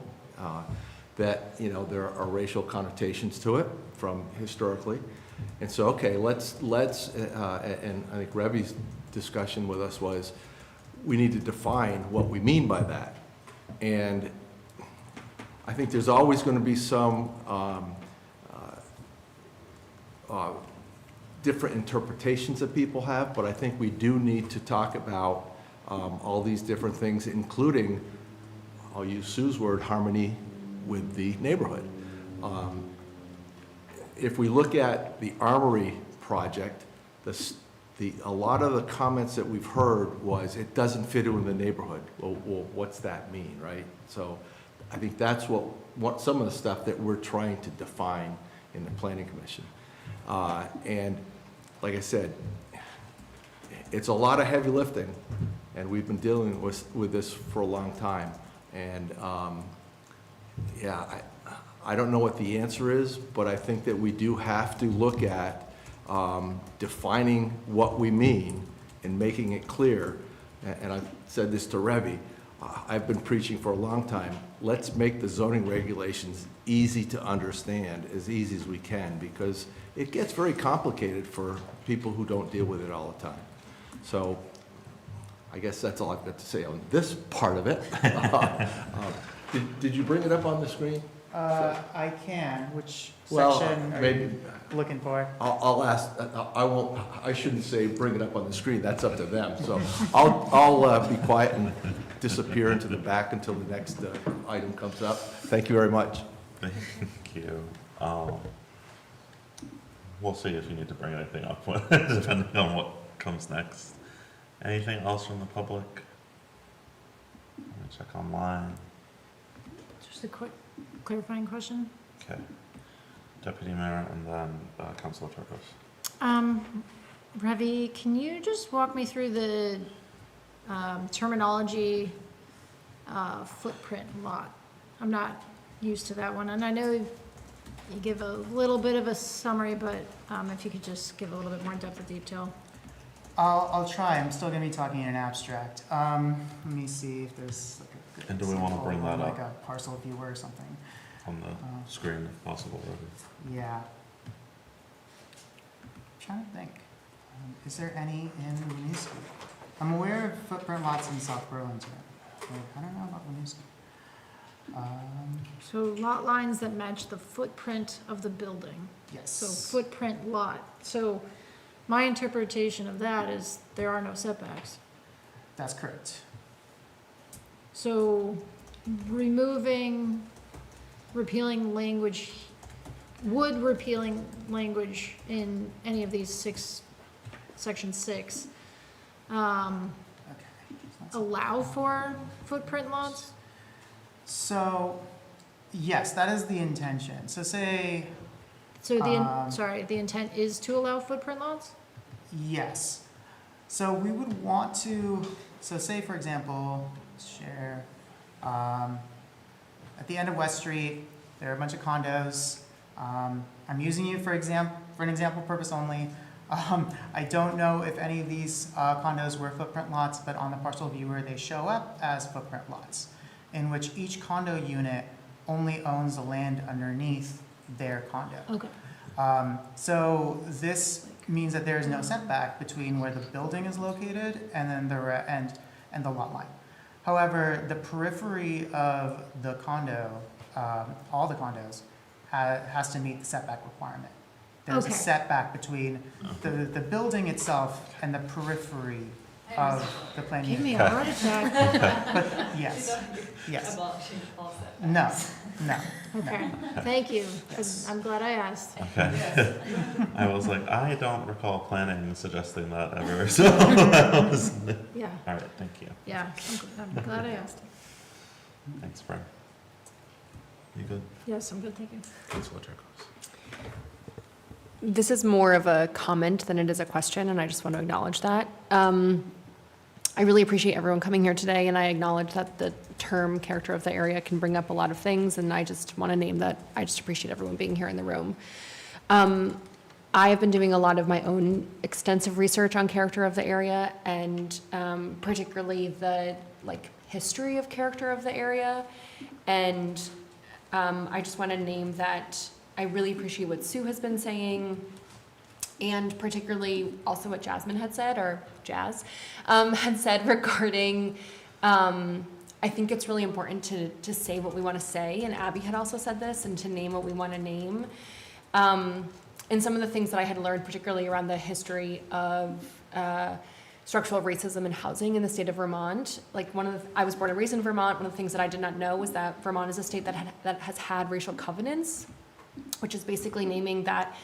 that, there are racial connotations to it from historically. And so, okay, let's and I think Rebby's discussion with us was, we need to define what we mean by that. And I think there's always going to be some different interpretations that people have, but I think we do need to talk about all these different things, including, I'll use Sue's word, harmony with the neighborhood. If we look at the Armory project, a lot of the comments that we've heard was, it doesn't fit in with the neighborhood. Well, what's that mean, right? So I think that's what some of the stuff that we're trying to define in the Planning Commission. And like I said, it's a lot of heavy lifting, and we've been dealing with this for a long time. And yeah, I don't know what the answer is, but I think that we do have to look at defining what we mean and making it clear. And I've said this to Revy, I've been preaching for a long time, let's make the zoning regulations easy to understand, as easy as we can, because it gets very complicated for people who don't deal with it all the time. So I guess that's all I've got to say on this part of it. Did you bring it up on the screen? I can. Which Well, section are maybe- you looking for? I'll ask, I shouldn't say bring it up on the screen, that's up to them. So I'll be quiet and disappear into the back until the next item comes up. Thank you very much. Thank you. We'll see if you need to bring anything up, depending on what comes next. Anything else from the public? Let me check online. Just a quick clarifying question. Okay. Deputy Mayor and then Councilor Turcos. Revy, can you just walk me through the terminology footprint lot? I'm not used to that one, and I know you give a little bit of a summary, but if you could just give a little bit more depth of detail. I'll try. I'm still going to be talking in an abstract. Let me see if there's like a good And do we want to bring example, that like up a parcel viewer or something. on the screen if possible, Revy? Yeah. I'm trying to think. Is there any in Winooski? I'm aware of footprint lots in South Burlington. But I don't know about Winooski. So lot lines that match the footprint of the building. Yes. So footprint lot. So my interpretation of that is there are no setbacks. That's correct. So repealing language, would repealing language in any of these section 6, allow for footprint lots? So, yes, that is the intention. So say, So the intent is to allow footprint lots? yes. So we would want to, so say for example, share, at the end of West Street, there are a bunch of condos. I'm using you for an example purpose only. I don't know if any of these condos were footprint lots, but on the parcel viewer, they show up as footprint lots, in which each condo unit only owns the land underneath their condo. Okay. So this means that there is no setback between where the building is located and then and the lot line. However, the periphery of the condo, all the condos, has to meet the setback requirement. There's a setback between the building itself and the periphery of the planned unit. Give me a heart attack. But yes. No. Okay, thank you. I'm glad I asked. Okay. I was like, I don't recall planning suggesting that ever, so that was... Yeah. All right, thank you. Yeah, I'm glad I asked. Thanks, Brian. You good? Yes, I'm good, thank you. Councilor Turcos. This is more of a comment than it is a question, and I just want to acknowledge that. I really appreciate everyone coming here today, and I acknowledge that the term character of the area can bring up a lot of things, and I just want to name that I just appreciate everyone being here in the room. I have been doing a lot of my own extensive research on character of the area, and particularly the history of character of the area, and I just want to name that I really appreciate what Sue has been saying, and particularly also what Jasmine had said, or Jazz, had said regarding, I think it's really important to say what we want to say, and Abby had also said this, and to name what we want to name. and some of the things that I had learned, particularly around the history of structural racism in housing in the state of Vermont. Like I was born and raised in Vermont. One of the things that I did not know was that Vermont is a state that has had racial covenants, which is basically naming that,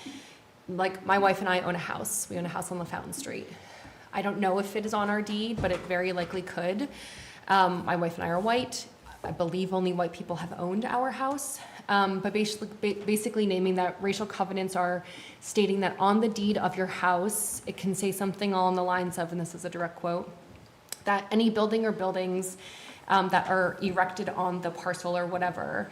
like, my wife and I own a house. We own a house on LaFountain Street. I don't know if it is on our deed, but it very likely could. My wife and I are white. I believe only white people have owned our house. But basically naming that racial covenants are stating that on the deed of your house, it can say something along the lines of, and this is a direct quote, that any building or buildings that are erected on the parcel or whatever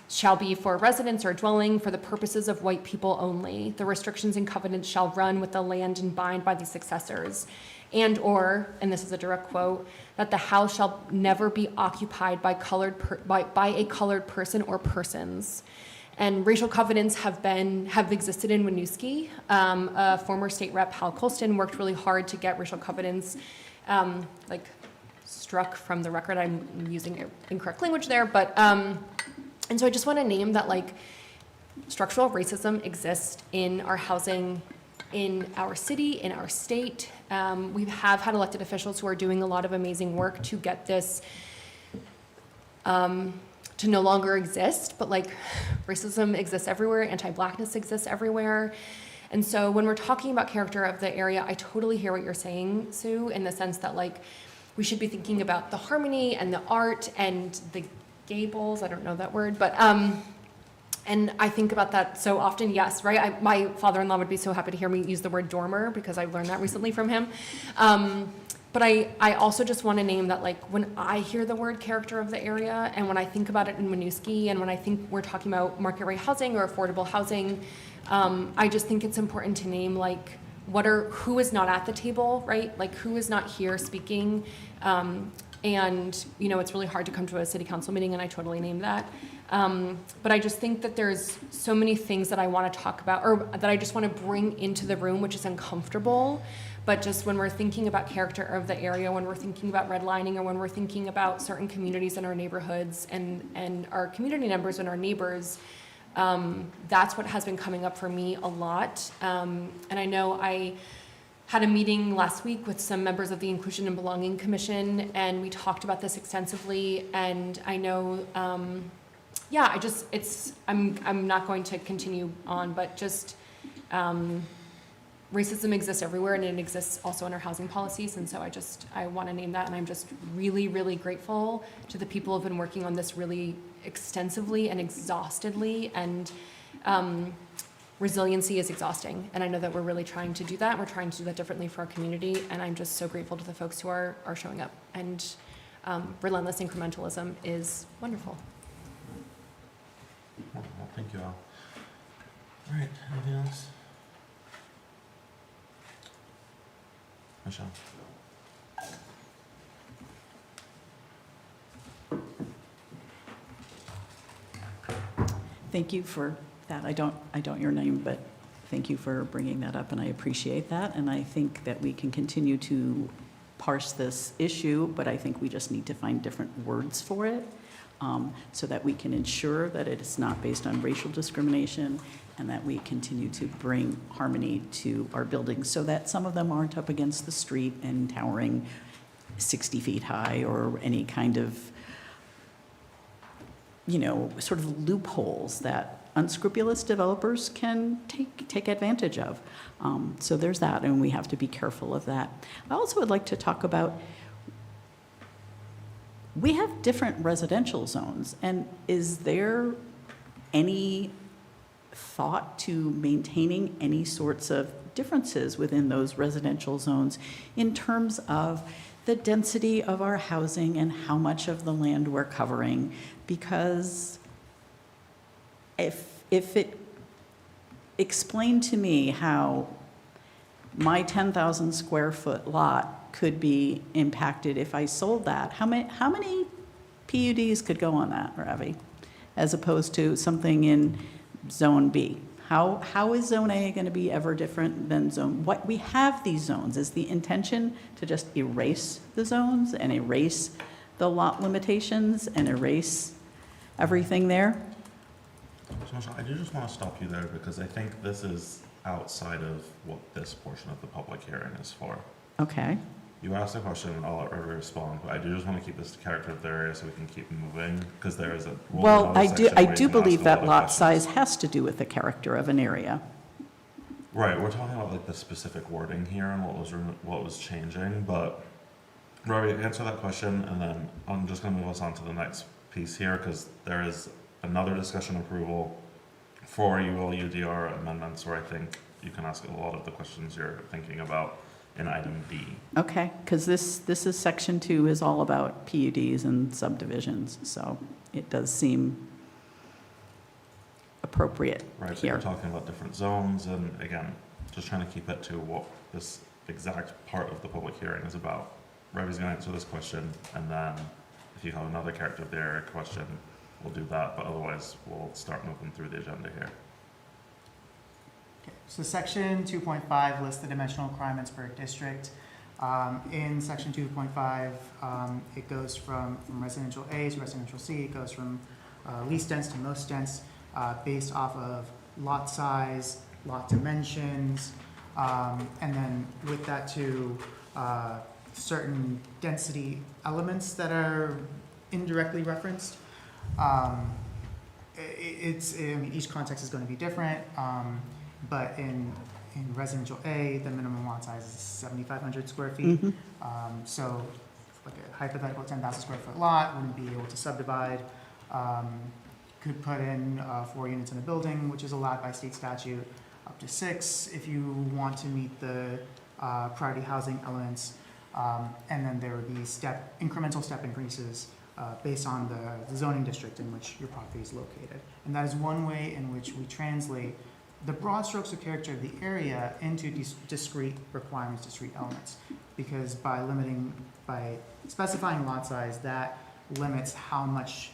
shall be for residence or dwelling for the purposes of white people only. The restrictions and covenants shall run with the land and bind by the successors. And or, and this is a direct quote, that the house shall never be occupied by a colored person or persons. And racial covenants have existed in Winooski. A former state rep, Hal Colston, worked really hard to get racial covenants struck from the record. I'm using incorrect language there, but and so I just want to name that, like, structural racism exists in our housing, in our city, in our state. We have had elected officials who are doing a lot of amazing work to get this to no longer exist, but, like, racism exists everywhere, anti-Blackness exists everywhere. And so when we're talking about character of the area, I totally hear what you're saying, Sue, in the sense that, like, we should be thinking about the harmony and the art and the gables, I don't know that word, but and I think about that so often, yes, right? My father-in-law would be so happy to hear me use the word dormer because I learned that recently from him. But I also just want to name that, like, when I hear the word character of the area and when I think about it in Winooski and when I think we're talking about market rate housing or affordable housing, I just think it's important to name, like, who is not at the table, right? Like, who is not here speaking. And, you know, it's really hard to come to a city council meeting, and I totally name that. But I just think that there's so many things that I want to talk about, or that I just want to bring into the room, which is uncomfortable. But just when we're thinking about character of the area, when we're thinking about redlining, or when we're thinking about certain communities in our neighborhoods and our community members and our neighbors, that's what has been coming up for me a lot. And I know I had a meeting last week with some members of the Inclusion and Belonging Commission, and we talked about this extensively. And I know, I'm not going to continue on, but just racism exists everywhere, and it exists also in our housing policies. And so I want to name that, and I'm just really, really grateful to the people who have been working on this really extensively and exhaustedly. And resiliency is exhausting, and I know that we're really trying to do that. We're trying to do that differently for our community, and I'm just so grateful to the folks who are showing up. And relentless incrementalism is wonderful. Well, thank you all. All right, anything else? Michelle? Thank you for that. I don't your name, but thank you for bringing that up, and I appreciate that. And I think that we can continue to parse this issue, but I think we just need to find different words for it, so that we can ensure that it is not based on racial discrimination, and that we continue to bring harmony to our buildings so that some of them aren't up against the street and towering 60 feet high, or any kind of, you know, sort of loopholes that unscrupulous developers can take advantage of. So there's that, and we have to be careful of that. I also would like to talk about, we have different residential zones, and is there any thought to maintaining any sorts of differences within those residential zones in terms of the density of our housing and how much of the land we're covering? Because if it explained to me how my 10,000 square foot lot could be impacted if I sold that, how many PUDs could go on that, Ravi, as opposed to something in Zone B? How is Zone A going to be ever different than Zone? What we have these zones, is the intention to just erase the zones and erase the lot limitations and erase everything there? So Michelle, I do just want to stop you there because I think this is outside of what this portion of the public hearing is for. Okay. You asked a question and I'll respond, but I do just want to keep this to character of the area so we can keep moving, because there is a. Well, I do section where you can believe ask a that lot of lot questions. size has to do with the character of an area. Right, we're talking about like the specific wording here and what was changing, but Rory, answer that question, and then I'm just gonna move us on to the next piece here, because there is another discussion approval for ULUDR amendments where I think you can ask a lot of the questions you're thinking about in item D. Okay, because this is section 2 is all about PUDs and subdivisions, so it does seem appropriate Right, so here. we're talking about different zones, and again, just trying to keep it to what this exact part of the public hearing is about. Revi's gonna answer this question, and then if you have another character of the area question, we'll do that, but otherwise, we'll start moving through the agenda here. Okay, so section 2.5 lists the dimensional requirements per district. In section 2.5, it goes from residential A to residential C. It goes from least dense to most dense, based off of lot size, lot dimensions, and then with that too, certain density elements that are indirectly referenced. I mean, each context is going to be different, but in residential A, the minimum lot size is 7,500 square feet. So like a hypothetical 10,000 square foot lot wouldn't be able to subdivide. Could put in 4 units in a building, which is allowed by state statute, up to 6 if you want to meet the priority housing elements. And then there would be incremental step increases based on the zoning district in which your property is located. And that is one way in which we translate the broad strokes of character of the area into discrete requirements, discrete elements. Because by specifying lot size, that limits how much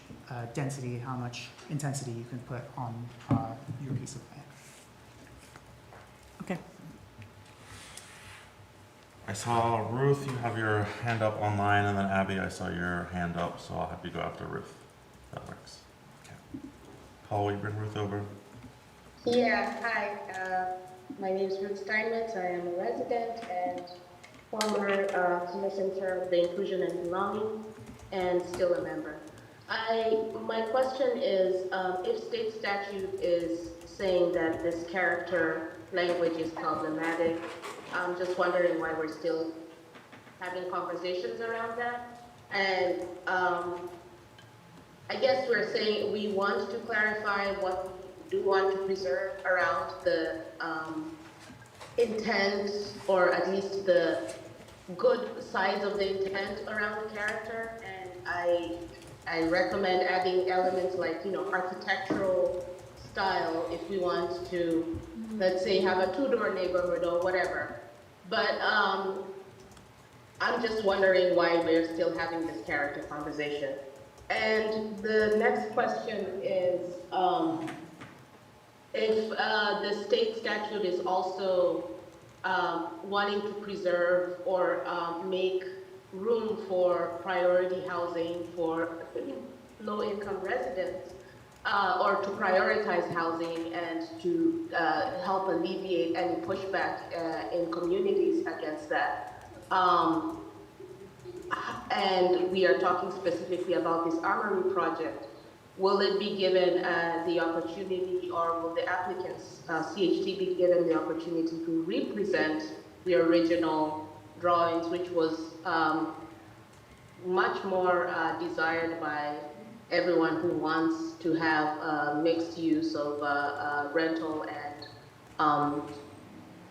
density, how much intensity you can put on your piece of land. Okay. I saw Ruth, you have your hand up online, and then Abby, I saw your hand up, so I'll have you go after Ruth. That works. Okay. Paul, will you bring Ruth over? Yeah, hi. My name is Ruth Steinmetz. I am a resident and former commission chair of the Inclusion and Belonging, and still a member. My question is, if state statute is saying that this character language is problematic, I'm just wondering why we're still having conversations around that. And I guess we're saying we want to clarify what we do want to preserve around the intent, or at least the good sides of the intent around the character. And I recommend adding elements like, architectural style if we want to, let's say, have a two-door neighborhood or whatever. But I'm just wondering why we're still having this character conversation. And the next question is, if the state statute is also wanting to preserve or make room for priority housing for low-income residents, or to prioritize housing and to help alleviate any pushback in communities against that. And we are talking specifically about this armory project. Will it be given the opportunity, or will the applicants, CHT, be given the opportunity to represent the original drawings, which was much more desired by everyone who wants to have mixed use of rental and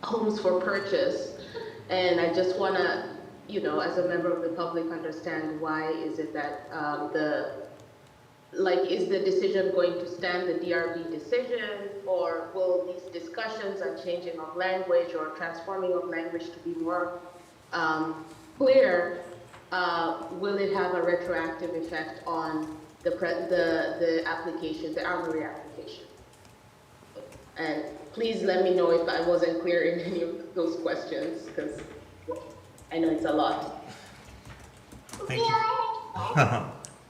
homes for purchase. And I just want to, as a member of the public, understand why is it that is the decision going to stand the DRB decision, or will these discussions and changing of language or transforming of language to be more clear, will it have a retroactive effect on the application, the armory application? And please let me know if I wasn't clear in any of those questions, because I know it's a lot. Thank you.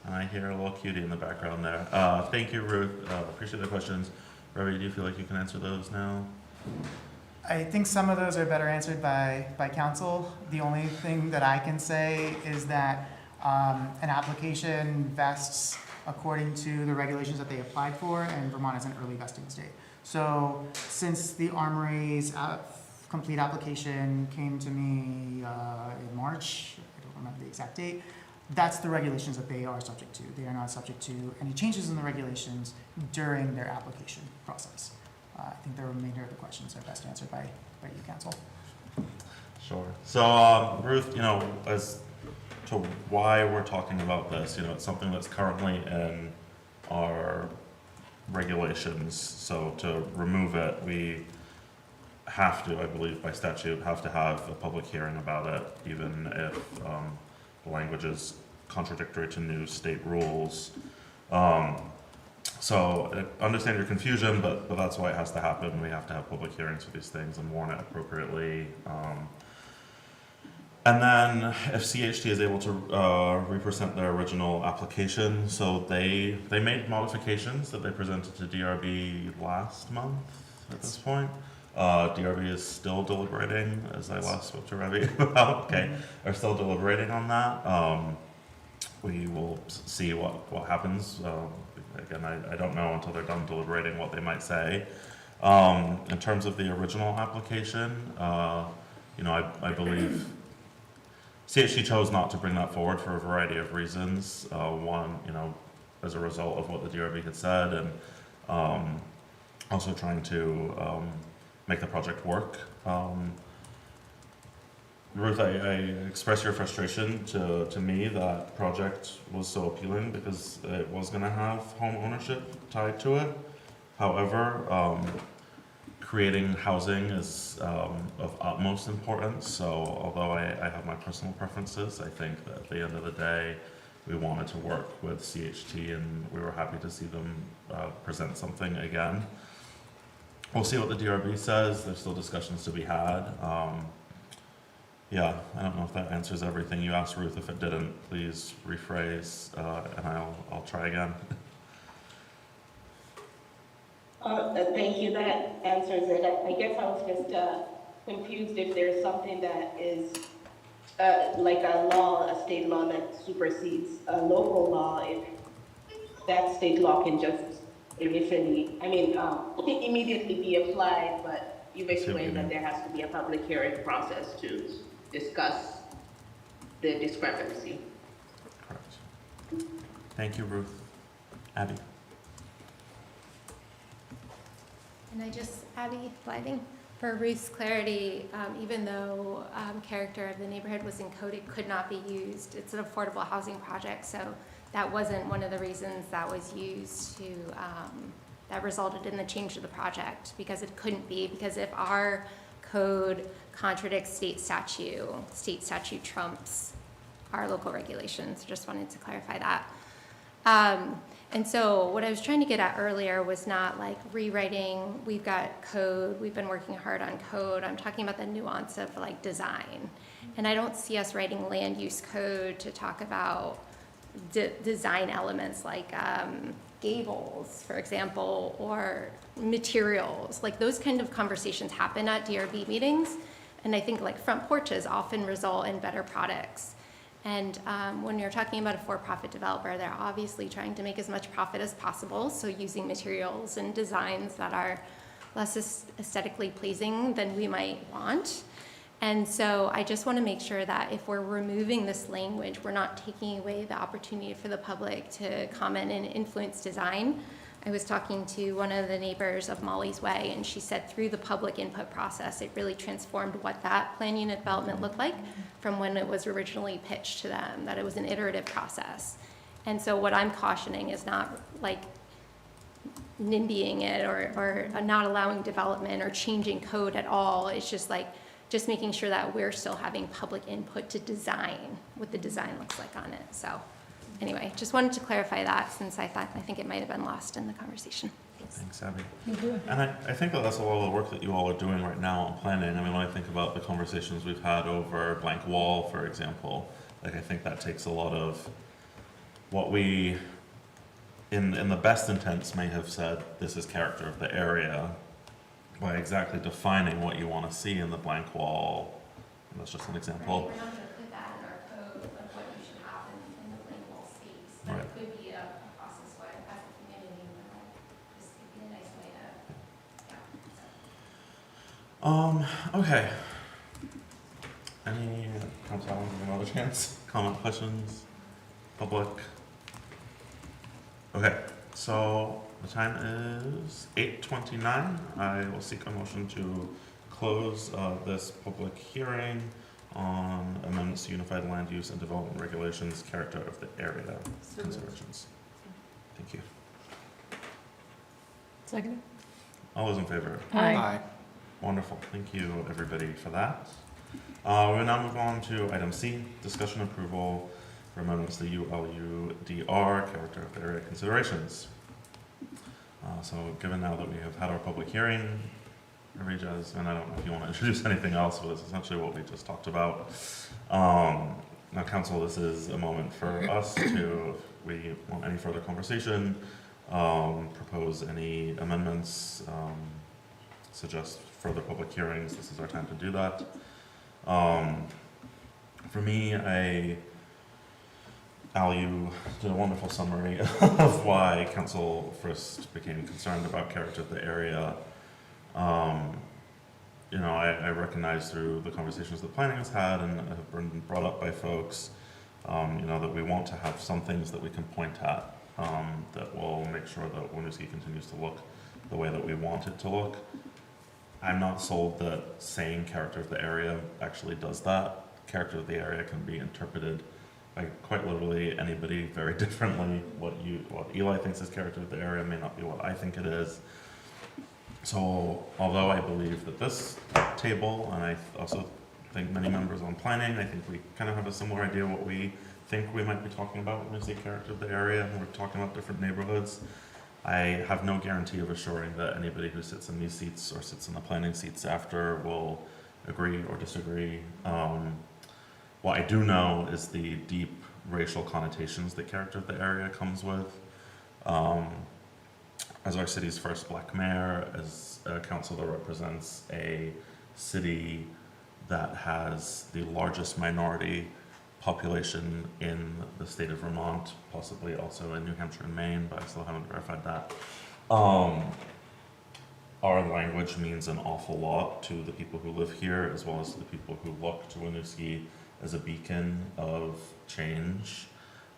I hear a little cutie in the background there. Thank you, Ruth. Appreciate the questions. Ravi, do you feel like you can answer those now? I think some of those are better answered by council. The only thing that I can say is that an application vests according to the regulations that they applied for, and Vermont is an early vesting state. So since the Armory's complete application came to me in March, I don't remember the exact date, that's the regulations that they are subject to. They are not subject to any changes in the regulations during their application process. I think the remainder of the questions are best answered by you, council. Sure. So, Ruth, as to why we're talking about this, it's something that's currently in our regulations. So to remove it, we have to, I believe by statute, have to have a public hearing about it, even if the language is contradictory to new state rules. So I understand your confusion, but that's why it has to happen. We have to have public hearings for these things and warn it appropriately. And then if CHT is able to represent their original application, so they made modifications that they presented to DRB last month at this point. DRB is still deliberating, as I last spoke to Ravi about. Okay, are still deliberating on that. We will see what happens. Again, I don't know until they're done deliberating what they might say. In terms of the original application, I believe CHT chose not to bring that forward for a variety of reasons. One, as a result of what the DRB had said, and also trying to make the project work. Ruth, I express your frustration to me that project was so appealing because it was going to have home ownership tied to it. However, creating housing is of utmost importance. So although I have my personal preferences, I think that at the end of the day, we wanted to work with CHT and we were happy to see them present something again. We'll see what the DRB says. There's still discussions to be had. Yeah, I don't know if that answers everything you asked, Ruth. If it didn't, please rephrase, and I'll try again. Thank you, that answers it. I guess I was just confused if there's something that is like a state law that supersedes a local law, if that state law can just immediately be applied, but you've explained that there has to be a public hearing process to discuss the discrepancy. Correct. Thank you, Ruth. Abby. And Abby Blything, for Ruth's clarity, even though character of the neighborhood was encoded, could not be used. It's an affordable housing project, so that wasn't one of the reasons that was used to, that resulted in the change of the project, because it couldn't be, because if our code contradicts state statute trumps our local regulations. Just wanted to clarify that. And so what I was trying to get at earlier was not like rewriting, we've got code, we've been working hard on code. I'm talking about the nuance of like design. And I don't see us writing land use code to talk about design elements like gables, for example, or materials. Like those kind of conversations happen at DRB meetings. And I think like front porches often result in better products. And when you're talking about a for-profit developer, they're obviously trying to make as much profit as possible, so using materials and designs that are less aesthetically pleasing than we might want. And so I just want to make sure that if we're removing this language, we're not taking away the opportunity for the public to comment and influence design. I was talking to one of the neighbors of Molly's Way, and she said through the public input process, it really transformed what that plan unit development looked like from when it was originally pitched to them, that it was an iterative process. And so what I'm cautioning is not like NIMBYing it or not allowing development or changing code at all. It's just like, just making sure that we're still having public input to design what the design looks like on it. So anyway, just wanted to clarify that since I think it might have been lost in the conversation. Thanks, Abby. And I think that that's a lot of the work that you all are doing right now on planning. I mean, when I think about the conversations we've had over blank wall, for example, like I think that takes a lot of what we, in the best intents, may have said this is character of the area by exactly defining what you want to see in the blank wall. And that's just an example. We're not going to put that in our code of what you should have in the blank wall space. But Right. it could be a process where, as a community, this could be a nice way to, Okay. Any council have another chance? Comment, questions? Public? Okay, so the time is 8:29. I will seek a motion to close this public hearing on amendments to Unified Land Use and Development Regulations, character of the area considerations. Thank you. Second? All those in favor? Aye. Wonderful. Thank you, everybody, for that. We will now move on to item C, discussion approval for amendments to ULUDR, character of the area considerations. So given now that we have had our public hearing, Jazz, and I don't know if you want to introduce anything else, but that's essentially what we just talked about. Now, council, this is a moment for us to, if we want any further conversation, propose any amendments, suggest further public hearings. This is our time to do that. For me, Al, you did a wonderful summary of why council first became concerned about character of the area. You know, I recognize through the conversations the planning has had and have been brought up by folks, you know, that we want to have some things that we can point at that will make sure that Winooski continues to look the way that we want it to look. I'm not sold that saying character of the area actually does that. Character of the area can be interpreted by quite literally anybody very differently. What Eli thinks is character of the area may not be what I think it is. So although I believe that this table, and I also think many members on planning, I think we kind of have a similar idea what we think we might be talking about when we say character of the area and we're talking about different neighborhoods. I have no guarantee of assuring that anybody who sits in these seats or sits in the planning seats after will agree or disagree. What I do know is the deep racial connotations that character of the area comes with. As our city's first black mayor, as a council that represents a city that has the largest minority population in the state of Vermont, possibly also in New Hampshire and Maine, but I still haven't verified that. Our language means an awful lot to the people who live here, as well as to the people who look to Winooski as a beacon of change.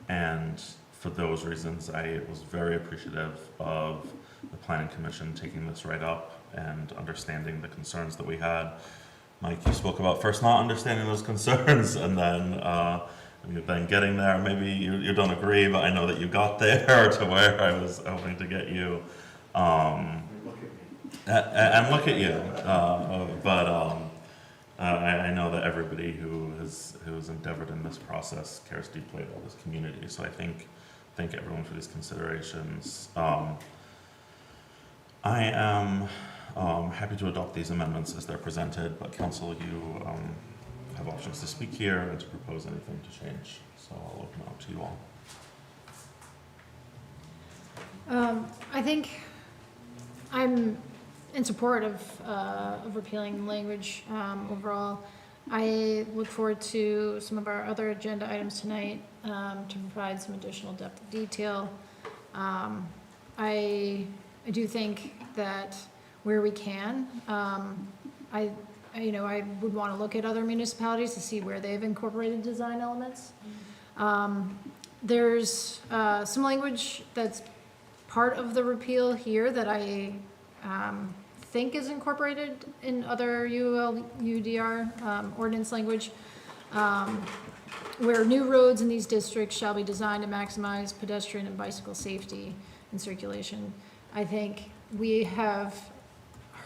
And for those reasons, I was very appreciative of the Planning Commission taking this right up and understanding the concerns that we had. Mike, you spoke about first not understanding those concerns and then getting there. Maybe you don't agree, but I know that you got there to where I was hoping to get you. And look at you. I know that everybody who has endeavored in this process cares deeply about this community. So I thank everyone for these considerations. I am happy to adopt these amendments as they're presented, but council, you have options to speak here and to propose anything to change. So I'll open it up to you all. I think I'm in support of repealing language overall. I look forward to some of our other agenda items tonight to provide some additional depth of detail. I do think that where we can, I would want to look at other municipalities to see where they've incorporated design elements. There's some language that's part of the repeal here that I think is incorporated in other ULUDR ordinance language, where new roads in these districts shall be designed to maximize pedestrian and bicycle safety and circulation. I think we have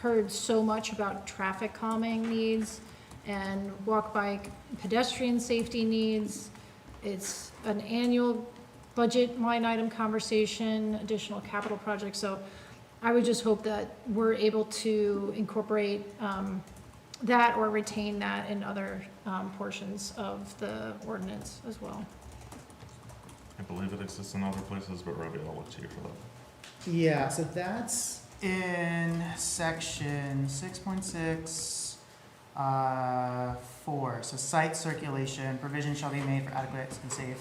heard so much about traffic calming needs and walk-bike pedestrian safety needs. It's an annual budget line item conversation, additional capital projects. So I would just hope that we're able to incorporate that or retain that in other portions of the ordinance as well. I believe it exists in other places, but Robbie, I'll look to you for that. Yeah, so that's in section 6.6, 4. So site circulation, provision shall be made for adequate and safe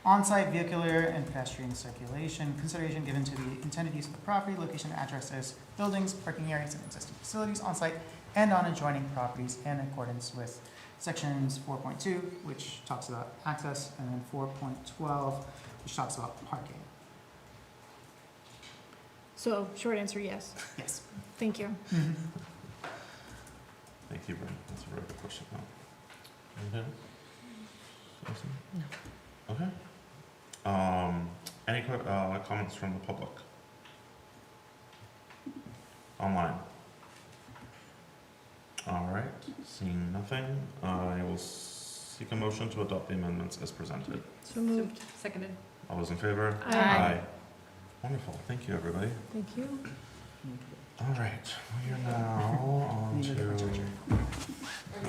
on-site vehicular and pedestrian circulation. Consideration given to the intended use of the property, location, addresses, buildings, parking areas, and existing facilities on-site and on adjoining properties in accordance with sections 4.2, which talks about access, and then 4.12, which talks about parking. So, short answer, yes. Yes. Thank you. Thank you, Brent. That's a very good question. Anything else? No. Okay. Any comments from the public? Online? All right, seeing nothing, I will seek a motion to adopt the amendments as presented. So moved. Seconded. All those in favor? Aye. Wonderful, thank you, everybody. Thank you. All right, we are now on to,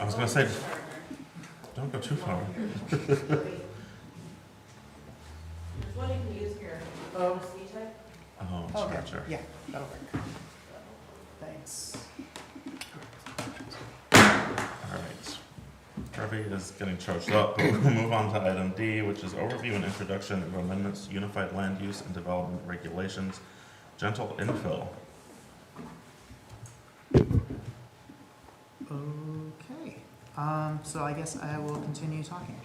I was gonna say, don't go too far. There's one you can use here. Oh. Oh, Okay, sure, sure. yeah, that'll work. Thanks. All right. Harvey is getting charged up, but we'll move on to item D, which is overview and introduction of amendments to Unified Land Use and Development Regulations, Gentle Infill. Okay, so I guess I will continue talking.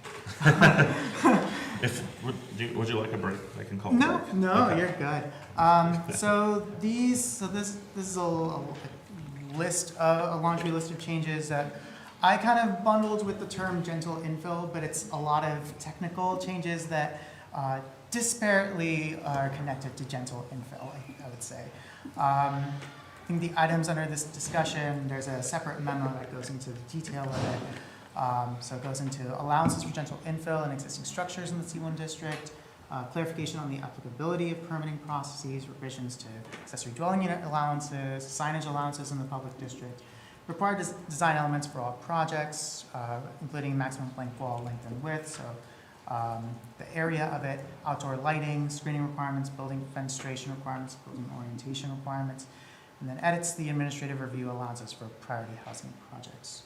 Would you like a break? I can call it a No, break. no, Okay. you're good. So this is a list, a laundry list of changes that I kind of bundled with the term gentle infill, but it's a lot of technical changes that disparately are connected to gentle infill, I would say. I think the items under this discussion, there's a separate memo that goes into the detail of it. So it goes into allowances for gentle infill and existing structures in the C1 district, clarification on the applicability of permitting processes, revisions to accessory dwelling unit allowances, signage allowances in the public district, required design elements for all projects, including maximum plank wall length and width, so the area of it, outdoor lighting, screening requirements, building fenestration requirements, building orientation requirements, and then edits the administrative review allowances for priority housing projects.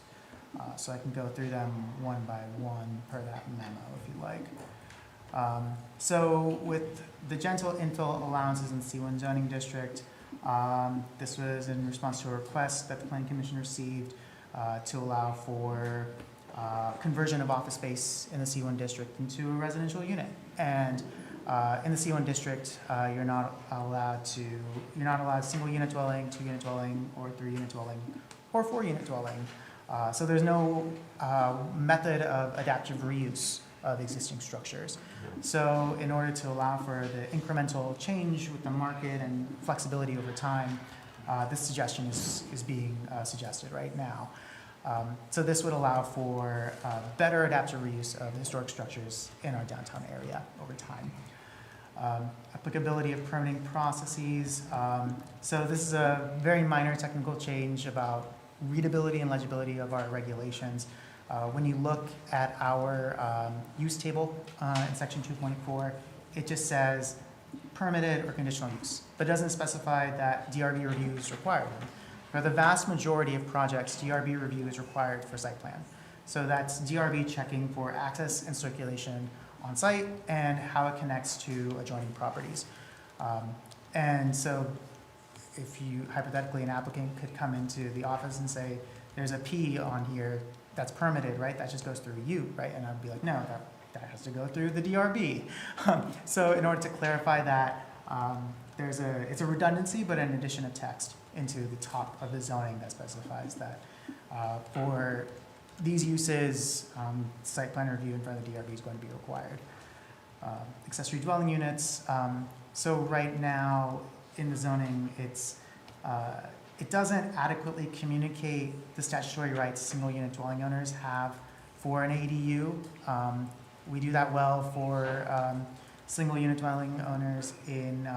So I can go through them one by one per that memo if you like. So with the gentle infill allowances in C1 zoning district, this was in response to a request that the Planning Commission received to allow for conversion of office space in the C1 district into a residential unit. And in the C1 district, you're not allowed single unit dwelling, 2-unit dwelling, or 3-unit dwelling, or 4-unit dwelling. So there's no method of adaptive reuse of existing structures. So in order to allow for the incremental change with the market and flexibility over time, this suggestion is being suggested right now. So this would allow for better adaptive reuse of historic structures in our downtown area over time. Applicability of permitting processes. So this is a very minor technical change about readability and legibility of our regulations. When you look at our use table in section 2.4, it just says permitted or conditional use, but doesn't specify that DRB review is required. For the vast majority of projects, DRB review is required for site plan. So that's DRB checking for access and circulation on site and how it connects to adjoining properties. And so if you, hypothetically, an applicant could come into the office and say, there's a P on here that's permitted, right? That just goes through you, right? And I'd be like, no, that has to go through the DRB. So in order to clarify that, it's a redundancy, but an addition of text into the top of the zoning that specifies that for these uses, site plan review in front of the DRB is going to be required. Accessory dwelling units. So right now in the zoning, it doesn't adequately communicate the statutory rights single unit dwelling owners have for an ADU. We do that well for single unit dwelling owners in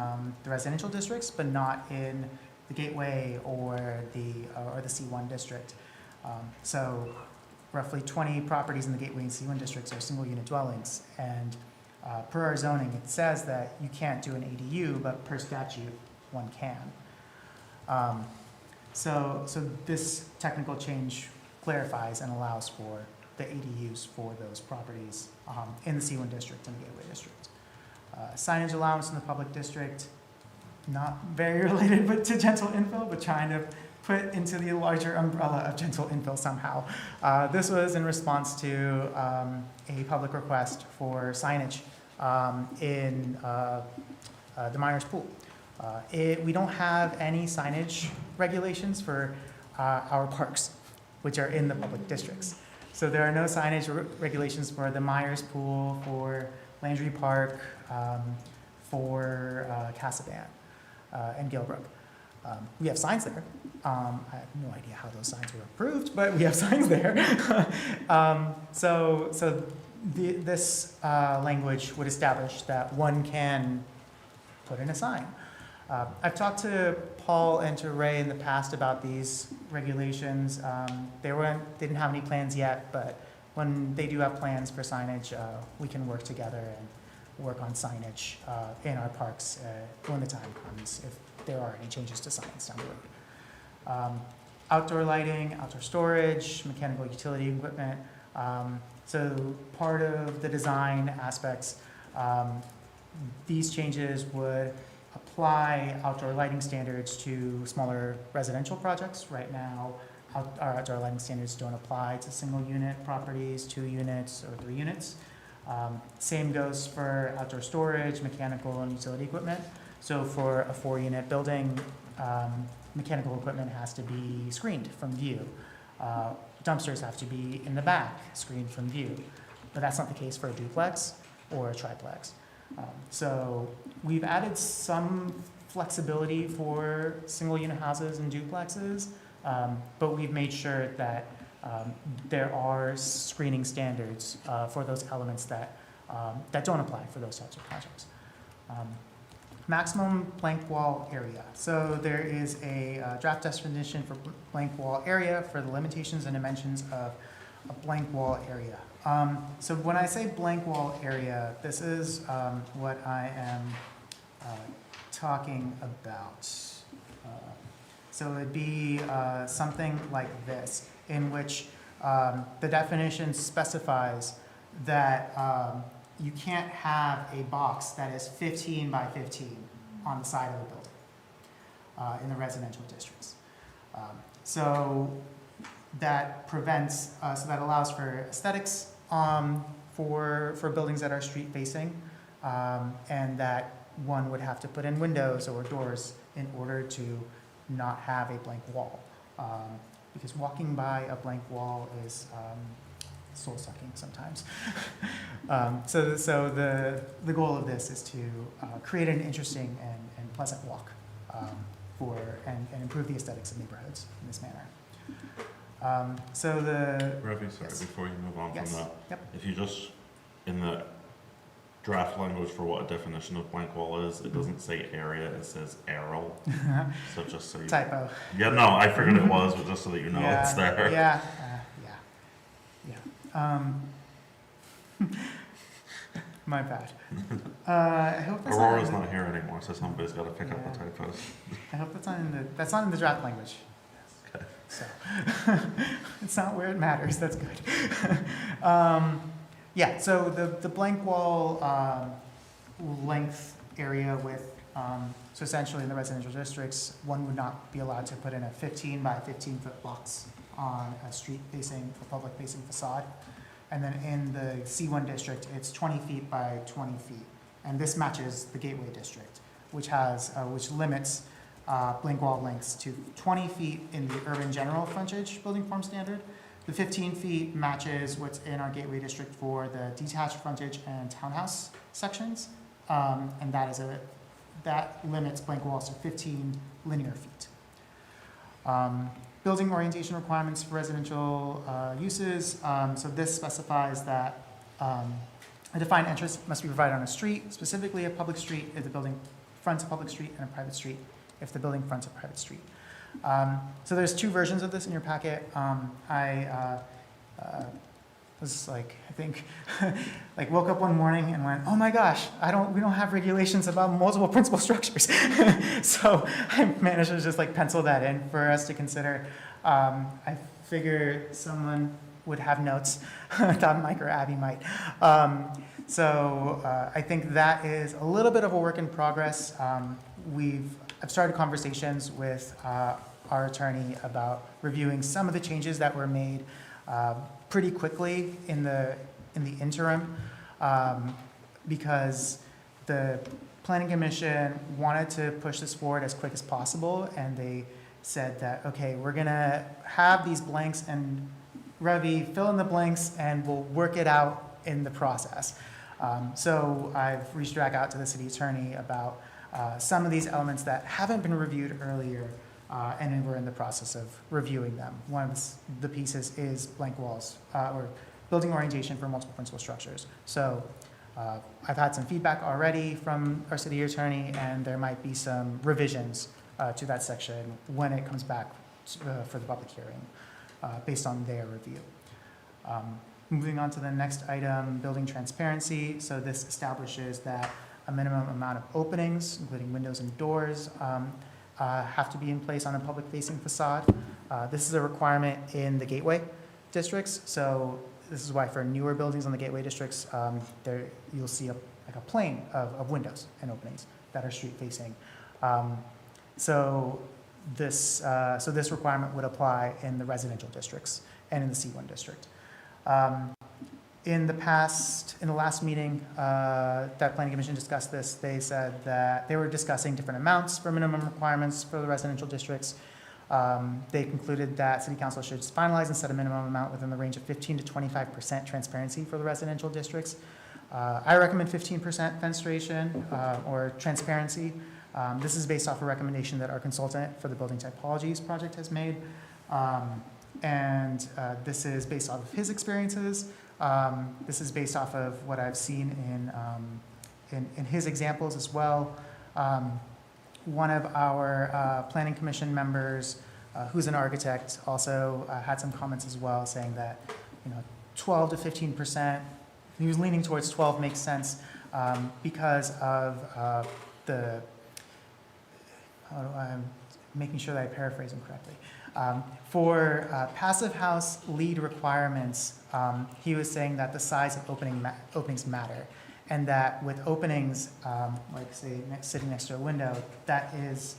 the residential districts, but not in the Gateway or the C1 district. So roughly 20 properties in the Gateway and C1 districts are single unit dwellings, and Per our zoning, it says that you can't do an ADU, but per statute, one can. So this technical change clarifies and allows for the ADUs for those properties in the C1 district and the Gateway district. Signage allowance in the public district, not very related but to gentle infill, but trying to put into the larger umbrella of gentle infill somehow. This was in response to a public request for signage in the Myers Pool. We don't have any signage regulations for our parks, which are in the public districts. So there are no signage regulations for the Myers Pool, for Landry Park, for Casaban and Gilbrook. We have signs there. I have no idea how those signs were approved, but we have signs there. This language would establish that one can put in a sign. I've talked to Paul and to Ray in the past about these regulations. They didn't have any plans yet, but when they do have plans for signage, we can work together and work on signage in our parks when the time comes, if there are any changes to signs down the road. Outdoor lighting, outdoor storage, mechanical utility equipment. So part of the design aspects, these changes would apply outdoor lighting standards to smaller residential projects. Right now, our outdoor lighting standards don't apply to single unit properties, 2 units, or 3 units. Same goes for outdoor storage, mechanical and utility equipment. So for a 4-unit building, mechanical equipment has to be screened from view. Dumpsters have to be in the back, screened from view. But that's not the case for a duplex or a triplex. So we've added some flexibility for single unit houses and duplexes, but we've made sure that there are screening standards for those elements that don't apply for those types of projects. Maximum blank wall area. So there is a draft definition for blank wall area for the limitations and dimensions of a blank wall area. So when I say blank wall area, this is what I am talking about. So it'd be something like this, in which the definition specifies that you can't have a box that is 15 by 15 on the side of a building in the residential districts. So that prevents, so that allows for aesthetics for buildings that are street facing, and that one would have to put in windows or doors in order to not have a blank wall. Because walking by a blank wall is soul-sucking sometimes. So the goal of this is to create an interesting and pleasant walk and improve the aesthetics of neighborhoods in this manner. Ravi, sorry, yes. before you move on Yes. from that, Yep. if you just, in the draft language for what a definition of blank wall is, it doesn't say area, it says arrow. So just so you... Typo. Yeah, no, I figured it was, but just so that you know it's there. Yeah. My bad. I hope that's Aurora's not not here anymore, so somebody's got to pick up the typos. I hope that's not in the draft language. Okay. So it's not where it matters. That's good. Yeah. So the blank wall length area with so essentially in the residential districts, one would not be allowed to put in a 15 by 15 foot box on a street facing, a public facing facade. And then in the C1 district, it's 20 feet by 20 feet. And this matches the Gateway district, which limits blank wall lengths to 20 feet in the urban general frontage building form standard. The 15 feet matches what's in our Gateway district for the detached frontage and townhouse sections. And that limits blank walls to 15 linear feet. Building orientation requirements for residential uses. So this specifies that a defined entrance must be provided on a street, specifically a public street if the building fronts a public street, and a private street if the building fronts a private street. So there's 2 versions of this in your packet. I was like, I think, like woke up one morning and went, oh my gosh, we don't have regulations about multiple principal structures. So I managed to just like pencil that in for us to consider. I figure someone would have notes. I thought Mike or Abby might. So I think that is a little bit of a work in progress. I've started conversations with our attorney about reviewing some of the changes that were made pretty quickly in the interim, because the Planning Commission wanted to push this forward as quick as possible, and they said that, okay, we're gonna have these blanks, and Ravi, fill in the blanks, and we'll work it out in the process. So I've reached back out to the city attorney about some of these elements that haven't been reviewed earlier, and we're in the process of reviewing them. One of the pieces is blank walls, or building orientation for multiple principal structures. So I've had some feedback already from our city attorney, and there might be some revisions to that section when it comes back for the public hearing, based on their review. Moving on to the next item, building transparency. So this establishes that a minimum amount of openings, including windows and doors, have to be in place on a public-facing facade. This is a requirement in the gateway districts. So this is why for newer buildings on the gateway districts, you'll see like a plane of windows and openings that are street-facing. So this requirement would apply in the residential districts and in the C1 district. In the last meeting that Planning Commission discussed this, they said that they were discussing different amounts for minimum requirements for the residential districts. They concluded that City Council should finalize and set a minimum amount within the range of 15 to 25% transparency for the residential districts. I recommend 15% fenestration or transparency. This is based off a recommendation that our consultant for the Building Typologies project has made. And this is based off of his experiences. This is based off of what I've seen in his examples as well. One of our Planning Commission members, who's an architect, also had some comments as well, saying that 12 to 15%. He was leaning towards 12 makes sense because of I'm making sure that I paraphrase him correctly. For passive house lead requirements, he was saying that the size of openings matter, and that with openings, like say sitting next to a window, that is,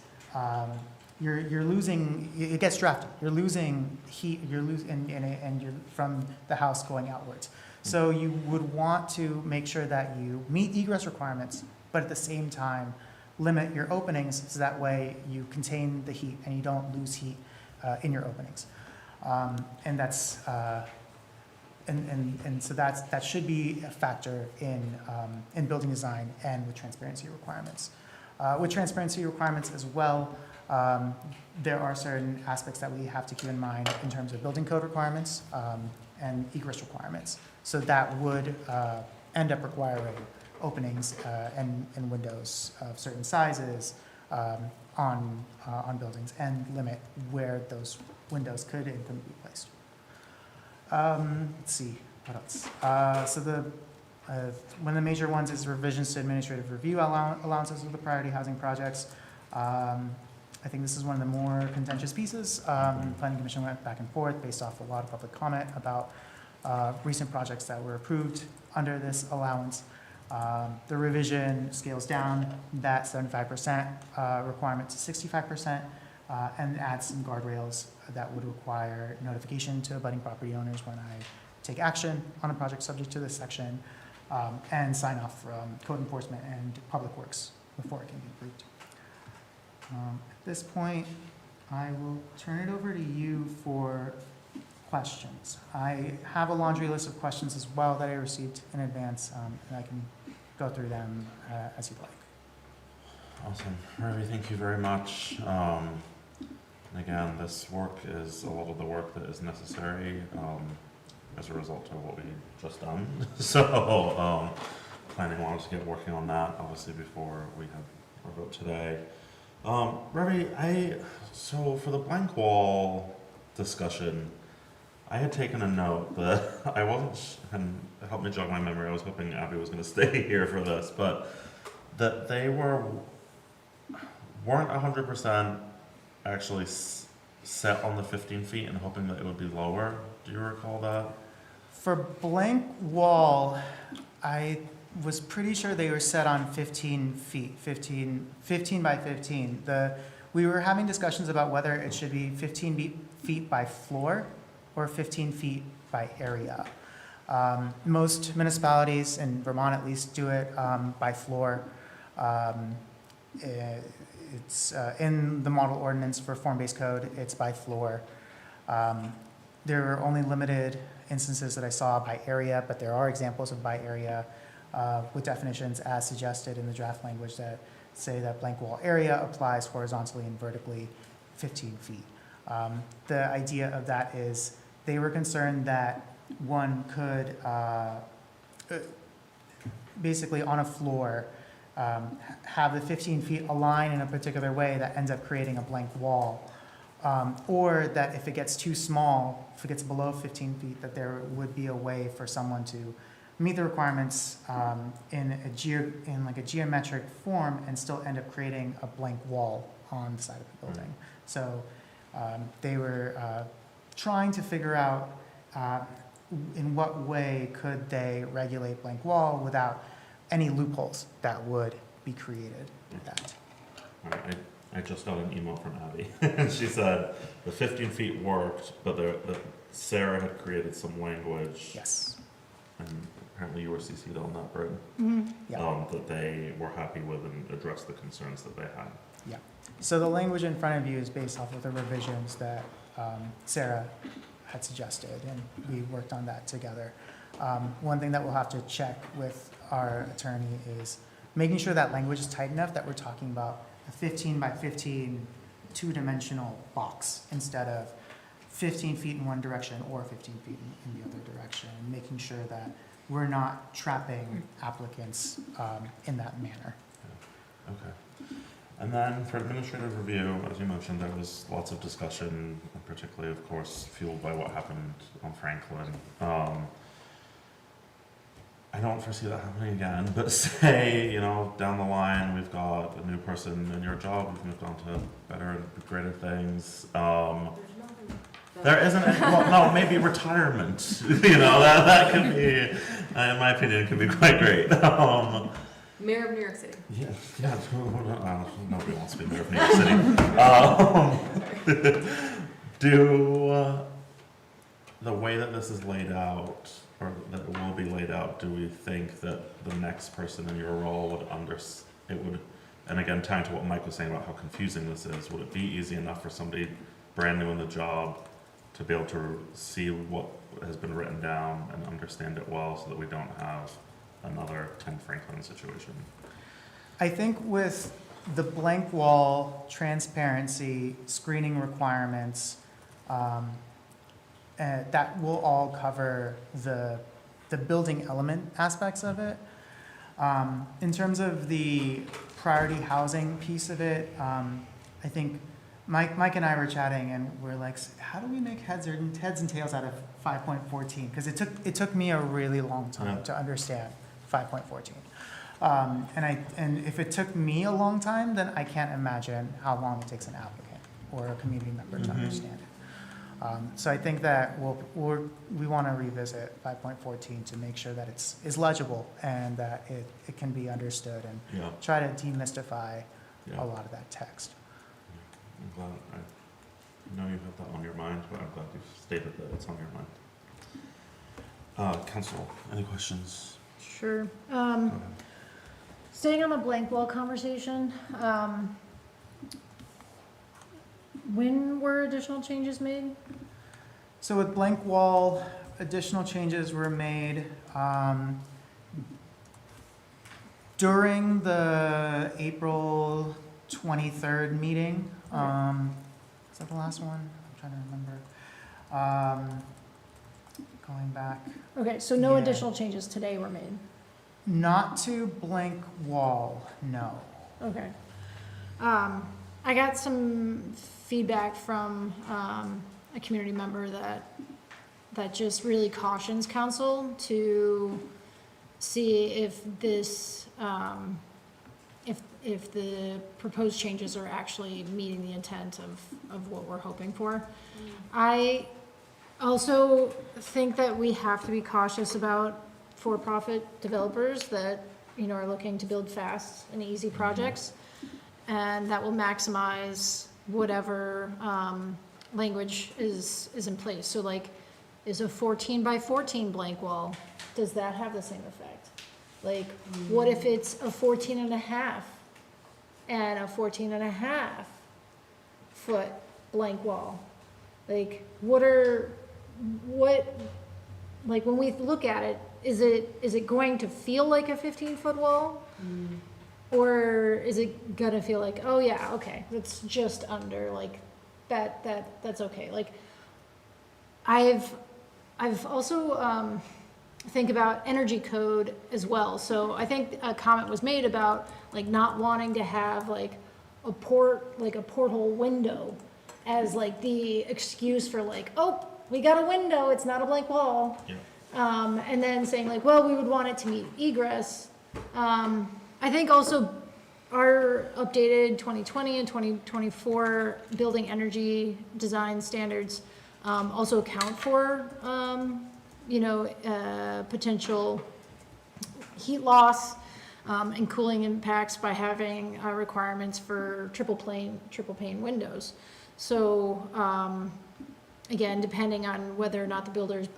you're losing. It gets drafty. You're losing heat. And you're from the house going outwards. So you would want to make sure that you meet egress requirements, but at the same time limit your openings so that way you contain the heat and you don't lose heat in your openings. And that's so that should be a factor in building design and with transparency requirements. With transparency requirements as well, there are certain aspects that we have to keep in mind in terms of building code requirements and egress requirements. So that would end up requiring openings and windows of certain sizes on buildings, and limit where those windows could and couldn't be placed. Let's see, what else? So one of the major ones is revisions to administrative review allowances of the priority housing projects. I think this is one of the more contentious pieces. Planning Commission went back and forth based off a lot of public comment about recent projects that were approved under this allowance. The revision scales down that 75% requirement to 65% and adds some guardrails that would require notification to abutting property owners when I take action on a project subject to this section, and sign off from code enforcement and public works before it can be approved. At this point, I will turn it over to you for questions. I have a laundry list of questions as well that I received in advance, and I can go through them as you'd like. Awesome. Ravi, thank you very much. And again, this work is a lot of the work that is necessary as a result of what we just done. So planning wanted to get working on that, obviously, before we have our vote today. Ravi, so for the blank wall discussion, I had taken a note, but I wasn't, and help me jog my memory, I was hoping Abby was gonna stay here for this, but that they weren't 100% actually set on the 15 feet and hoping that it would be lower. Do you recall that? For blank wall, I was pretty sure they were set on 15 feet, 15 by 15. We were having discussions about whether it should be 15 feet by floor or 15 feet by area. Most municipalities, in Vermont at least, do it by floor. It's in the model ordinance for form-based code, it's by floor. There are only limited instances that I saw by area, but there are examples of by area with definitions as suggested in the draft language that say that blank wall area applies horizontally and vertically 15 feet. The idea of that is they were concerned that one could basically on a floor have the 15 feet align in a particular way that ends up creating a blank wall. Or that if it gets too small, if it gets below 15 feet, that there would be a way for someone to meet the requirements in a geometric form and still end up creating a blank wall on the side of the building. So they were trying to figure out in what way could they regulate blank wall without any loopholes that would be created with that. All right, I just got an email from Abby, and she said the 15 feet worked, but Sarah had created some language. Yes. And apparently you were CC'd on that, Britt. Yeah. That they were happy with and addressed the concerns that they had. Yeah. So the language in front of you is based off of the revisions that Sarah had suggested, and we worked on that together. One thing that we'll have to check with our attorney is making sure that language is tight enough that we're talking about a 15 by 15 two-dimensional box instead of 15 feet in one direction or 15 feet in the other direction, and making sure that we're not trapping applicants in that manner. Okay. And then for administrative review, as you mentioned, there was lots of discussion, particularly, of course, fueled by what happened on Franklin. I don't foresee that happening again, but say, down the line, we've got a new person in your job, we've moved on to better and greater things. There isn't any, well, no, maybe retirement, that could be, in my opinion, could be quite great. Mayor of New York City. Yeah, nobody wants to be mayor of New York City. Do the way that this is laid out, or that it will be laid out, do we think that the next person in your role would and again, tying to what Mike was saying about how confusing this is, would it be easy enough for somebody brand new in the job to be able to see what has been written down and understand it well so that we don't have another 10 Franklin situation? I think with the blank wall, transparency, screening requirements, that will all cover the building element aspects of it. In terms of the priority housing piece of it, I think Mike and I were chatting and we're like, how do we make heads and tails out of 5.14? Because it took me a really long time to understand 5.14. And if it took me a long time, then I can't imagine how long it takes an applicant or a community member to understand it. So I think that we want to revisit 5.14 to make sure that it's legible and that it can be understood and try to demystify a lot of that text. I'm glad. I know you have that on your mind, but I'm glad you've stated that it's on your mind. Council, any questions? Sure. Staying on the blank wall conversation, when were additional changes made? So with blank wall, additional changes were made during the April 23rd meeting. Is that the last one? I'm trying to remember. Going back. Okay, so no additional changes today were made? Not to blank wall, no. Okay. I got some feedback from a community member that that just really cautions council to see if this, if the proposed changes are actually meeting the intent of what we're hoping for. I also think that we have to be cautious about for-profit developers that, you know, are looking to build fast and easy projects, and that will maximize whatever language is in place. So like, is a 14 by 14 blank wall, does that have the same effect? Like, what if it's a 14 and a half and a 14 and a half foot blank wall? Like, like when we look at it, is it going to feel like a 15-foot wall? Or is it gonna feel like, oh yeah, okay, that's just under, like, that's okay. Like, I've also, think about energy code as well. So I think a comment was made about like not wanting to have like a porthole window as like the excuse for like, oh, we got a window, it's not a blank wall. Yeah. And then saying like, well, we would want it to meet egress. I think also our updated 2020 and 2024 building energy design standards also account for, you know, potential heat loss and cooling impacts by having requirements for triple pane windows. So again, depending on whether or not the builder's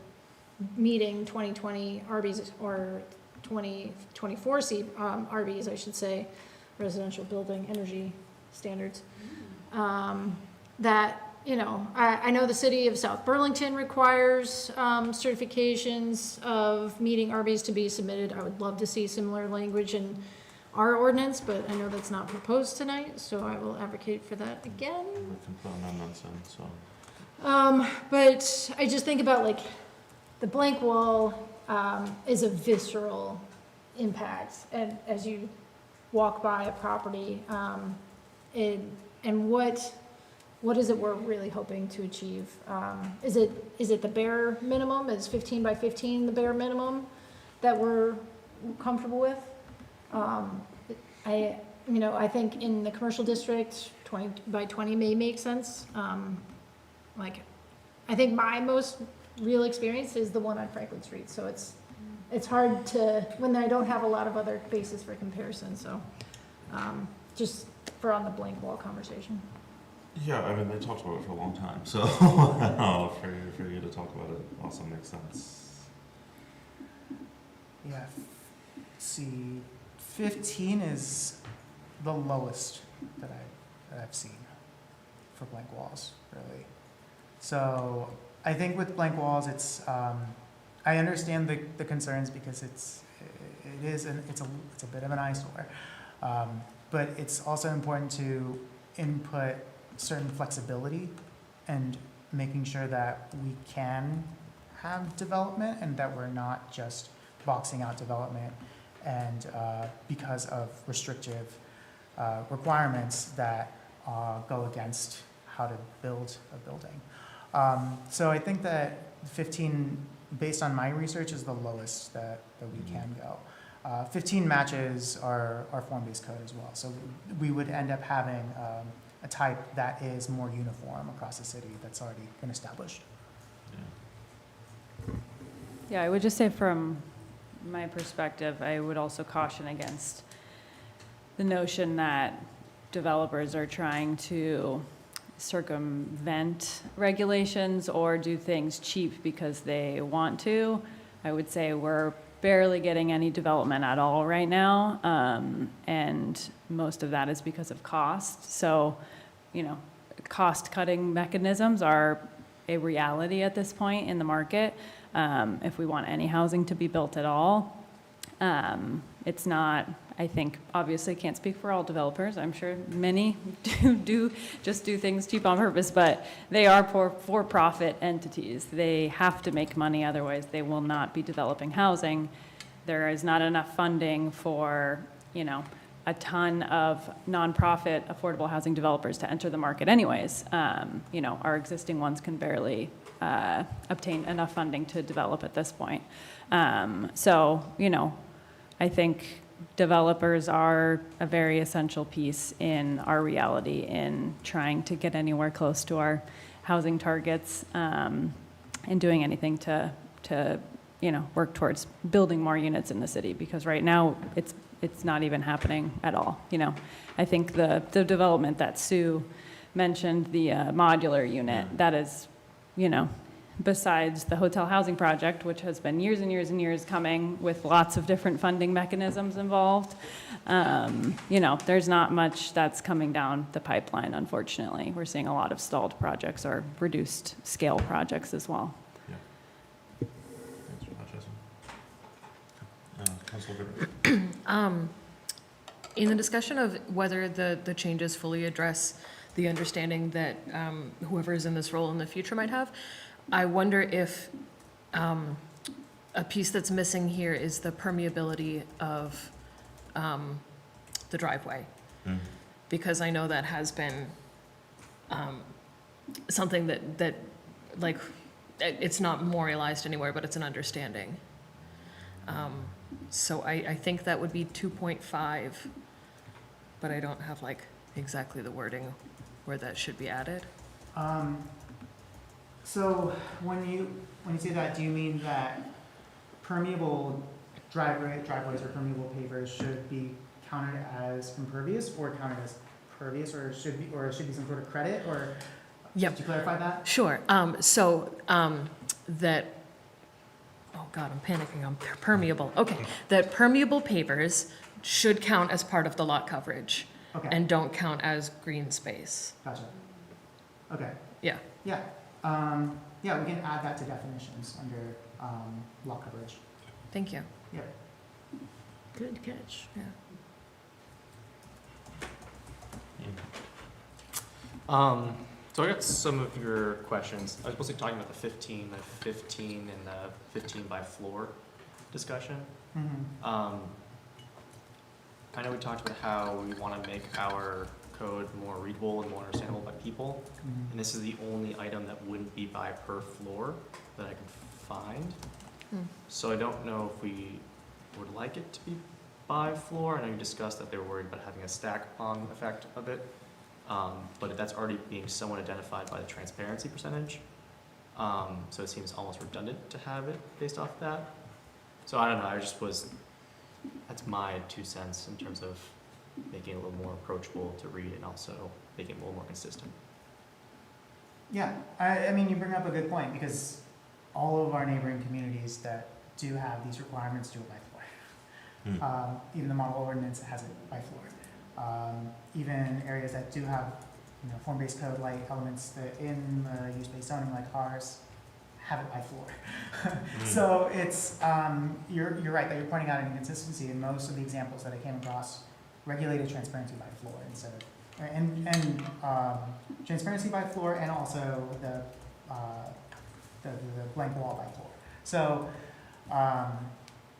meeting 2020 RBs or 2024 RBs, I should say, residential building energy standards, that, you know, I know the city of South Burlington requires certifications of meeting RBs to be submitted. I would love to see similar language in our ordinance, but I know that's not proposed tonight, so I will advocate for that again. We can put amendments in, so. But I just think about like the blank wall is a visceral impact, and as you walk by a property, and what is it we're really hoping to achieve? Is it the bare minimum? Is 15 by 15 the bare minimum that we're comfortable with? I think in the commercial district, 20 by 20 may make sense. Like, I think my most real experience is the one on Franklin Street, so it's hard to, when I don't have a lot of other basis for comparison, so just for on the blank wall conversation. Yeah, I mean, they talked about it for a long time, so for you to talk about it also makes sense. Yeah, see, 15 is the lowest that I've seen for blank walls, really. So I think with blank walls, it's I understand the concerns because it's a bit of an eyesore, but it's also important to input certain flexibility and making sure that we can have development and that we're not just boxing out development and because of restrictive requirements that go against how to build a building. So I think that 15, based on my research, is the lowest that we can go. 15 matches our form-based code as well. So we would end up having a type that is more uniform across the city that's already been established. Yeah, I would just say from my perspective, I would also caution against the notion that developers are trying to circumvent regulations or do things cheap because they want to. I would say we're barely getting any development at all right now, and most of that is because of cost. So, you know, cost-cutting mechanisms are a reality at this point in the market. If we want any housing to be built at all, it's not, I think, obviously can't speak for all developers. I'm sure many do things cheap on purpose, but they are for-profit entities. They have to make money, otherwise they will not be developing housing. There is not enough funding for, you know, a ton of nonprofit affordable housing developers to enter the market anyways. You know, our existing ones can barely obtain enough funding to develop at this point. So, you know, I think developers are a very essential piece in our reality in trying to get anywhere close to our housing targets, and doing anything to you know, work towards building more units in the city, because right now it's not even happening at all. You know, I think the development that Sue mentioned, the modular unit, that is, you know, besides the hotel housing project, which has been years and years and years coming with lots of different funding mechanisms involved, you know, there's not much that's coming down the pipeline, unfortunately. We're seeing a lot of stalled projects or reduced scale projects as well. Thanks for that, Jason. Councilor In the discussion of whether the changes fully address the understanding that whoever is in this role in the future might have, I wonder if a piece that's missing here is the permeability of the driveway. Because I know that has been something that like, it's not memorialized anywhere, but it's an understanding. So I think that would be 2.5, but I don't have like exactly the wording where that should be added. So when you say that, do you mean that permeable driveways or permeable pavers should be counted as impervious or counted as pervious, or should be some sort of credit, or Yep. Could you clarify that? Sure. That, oh God, I'm panicking, I'm permeable. Okay, that permeable pavers should count as part of the lot coverage. Okay. And don't count as green space. Gotcha. Okay. Yeah. Yeah. Yeah, we can add that to definitions under lot coverage. Thank you. Yep. Good catch. Yeah. So I got some of your questions. I was mostly talking about the 15 by 15 and the 15 by floor discussion. Mm-hmm. I know we talked about how we want to make our code more readable and more understandable by people. Mm-hmm. And this is the only item that wouldn't be by per floor that I can find. So I don't know if we would like it to be by floor. I know you discussed that they were worried about having a stack on effect of it. But that's already being somewhat identified by the transparency percentage. So it seems almost redundant to have it based off that. So I don't know, that's my 2 cents in terms of making it a little more approachable to read and also making it a little more consistent. Yeah, I mean, you bring up a good point, because all of our neighboring communities that do have these requirements do it by floor. Even the model ordinance has it by floor. Even areas that do have, form-based code like elements that in the use-based zoning like ours have it by floor. So it's, you're right that you're pointing out an inconsistency in most of the examples that I came across. Regulated transparency by floor instead of, and transparency by floor, and also the blank wall by floor. So,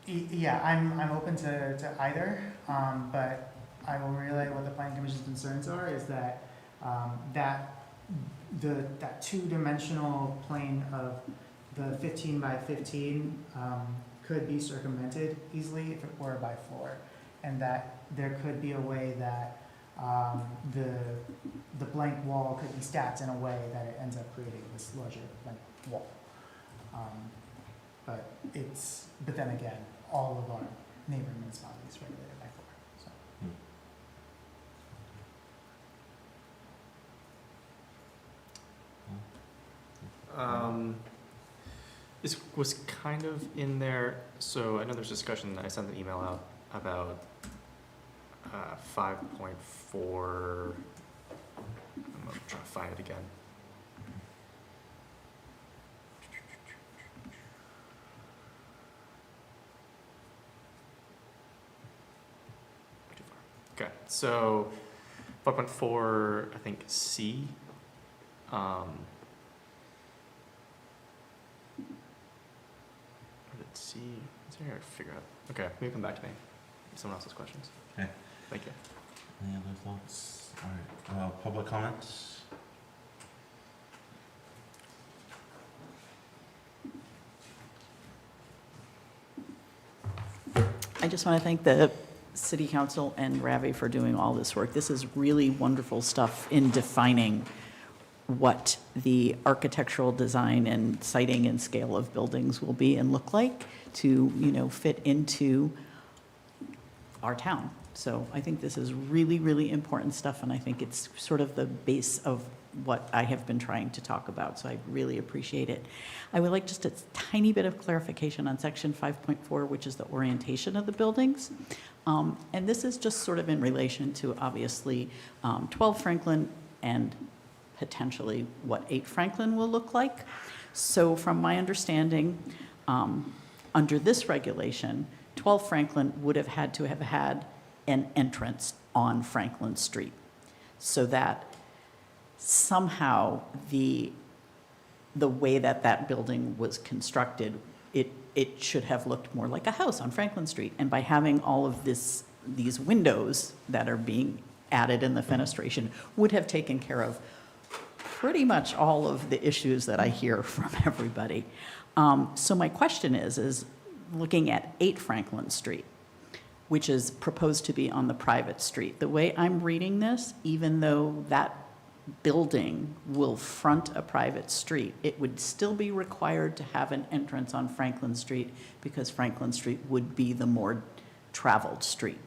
yeah, I'm open to either, but I will relay what the planning commission's concerns are, is that that two-dimensional plane of the 15 by 15 could be circumvented easily if it were by floor, and that there could be a way that the blank wall could be stacked in a way that it ends up creating this larger blank wall. But then again, all of our neighboring municipalities regulated by floor. So. This was kind of in there, so I know there's discussion, I sent an email out about 5.4, I'm gonna try to find it again. Okay, so 5.4, I think C. Let's see. It's hard to figure out. Okay, maybe come back to me if someone else has questions. Okay. Thank you. Any other thoughts? All right, public comments? I just want to thank the City Council and Ravi for doing all this work. This is really wonderful stuff in defining what the architectural design and siting and scale of buildings will be and look like to, fit into our town. So I think this is really, really important stuff, and I think it's sort of the base of what I have been trying to talk about, so I really appreciate it. I would like just a tiny bit of clarification on section 5.4, which is the orientation of the buildings. And this is just sort of in relation to, obviously, 12 Franklin and potentially what 8 Franklin will look like. So from my understanding, under this regulation, 12 Franklin would have had to have had an entrance on Franklin Street, so that somehow the way that building was constructed, it should have looked more like a house on Franklin Street. And by having all of these windows that are being added in the fenestration would have taken care of pretty much all of the issues that I hear from everybody. So my question is looking at 8 Franklin Street, which is proposed to be on the private street. The way I'm reading this, even though that building will front a private street, it would still be required to have an entrance on Franklin Street because Franklin Street would be the more traveled street.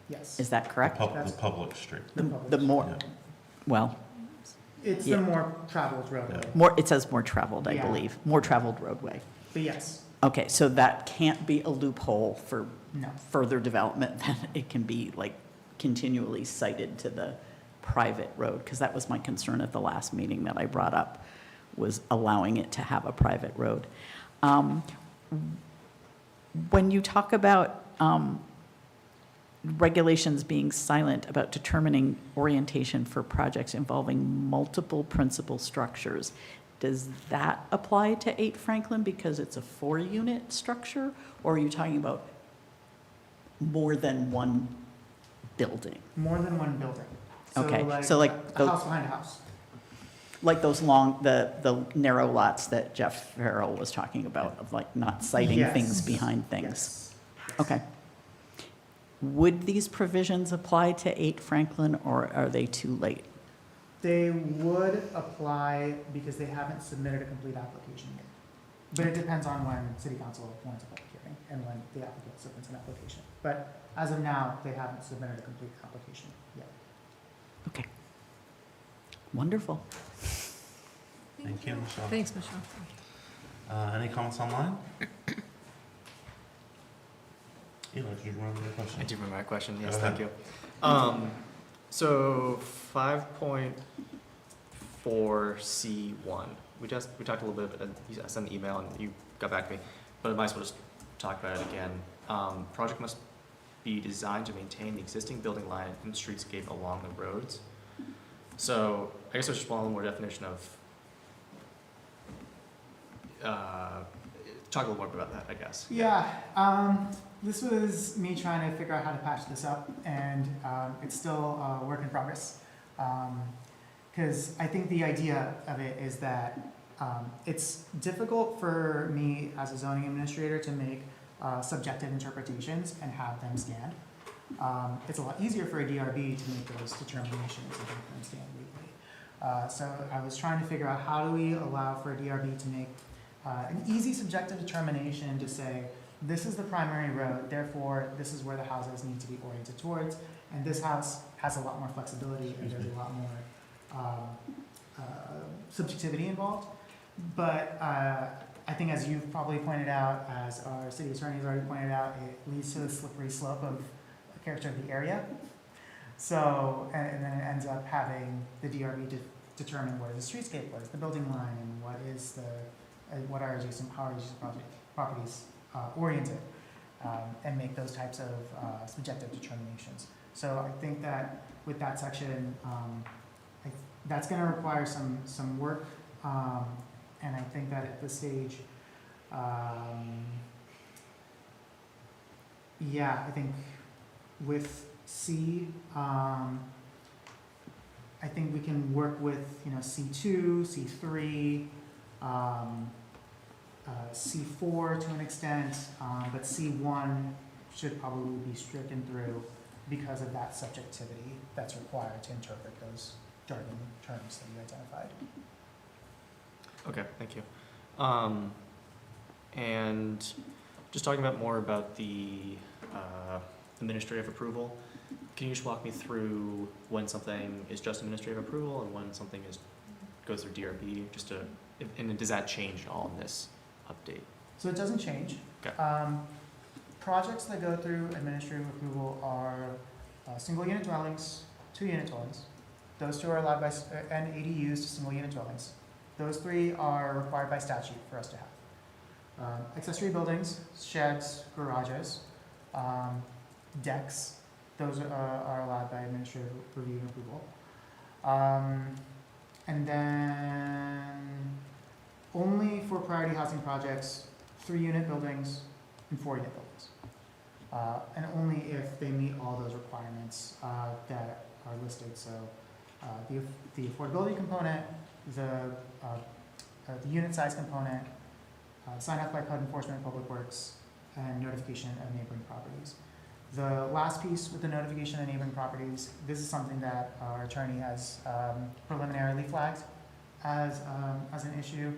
Yes. Is that correct? The public street. The more, Yeah. well, It's Yeah. the more traveled roadway. it says more traveled, I Yeah. believe, more traveled roadway. But yes, Okay, so that can't be a loophole for no. further development, then it can be like continually cited to the private road, because that was my concern at the last meeting that I brought up, was allowing it to have a private road. When you talk about regulations being silent about determining orientation for projects involving multiple principal structures, does that apply to 8 Franklin because it's a 4-unit structure? Or are you talking about more than one building? More than one building. Okay, so like a house behind a house. Like those long, the narrow lots that Jeff Farrell was talking about, of like not citing Yes. things behind things? Yes. Okay. Would these provisions apply to 8 Franklin, or are they too late? They would apply because they haven't submitted a complete application yet. But it depends on when City Council warns a public hearing and when the applicant submits an application. But as of now, they haven't submitted a complete application yet. Okay. Wonderful. Thank you, Michelle. Thanks, Michelle. Any comments online? Eli, did you remember your question? I do remember my question, Go yes, ahead. thank you. So 5.4C1, we talked a little bit, you sent an email and you got back to me, but I might as well just talk about it again. Project must be designed to maintain the existing building line and streetscape along the roads. So I guess there's just one more definition of, talk a little more about that, I guess. Yeah, this was me trying to figure out how to patch this up, and it's still a work in progress. Because I think the idea of it is that it's difficult for me as a zoning administrator to make subjective interpretations and have them stand. It's a lot easier for a DRB to make those determinations and have them stand legally. So I was trying to figure out how do we allow for a DRB to make an easy subjective determination to say, this is the primary road, therefore this is where the houses need to be oriented towards, and this house has a lot more flexibility and there's a lot more subjectivity involved. But I think, as you've probably pointed out, as our city attorney has already pointed out, it leads to the slippery slope of the character of the area. So, and then it ends up having the DRB determine what is the streetscape, what is the building line, and what is the what are adjacent, how are adjacent properties oriented, and make those types of subjective determinations. So I think that with that section, that's going to require some work, and I think that at this stage, yeah, I think with C, I think we can work with C2, C3. C4 to an extent, but C1 should probably be stricken through because of that subjectivity that's required to interpret those jargon terms that you identified. Okay, thank you. And just talking more about the administrative approval, can you just walk me through when something is just administrative approval and when something goes through DRB, and does that change at all in this update? So it doesn't change. Okay. Projects that go through administrative approval are single unit dwellings, 2 unit dwellings. Those 2 are allowed by, and ADUs to single unit dwellings. Those 3 are required by statute for us to have. Accessory buildings, sheds, garages, decks, those are allowed by administrative review and approval. And then only for priority housing projects, 3 unit buildings and 4 unit buildings. And only if they meet all those requirements that are listed. So the affordability component, the unit size component, sign off by code enforcement and public works, and notification of neighboring properties. The last piece with the notification of neighboring properties, this is something that our attorney has preliminarily flagged as an issue,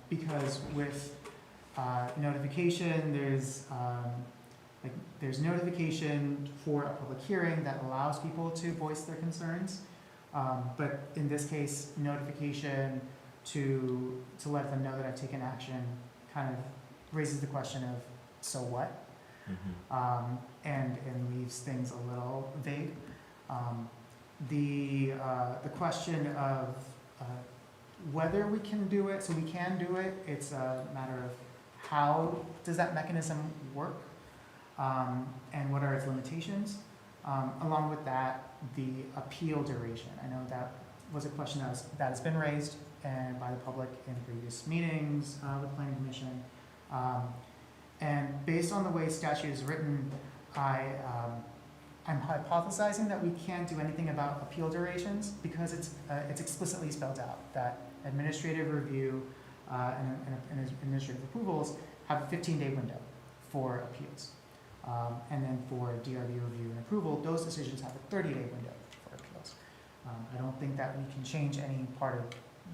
because with notification, there's notification for a public hearing that allows people to voice their concerns, but in this case, notification to let them know that I've taken action kind of raises the question of, so what? And leaves things a little vague. The question of whether we can do it, so we can do it, it's a matter of how does that mechanism work, and what are its limitations. Along with that, the appeal duration. I know that was a question that has been raised and by the public in previous meetings with Planning Commission. And based on the way statute is written, I'm hypothesizing that we can't do anything about appeal durations because it's explicitly spelled out that administrative review and administrative approvals have a 15-day window for appeals. And then for DRB review and approval, those decisions have a 30-day window for appeals. I don't think that we can change any part of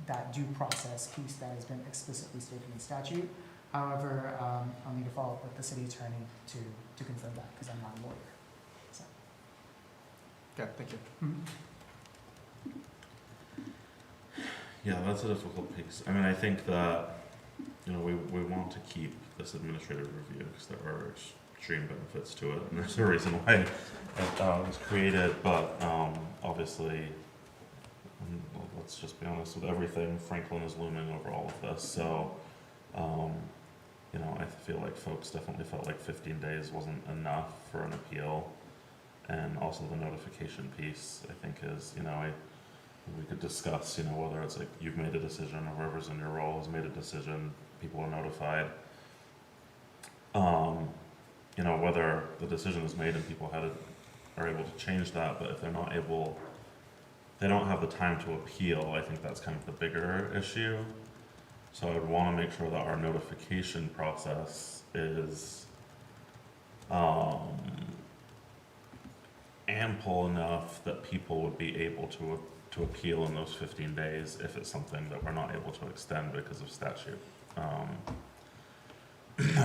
that due process piece that has been explicitly stated in statute. However, I'll need to follow up with the city attorney to confirm that because I'm not a lawyer. So. Okay, thank you. Yeah, that's a difficult piece. I mean, I think that, we want to keep this administrative review because there are extreme benefits to it, and there's a reason why it was created, but obviously, let's just be honest with everything, Franklin is looming over all of this, so I feel like folks definitely felt like 15 days wasn't enough for an appeal, and also the notification piece, I think is, we could discuss, whether it's like you've made a decision or whoever's in your role has made a decision, people are notified. Whether the decision is made and people are able to change that, but if they're not able, they don't have the time to appeal, I think that's kind of the bigger issue. So I would want to make sure that our notification process is ample enough that people would be able to appeal in those 15 days if it's something that we're not able to extend because of statute. I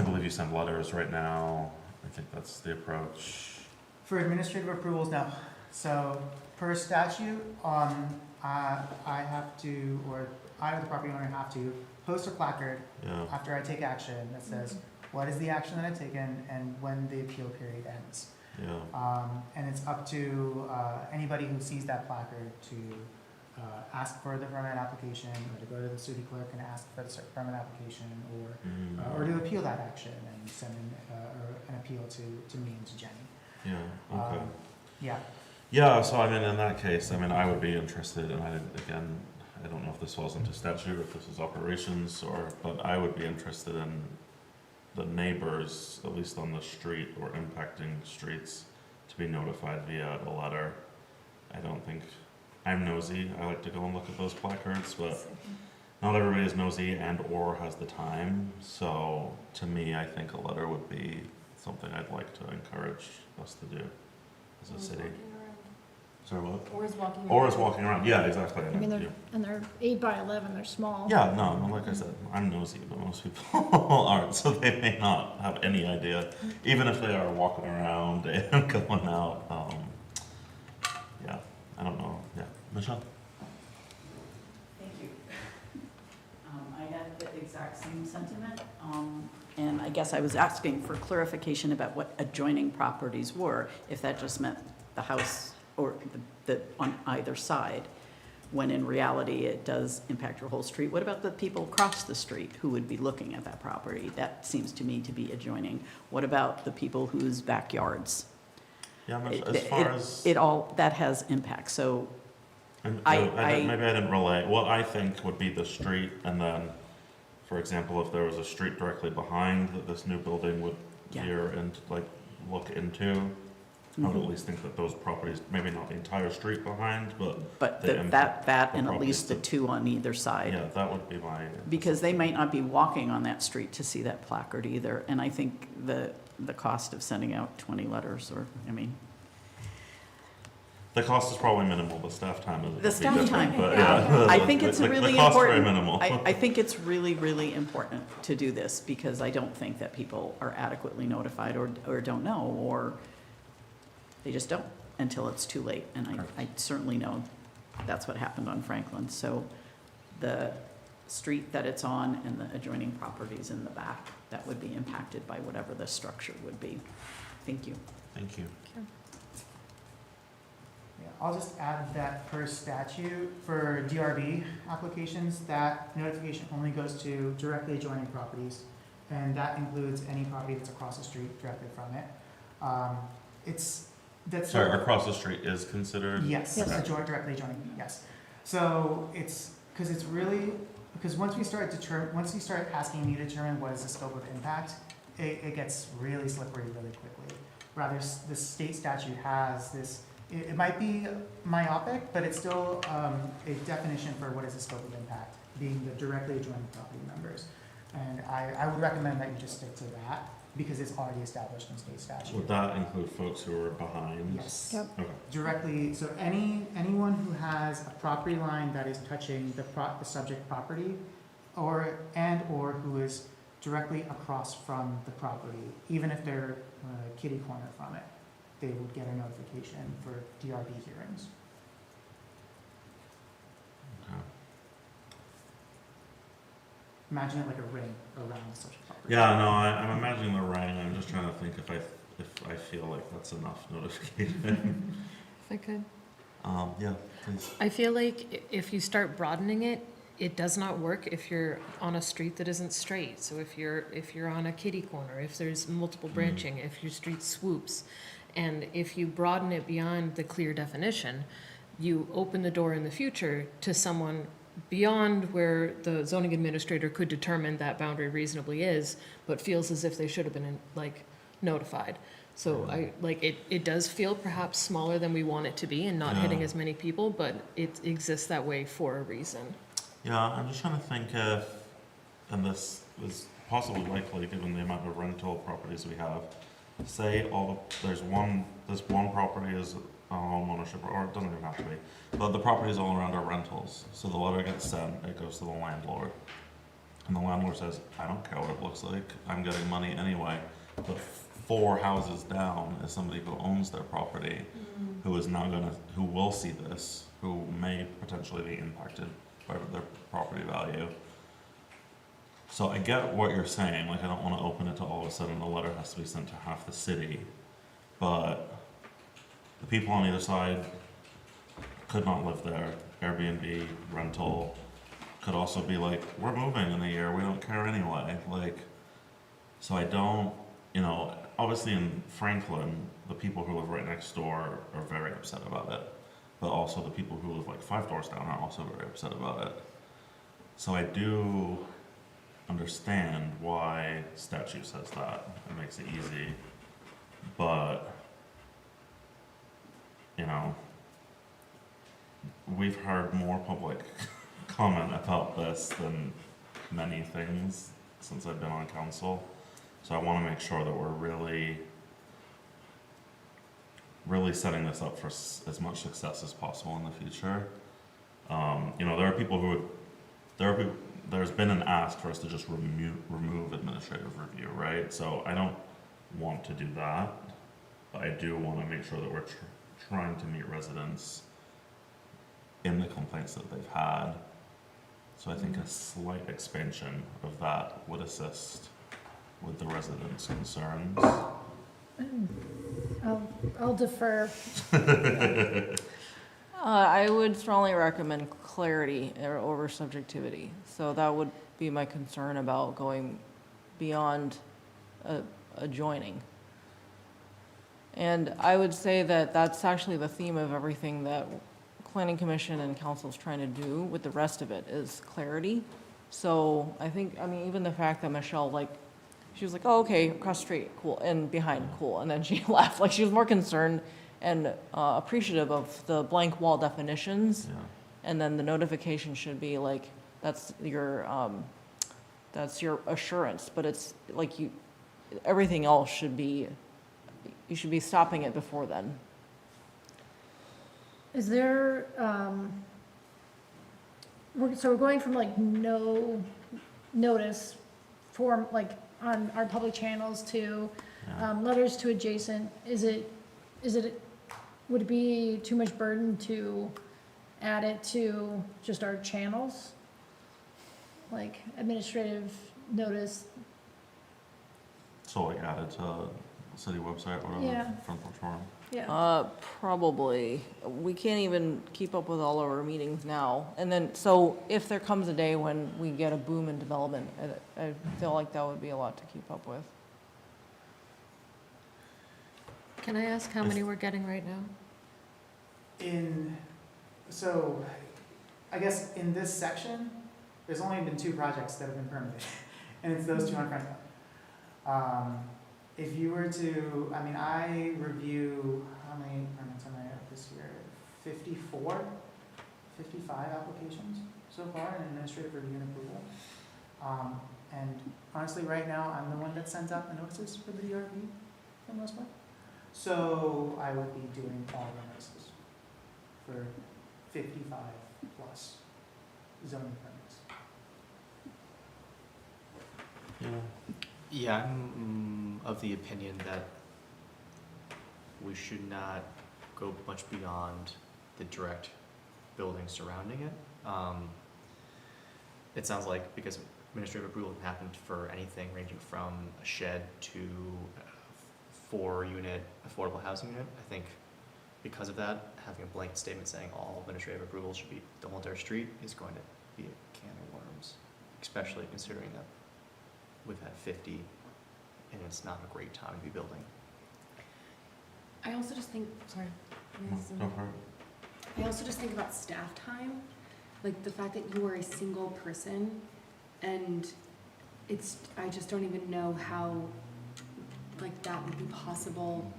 believe you send letters right now. I think that's the approach. For administrative approvals, no. So per statute, I have to, or I or the property owner have to post a placard after I take action that says what is the action that I've taken and when the appeal period ends. And it's up to anybody who sees that placard to ask for the permit application, or to go to the city clerk and ask for the permit application, or to appeal that action and send an appeal to me and to Jenny. So I mean, in that case, I would be interested, and I don't know if this falls into statute or if this is operations, but I would be interested in the neighbors, at least on the street or impacting streets, to be notified via a letter. I don't think, I'm nosy, I like to go and look at those placards, but not everybody is nosy and or has the time, so to me, I think a letter would be something I'd like to encourage us to do as a city. Sorry, what? Or is walking Or is walking around, yeah, exactly. I mean, Yeah. and they're 8x11, they're small. Yeah, no, like I said, I'm nosy, but most people aren't, so they may not have any idea, even if they are walking around and going out. Yeah, I don't know. Yeah, Michelle? Thank you. I had the exact same sentiment, and I guess I was asking for clarification about what adjoining properties were, if that just meant the house or the on either side, when in reality it does impact your whole street. What about the people across the street who would be looking at that property? That seems to me to be adjoining. What about the people whose backyards? Yeah, as far as... It all, that has impact, so maybe I didn't relay. What I think would be the street, and then, for example, if there was a street directly behind that this new building would veer and like look into, I would at least think that those properties, maybe not the entire street behind, but that and at least the two on either side. Yeah, that would be my... Because they might not be walking on that street to see that placard either, and I think the cost of sending out 20 letters, or, I mean... The cost is probably minimal, the staff time is... The staff time, but yeah. I think it's really the cost is very important. minimal. I think it's really, really important to do this, because I don't think that people are adequately notified or don't know, or they just don't until it's too late. And I certainly know that's what happened on Franklin. So the street that it's on and the adjoining properties in the back, that would be impacted by whatever the structure would be. Thank you. Thank you. Yeah, I'll just add that per statute for DRB applications, that notification only goes to directly adjoining properties, and that includes any property that's across the street directly from it. Sorry, across the street is considered? Yes, directly adjoining, yes. So because once we start asking you to determine what is the scope of impact, it gets really slippery really quickly. Rather, the state statute has this, it might be myopic, but it's still a definition for what is the scope of impact, being the directly adjoining property members. And I would recommend that you just stick to that, because it's already established in state statute. Would that include folks who are behind? Yes. Yep. Okay. Directly, so anyone who has a property line that is touching the subject property, or who is directly across from the property, even if they're kitty corner from it, they would get a notification for DRB hearings. Okay. Imagine it like a ring around the subject property. Yeah, no, I'm imagining the ring. I'm just trying to think if I feel like that's enough notification. If I could. Yeah, please. I feel like if you start broadening it, it does not work if you're on a street that isn't straight. So if you're on a kitty corner, if there's multiple branching, if your street swoops, and if you broaden it beyond the clear definition, you open the door in the future to someone beyond where the zoning administrator could determine that boundary reasonably is, but feels as if they should have been notified. So it does feel perhaps smaller than we want it to be and not hitting as many people, but it exists that way for a reason. Yeah, I'm just trying to think if, and this is possibly likely given the amount of rental properties we have, say this one property is a home ownership, or it doesn't even have to be, but the properties all around are rentals. So the letter gets sent, it goes to the landlord, and the landlord says, I don't care what it looks like, I'm getting money anyway. But 4 houses down is somebody who owns their property, who will see this, who may potentially be impacted by their property value. So I get what you're saying, I don't want to open it to all of a sudden the letter has to be sent to half the city, but the people on either side could not live there. Airbnb, rental, could also be like, we're moving in a year, we don't care anyway. So I don't, obviously in Franklin, the people who live right next door are very upset about it. But also the people who live 5 doors down are also very upset about it. So I do understand why statute says that. It makes it easy. But, we've heard more public comment about this than many things since I've been on council. So I want to make sure that we're really setting this up for as much success as possible in the future. You know, there are people who there's been an ask for us to just remove administrative review, right? So I don't want to do that, but I do want to make sure that we're trying to meet residents in the complaints that they've had. So I think a slight expansion of that would assist with the residents' concerns. I'll defer. I would strongly recommend clarity over subjectivity. So that would be my concern about going beyond adjoining. And I would say that that's actually the theme of everything that Planning Commission and Council is trying to do with the rest of it is clarity. So I think, I mean, even the fact that Michelle, like, she was like, oh, okay, across the street, cool, and behind, cool, and then she left. Like, she was more concerned and appreciative of the blank wall definitions. Yeah. And then the notification should be like, that's your assurance, but it's like everything else should be, you should be stopping it before then. Is there, we're going from like no notice form, like on our public channels to letters to adjacent. Would it be too much burden to add it to just our channels? Like administrative notice? So like added to city website, whatever, Yeah. front porch forum. Yeah. Probably. We can't even keep up with all of our meetings now. And then, so if there comes a day when we get a boom in development, I feel like that would be a lot to keep up with. Can I ask how many we're getting right now? So, I guess in this section, there's only been 2 projects that have been permitted, and it's those 2 on Franklin. If you were to, I mean, I review, how many permits am I at this year? 55 applications so far in administrative review and approval. And honestly, right now, I'm the one that sends out the notices for the DRB for the most part. So I would be doing all the notices for 55 plus zoning permits. Yeah, I'm of the opinion that we should not go much beyond the direct building surrounding it. It sounds like because administrative approval can happen for anything ranging from a shed to a 4-unit affordable housing unit. I think because of that, having a blanket statement saying all administrative approvals should be the whole entire street is going to be a can of worms, especially considering that we've had 50 and it's not a great time to be building. I also just think, sorry. Go for it. I also just think about staff time, like the fact that you are a single person, and I just don't even know how, like, that would be possible.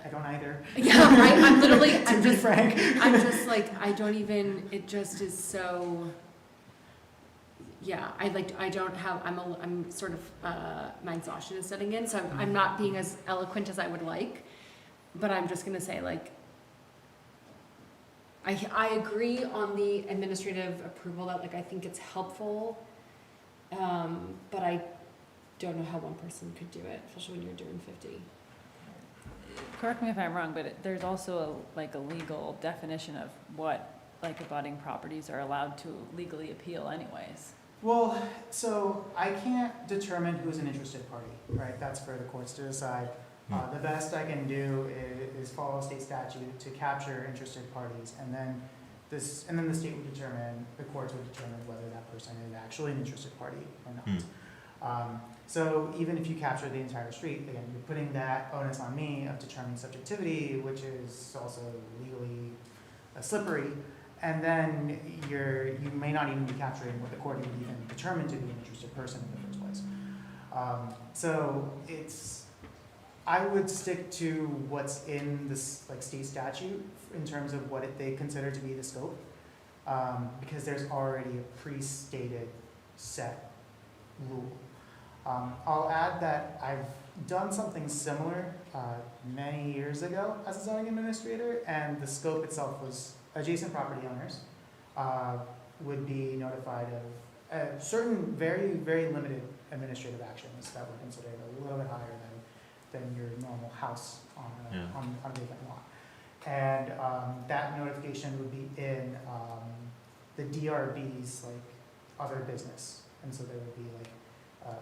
I don't either. Yeah, right, I'm literally, To be frank. I'm just like, I don't even, it just is so, yeah, I'm sort of, my exhaustion is setting in, so I'm not being as eloquent as I would like, but I'm just gonna say, like, I agree on the administrative approval that, like, I think it's helpful, but I don't know how one person could do it, especially when you're doing 50. Correct me if I'm wrong, but there's also a legal definition of what abutting properties are allowed to legally appeal anyways. Well, so I can't determine who's an interested party, right? That's for the courts to decide. The best I can do is follow state statute to capture interested parties, and then the state would determine, the courts would determine whether that person is actually an interested party or not. So even if you capture the entire street, again, you're putting that onus on me of determining subjectivity, which is also legally slippery, and then you may not even be capturing what the court would even determine to be an interested person in the first place. So I would stick to what's in this state statute in terms of what they consider to be the scope, because there's already a pre-stated set rule. I'll add that I've done something similar many years ago as a zoning administrator, and the scope itself was adjacent property owners would be notified of certain very, very limited administrative actions that were considered a little bit higher than your normal house on a vacant lot. And that notification would be in the DRB's like other business, and so there would be like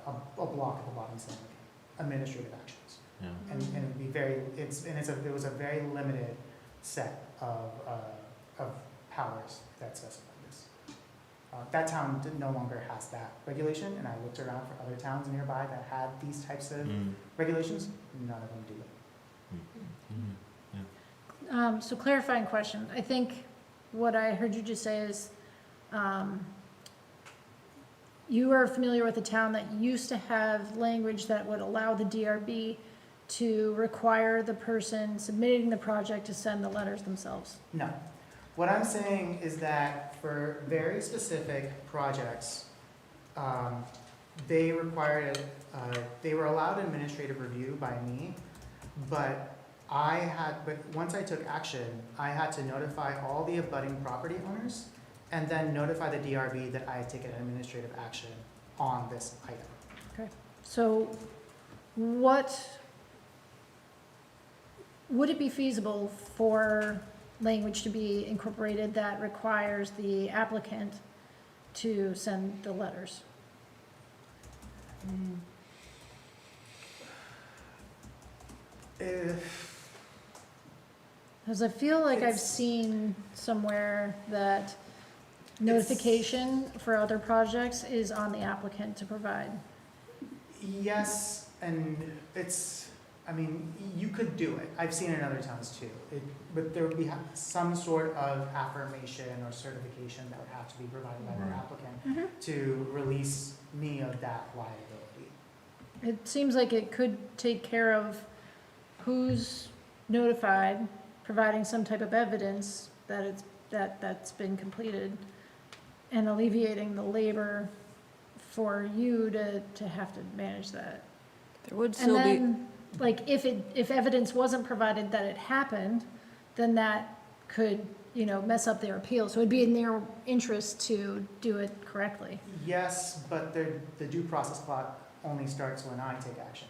a block at the bottom saying like administrative actions. Yeah. And it would be it was a very limited set of powers that specified this. That town no longer has that regulation, and I looked around for other towns nearby that had these types of regulations. None of them do it. So clarifying question, I think what I heard you just say is, you are familiar with a town that used to have language that would allow the DRB to require the person submitting the project to send the letters themselves? No. What I'm saying is that for very specific projects, they required, they were allowed administrative review by me, but once I took action, I had to notify all the abutting property owners and then notify the DRB that I had taken administrative action on this item. Okay, so would it be feasible for language to be incorporated that requires the applicant to send the letters? Because I feel like I've seen somewhere that notification for other projects is on the applicant to provide. Yes, and you could do it. I've seen it in other towns too. But there would be some sort of affirmation or certification that would have to be provided by the applicant to release me of that liability. It seems like it could take care of who's notified, providing some type of evidence that that's been completed, and alleviating the labor for you to have to manage that. There would still be. Like, if evidence wasn't provided that it happened, then that could, mess up their appeal. So it'd be in their interest to do it correctly. Yes, but the due process clock only starts when I take action.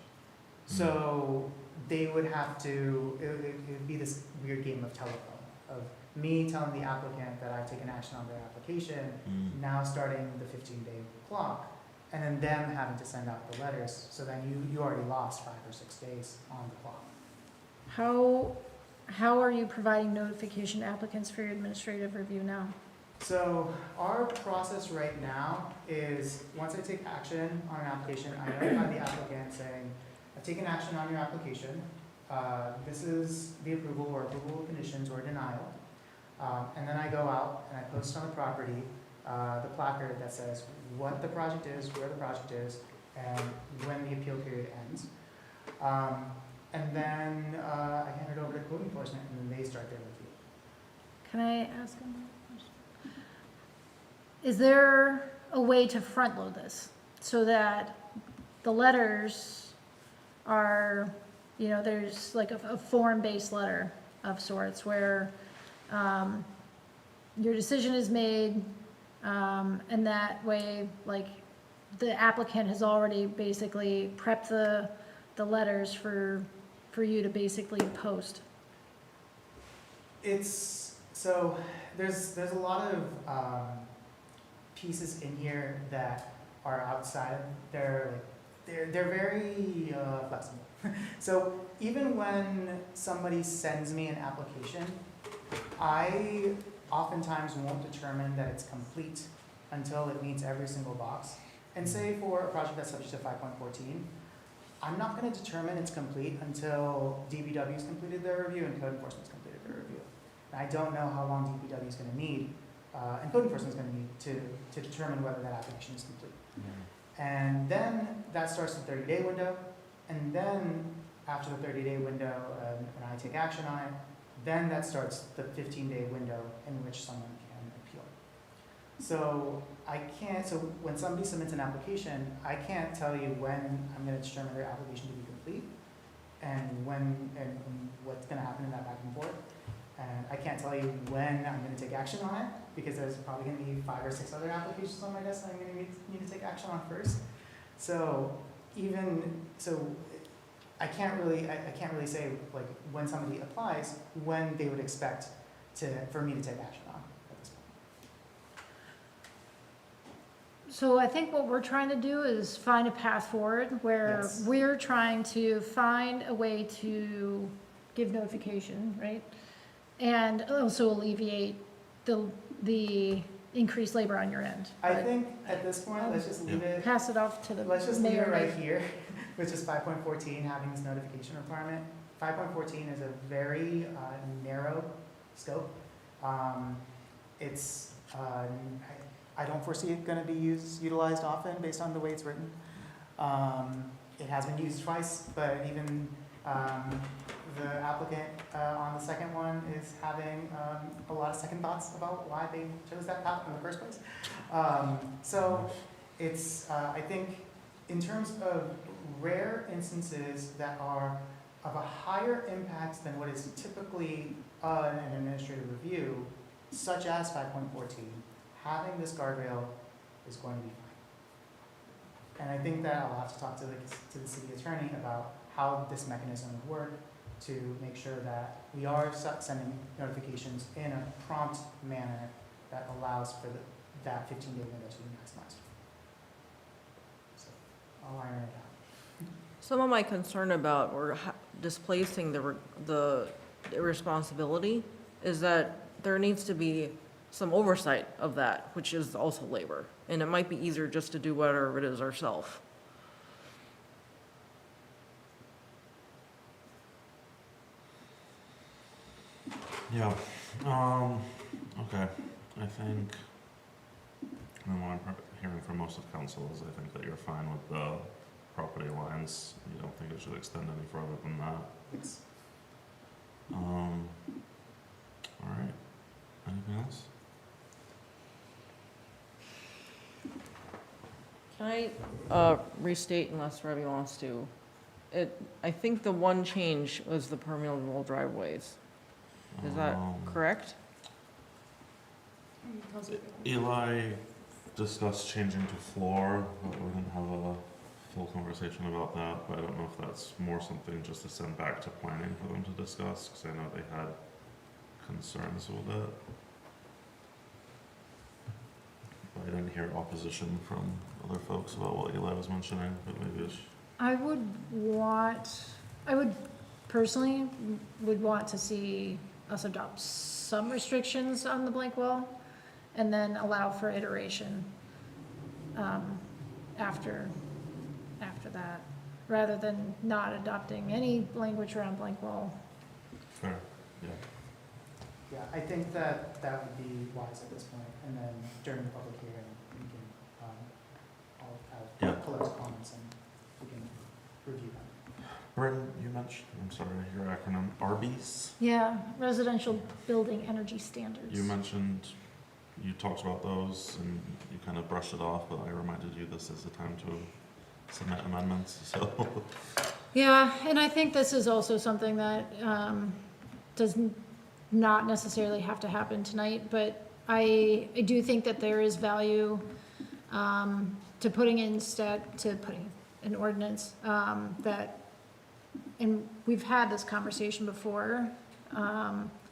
So they would have to, it would be this weird game of telephone, of me telling the applicant that I've taken action on their application, now starting the 15-day clock, and then them having to send out the letters, so then you already lost 5 or 6 days on the clock. How are you providing notification to applicants for your administrative review now? So our process right now is, once I take action on an application, I notify the applicant saying, I've taken action on your application. This is the approval or approval conditions or denial. And then I go out and I post on the property the placard that says what the project is, where the project is, and when the appeal period ends. And then I hand it over to code enforcement, and then they start their review. Can I ask another question? Is there a way to front load this so that the letters are, there's like a form-based letter of sorts where your decision is made, and that way, like, the applicant has already basically prepped the letters for you to basically post? So there's a lot of pieces in here that are outside of they're very flexible. So even when somebody sends me an application, I oftentimes won't determine that it's complete until it meets every single box. And say for a project that's subject to 5.14, I'm not going to determine it's complete until DPW's completed their review and code enforcement's completed their review. And I don't know how long DPW is going to need, and code enforcement is going to need to determine whether that application is complete. And then that starts the 30-day window, and then after the 30-day window, when I take action on it, then that starts the 15-day window in which someone can appeal. So I can't, so when somebody submits an application, I can't tell you when I'm gonna determine their application to be complete and when, and what's gonna happen in that back and forth. And I can't tell you when I'm gonna take action on it, because there's probably gonna be 5 or 6 other applications on my desk that I'm gonna need to take action on first. So I can't really say like when somebody applies, when they would expect for me to take action on at this point. So I think what we're trying to do is find a path forward where Yes. we're trying to find a way to give notification, right? And also alleviate the increased labor on your end. I think at this point, let's just leave it. Pass it off to the Let's just leave mayor. it right here, which is 5.14, having this notification requirement. 5.14 is a very narrow scope. It's, I don't foresee it gonna be utilized often based on the way it's written. It has been used twice, but even the applicant on the second one is having a lot of second thoughts about why they chose that path in the first place. So it's, I think, in terms of rare instances that are of a higher impact than what is typically an administrative review, such as 5.14, having this guardrail is going to be fine. And I think that I'll have to talk to the city attorney about how this mechanism would work to make sure that we are sending notifications in a prompt manner that allows for that 15-day window to be maximized. So I'll iron it out. Some of my concern about or displacing the responsibility is that there needs to be some oversight of that, which is also labor. And it might be easier just to do whatever it is ourselves. Yeah, okay, I think, and what I'm hearing from most of council is I think that you're fine with the property lines. You don't think it should extend any further than that. Yes. All right, anything else? Can I restate, unless Rebby wants to? I think the one change was the permeable driveways. Is that correct? Eli discussed changing to floor, but we didn't have a full conversation about that, but I don't know if that's more something just to send back to planning for them to discuss, because I know they had concerns with it. But I didn't hear opposition from other folks about what Eli was mentioning, but maybe it's... I would personally would want to see us adopt some restrictions on the blank wall and then allow for iteration after that, rather than not adopting any language around blank wall. Fair, yeah. Yeah, I think that would be wise at this point, and then during the public hearing, we can all have collective comments and we can review them. Bryn, you mentioned, I'm sorry, your acronym, RBs? Yeah, residential building energy standards. You mentioned, you talked about those and you kind of brushed it off, but I reminded you this is the time to submit amendments, so. Yeah, and I think this is also something that does not necessarily have to happen tonight, but I do think that there is value to putting an ordinance that, and we've had this conversation before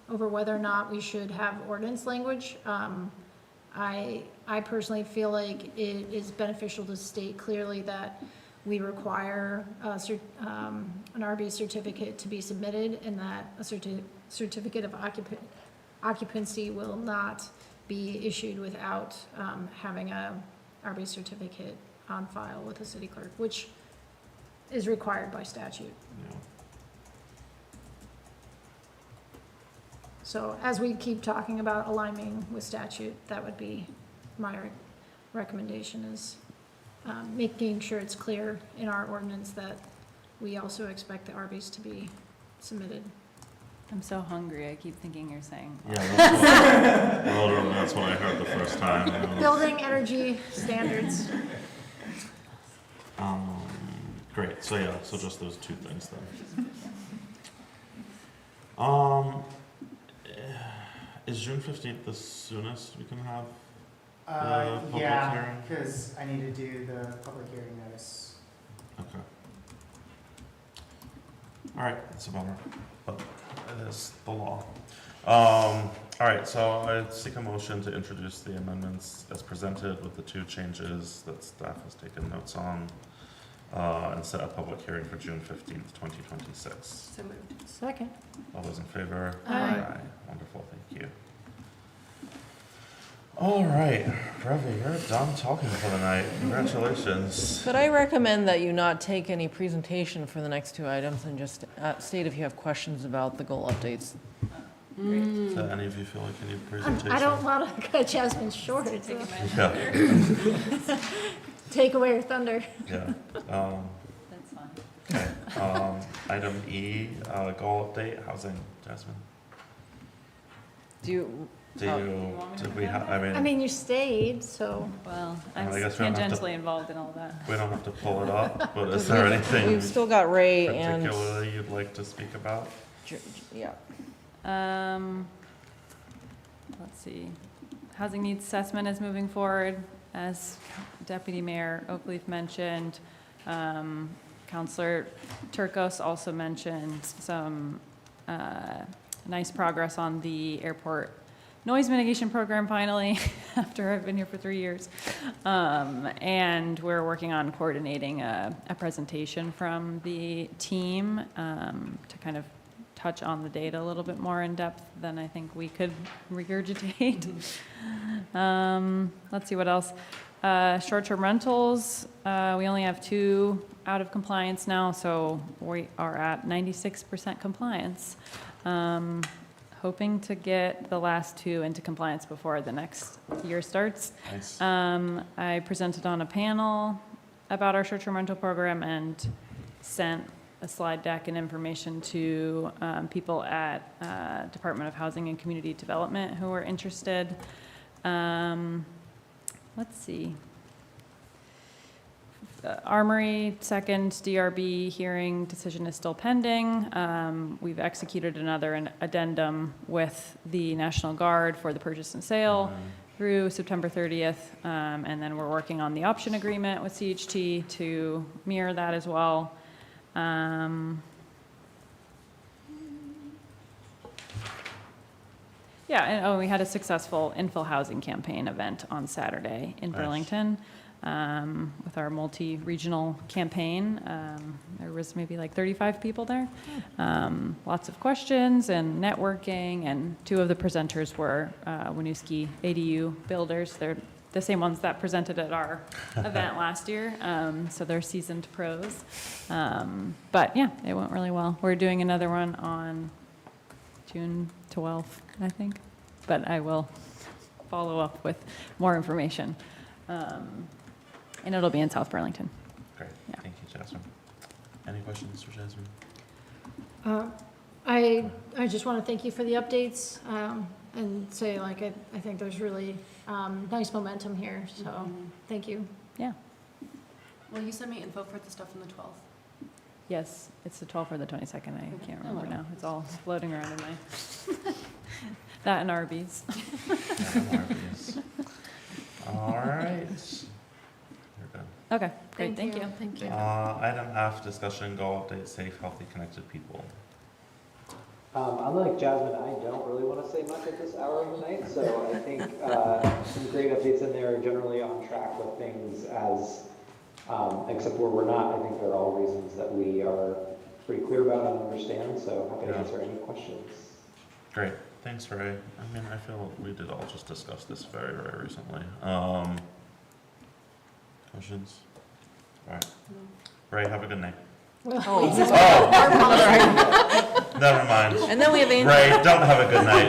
over whether or not we should have ordinance language. I personally feel like it is beneficial to state clearly that we require an RB certificate to be submitted, and that a certificate of occupancy will not be issued without having a RB certificate on file with the city clerk, which is required by statute. Yeah. So as we keep talking about aligning with statute, that would be my recommendation, is making sure it's clear in our ordinance that we also expect the RBs to be submitted. I'm so hungry, I keep thinking you're saying. Yeah, that's what I heard the first time. Building energy standards. Great, so yeah, so just those two things then. Is June 15th the soonest we can have the public Yeah, hearing? because I need to do the public hearing notice. Okay. All right, it's a bummer, but it is the law. All right, so I seek a motion to introduce the amendments as presented with the two changes that staff has taken notes on, and set a public hearing for June 15th, 2026. So moved. Second. All those in favor? Aye. Wonderful, thank you. All right, Ravi, you're done talking for the night. Congratulations. Could I recommend that you not take any presentation for the next two items and just state if you have questions about the goal updates? Do any of you feel like you need a presentation? I don't want to cut Jasmine short. So. Yeah. Take away her thunder. Yeah. That's fine. Okay. Item E, goal update, housing, Jasmine. Did we have, I mean, you stayed, so. Well, I I'm guess we don't have to- tangentially involved in all that. we don't have to pull it up, but is there anything We've still got Ray and, particularly you'd like to speak about? yeah. Let's see. Housing needs assessment is moving forward, as Deputy Mayor Oakleaf mentioned. Councillor Turcos also mentioned some nice progress on the airport noise mitigation program finally, after I've been here for 3 years. And we're working on coordinating a presentation from the team to kind of touch on the data a little bit more in depth than I think we could regurgitate. Let's see what else. Short-term rentals, we only have 2 out of compliance now, so we are at 96% compliance. Hoping to get the last 2 into compliance before the next year starts. Nice. I presented on a panel about our short-term rental program and sent a slide deck and information to people at Department of Housing and Community Development who are interested. Let's see. Armory, second DRB hearing decision is still pending. We've executed another addendum with the National Guard for the purchase and sale through September 30th. And then we're working on the option agreement with CHT to mirror that as well. Yeah, and we had a successful infill housing campaign event on Saturday in Burlington with our multi-regional campaign. There was maybe like 35 people there. Lots of questions and networking, and 2 of the presenters were Winooski ADU builders. They're the same ones that presented at our event last year, so they're seasoned pros. But yeah, it went really well. We're doing another one on June 12th, I think, but I will follow up with more information. And it'll be in South Burlington. Great, thank you, Jasmine. Any questions for Jasmine? I just want to thank you for the updates and say, like, I think there's really nice momentum here, so thank you. Yeah. Will you send me info for the stuff on the 12th? Yes, it's the 12th or the 22nd. I can't remember now. It's all floating around in my... that and Arby's. All right. You're done. Okay, great, thank you. Thank you. Item F, discussion, goal update, safe, healthy, connected people. Unlike Jasmine, I don't really want to say much at this hour of the night, so I think some great updates in there, generally on track with things as, except where we're not. I think they're all reasons that we are pretty clear about and understand, so happy to answer any questions. Great, thanks, Ray. I mean, I feel we did all just discuss this very, very recently. Questions? All right. Ray, have a good night. Oh. Never mind. And then we have Angel. Ray, don't have a good night.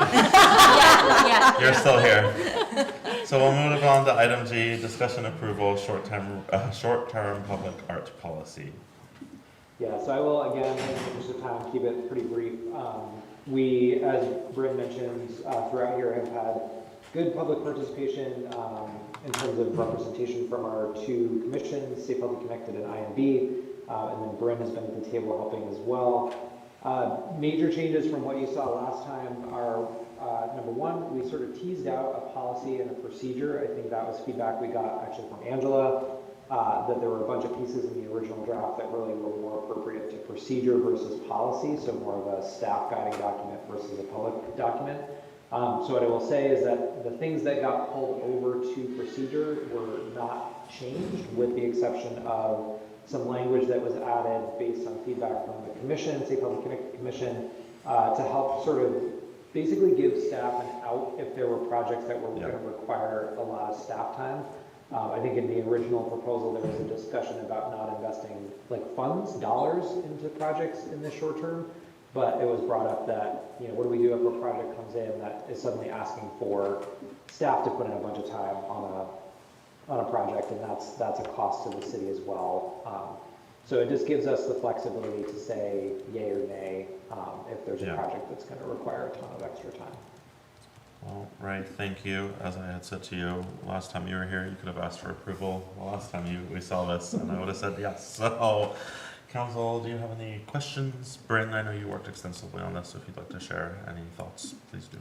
Yeah. You're still here. So we'll move on to item G, discussion approval, short-term public art policy. Yeah, so I will, again, in the interest of time, keep it pretty brief. we, as Bryn mentioned, throughout here have had good public participation in terms of representation from our two commissions, Safe Healthy Connected and IMB, and then Bryn has been at the table helping as well. Major changes from what you saw last time are, number one, we sort of teased out a policy and a procedure. I think that was feedback we got actually from Angela, that there were a bunch of pieces in the original draft that really were more appropriate to procedure versus policy, so more of a staff guiding document versus a public document. So what I will say is that the things that got pulled over to procedure were not changed, with the exception of some language that was added based on feedback from the commission, Safe Healthy Connected Commission, to help sort of basically give staff an out if there were projects that were going to require a lot of staff time. I think in the original proposal there was a discussion about not investing like funds, dollars into projects in the short term, but it was brought up that, you know, what do we do if a project comes in that is suddenly asking for staff to put in a bunch of time on a project, and that's a cost to the city as well. So it just gives us the flexibility to say yay or nay if there's a project that's going to require a ton of extra time. Well, Ray, thank you. As I had said to you last time you were here, you could have asked for approval the last time we saw this, and I would have said yes. So, Council, do you have any questions? Bryn, I know you worked extensively on this, so if you'd like to share any thoughts, please do.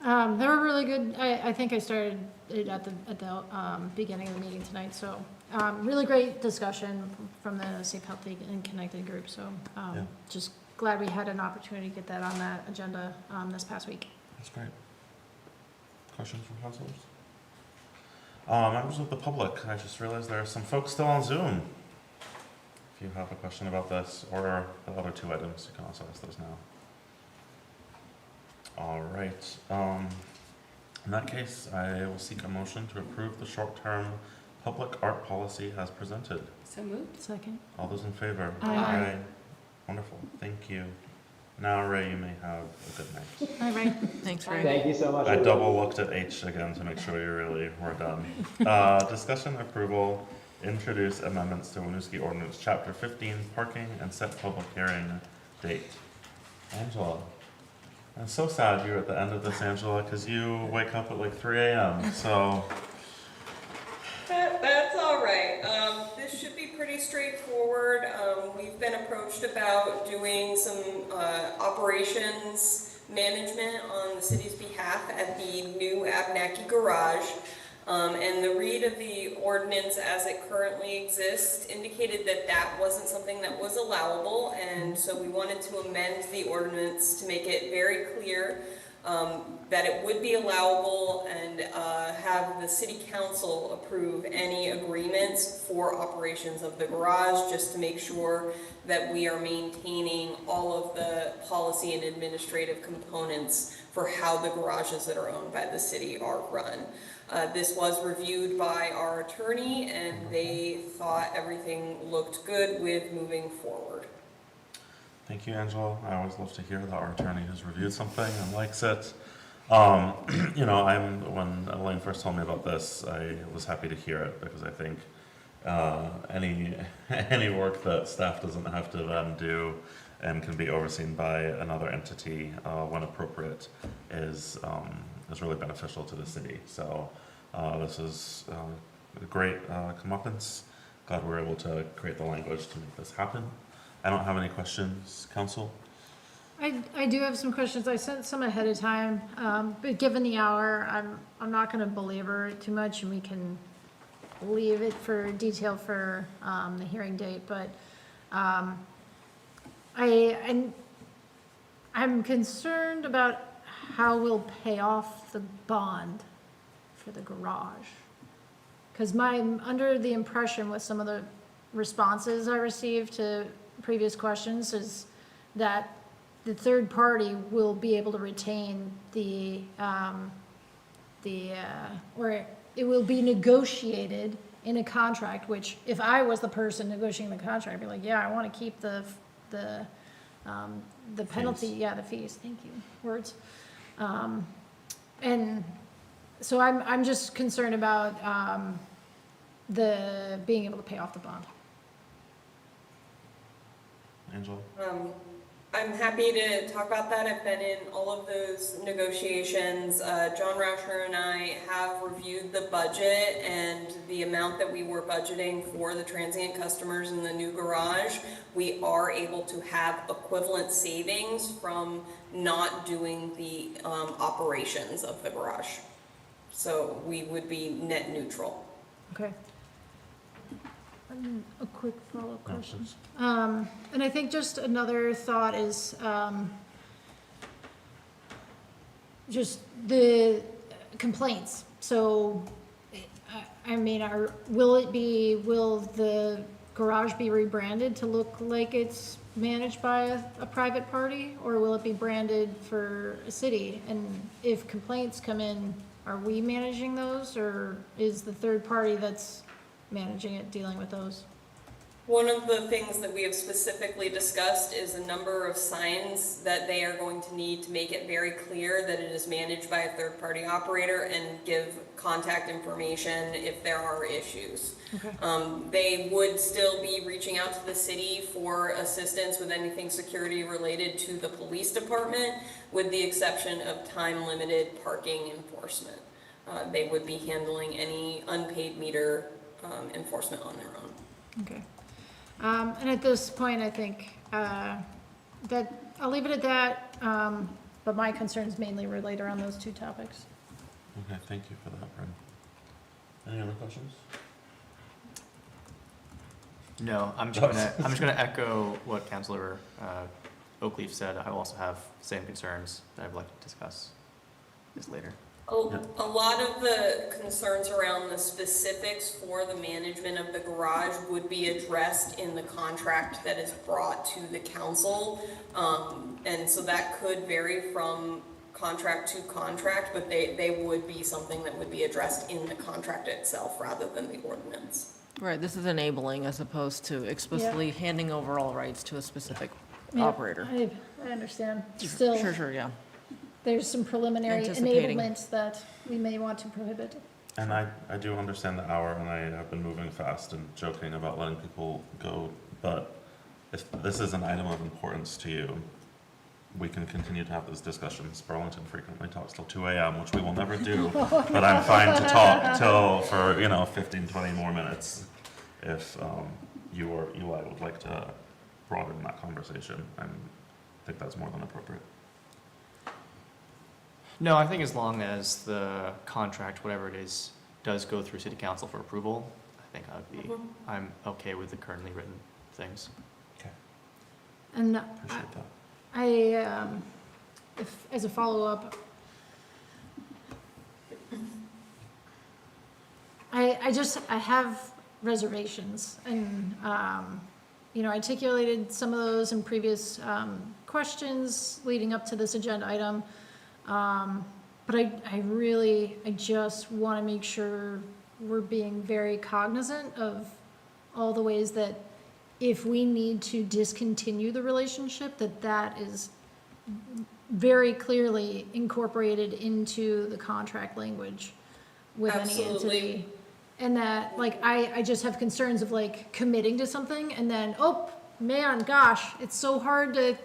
They were really good. I think I started it at the beginning of the meeting tonight, so really great discussion from the Safe, Healthy, and Connected group. So just glad we had an opportunity to get that on that agenda this past week. That's great. Questions from councilors? Members of the public, I just realized there are some folks still on Zoom. If you have a question about this or the other two items, you can also ask those now. All right. In that case, I will seek a motion to approve the short-term public art policy as presented. So moved. Second. All those in favor? Aye. Wonderful. Thank you. Now, Ray, you may have a good night. All right. Thanks, Ray. Thank you so much. I double looked at H again to make sure you really were done. Discussion approval, introduce amendments to Winooski Ordinance Chapter 15, parking, and set public hearing date. Angela, I'm so sad you're at the end of this, Angela, because you wake up at like 3 a.m. So that's all right. This should be pretty straightforward. We've been approached about doing some operations management on the city's behalf at the new Abnaki garage. And the read of the ordinance as it currently exists indicated that that wasn't something that was allowable, and so we wanted to amend the ordinance to make it very clear that it would be allowable, and have the city council approve any agreements for operations of the garage, just to make sure that we are maintaining all of the policy and administrative components for how the garages that are owned by the city are run. This was reviewed by our attorney, and they thought everything looked good with moving forward. thank you, Angela. I always love to hear that our attorney has reviewed something and likes it. You know, when Elaine first told me about this, I was happy to hear it, because I think any work that staff doesn't have to then do and can be overseen by another entity when appropriate is really beneficial to the city. So this is a great comeuppance. Glad we're able to create the language to make this happen. I don't have any questions, Council. I do have some questions. I sent some ahead of time, but given the hour, I'm not going to belabor it too much, and we can leave it for detail for the hearing date. But I'm concerned about how we'll pay off the bond for the garage, because I'm under the impression with some of the responses I received to previous questions is that the third party will be able to retain or it will be negotiated in a contract, which if I was the person negotiating the contract, I'd be like, yeah, I want to keep the penalty, the fees, thank you, words. And so I'm just concerned about the being able to pay off the bond. Angela? I'm happy to talk about that. I've been in all of those negotiations. John Rauscher and I have reviewed the budget, and the amount that we were budgeting for the transient customers in the new garage, we are able to have equivalent savings from not doing the operations of the garage. So we would be net neutral. Okay. A quick follow-up question. And I think just another thought is, just the complaints. So, I mean, will the garage be rebranded to look like it's managed by a private party, or will it be branded for a city? And if complaints come in, are we managing those, or is the third party that's managing it dealing with those? One of the things that we have specifically discussed is a number of signs that they are going to need to make it very clear that it is managed by a third-party operator and give contact information if there are issues. Okay. They would still be reaching out to the city for assistance with anything security related to the police department, with the exception of time-limited parking enforcement. They would be handling any unpaid meter enforcement on their own. Okay. And at this point, I think that I'll leave it at that, but my concerns mainly relate around those two topics. Okay, thank you for that, Bryn. Any other questions? No, I'm just gonna echo what Councilor Oakleaf said. I also have the same concerns that I'd like to discuss this later. A lot of the concerns around the specifics for the management of the garage would be addressed in the contract that is brought to the council. And so that could vary from contract to contract, but they would be something that would be addressed in the contract itself rather than the ordinance. Right, this is enabling as opposed to explicitly handing over all rights to a specific Yeah, operator. I understand. Still, Sure, yeah. there's some preliminary Anticipating. enablements that we may want to prohibit. And I do understand the hour, and I have been moving fast and joking about letting people go, but if this is an item of importance to you, we can continue to have those discussions. Burlington frequently talks till 2 a.m., which we will never do, but I'm fine to talk for 15, 20 more minutes if you or Eli would like to broaden that conversation. I think that's more than appropriate. No, I think as long as the contract, whatever it is, does go through city council for approval, I think I'm okay with the currently written things. Okay. And Appreciate that. if, as a follow-up, I have reservations, and, articulated some of those in previous, questions leading up to this agenda item. But I just want to make sure we're being very cognizant of all the ways that if we need to discontinue the relationship, that is very clearly incorporated into the contract language with any entity. And that, I just have concerns of committing to something and then, oh, man, gosh, it's so hard to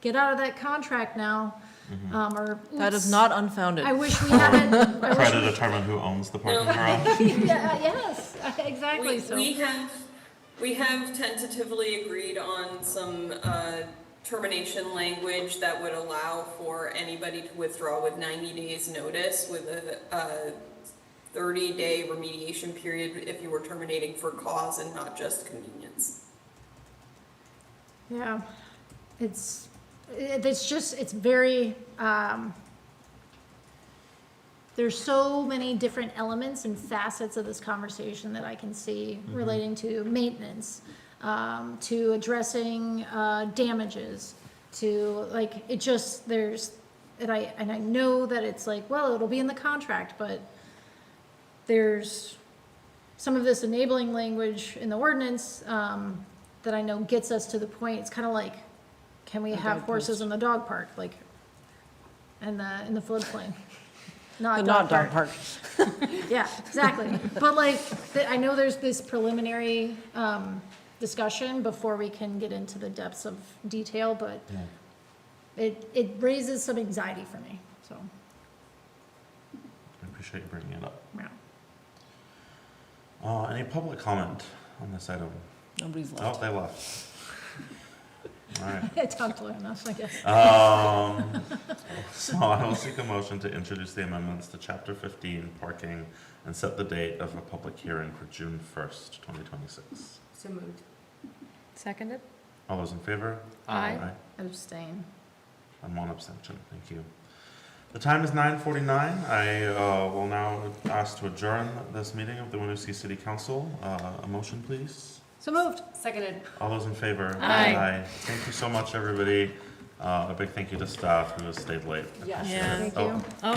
get out of that contract now. Or That is not unfounded. I wish we hadn't. Try to determine who owns the parking garage. Yes, exactly. We have tentatively agreed on some termination language that would allow for anybody to withdraw with 90 days notice with a 30-day remediation period if you were terminating for cause and not just convenience. Yeah, it's very, there's so many different elements and facets of this conversation that I can see relating to maintenance, to addressing damages, to and I know that it's it'll be in the contract, but there's some of this enabling language in the ordinance that I know gets us to the point. It's kind of can we have horses in the dog park, in the floodplain? Not dog park. Yeah, exactly. But I know there's this preliminary discussion before we can get into the depths of detail, but it raises some anxiety for me, so, I appreciate you bringing it up. yeah. Any public comment on this item? Nobody's Oh, left. they left. All right. I talked long enough, I guess. So I will seek a motion to introduce the amendments to Chapter 15, parking, and set the date of a public hearing for June 1st, 2026. So moved. Seconded? All those in favor? Aye. Abstain. And one abstention. Thank you. The time is 9:49. I will now ask to adjourn this meeting of the Winooski City Council. A motion, please. So moved. Seconded. All those in favor? Aye. Thank you so much, everybody. A big thank you to staff who has stayed late. Yes. Yeah. Thank Oh, you. Oh,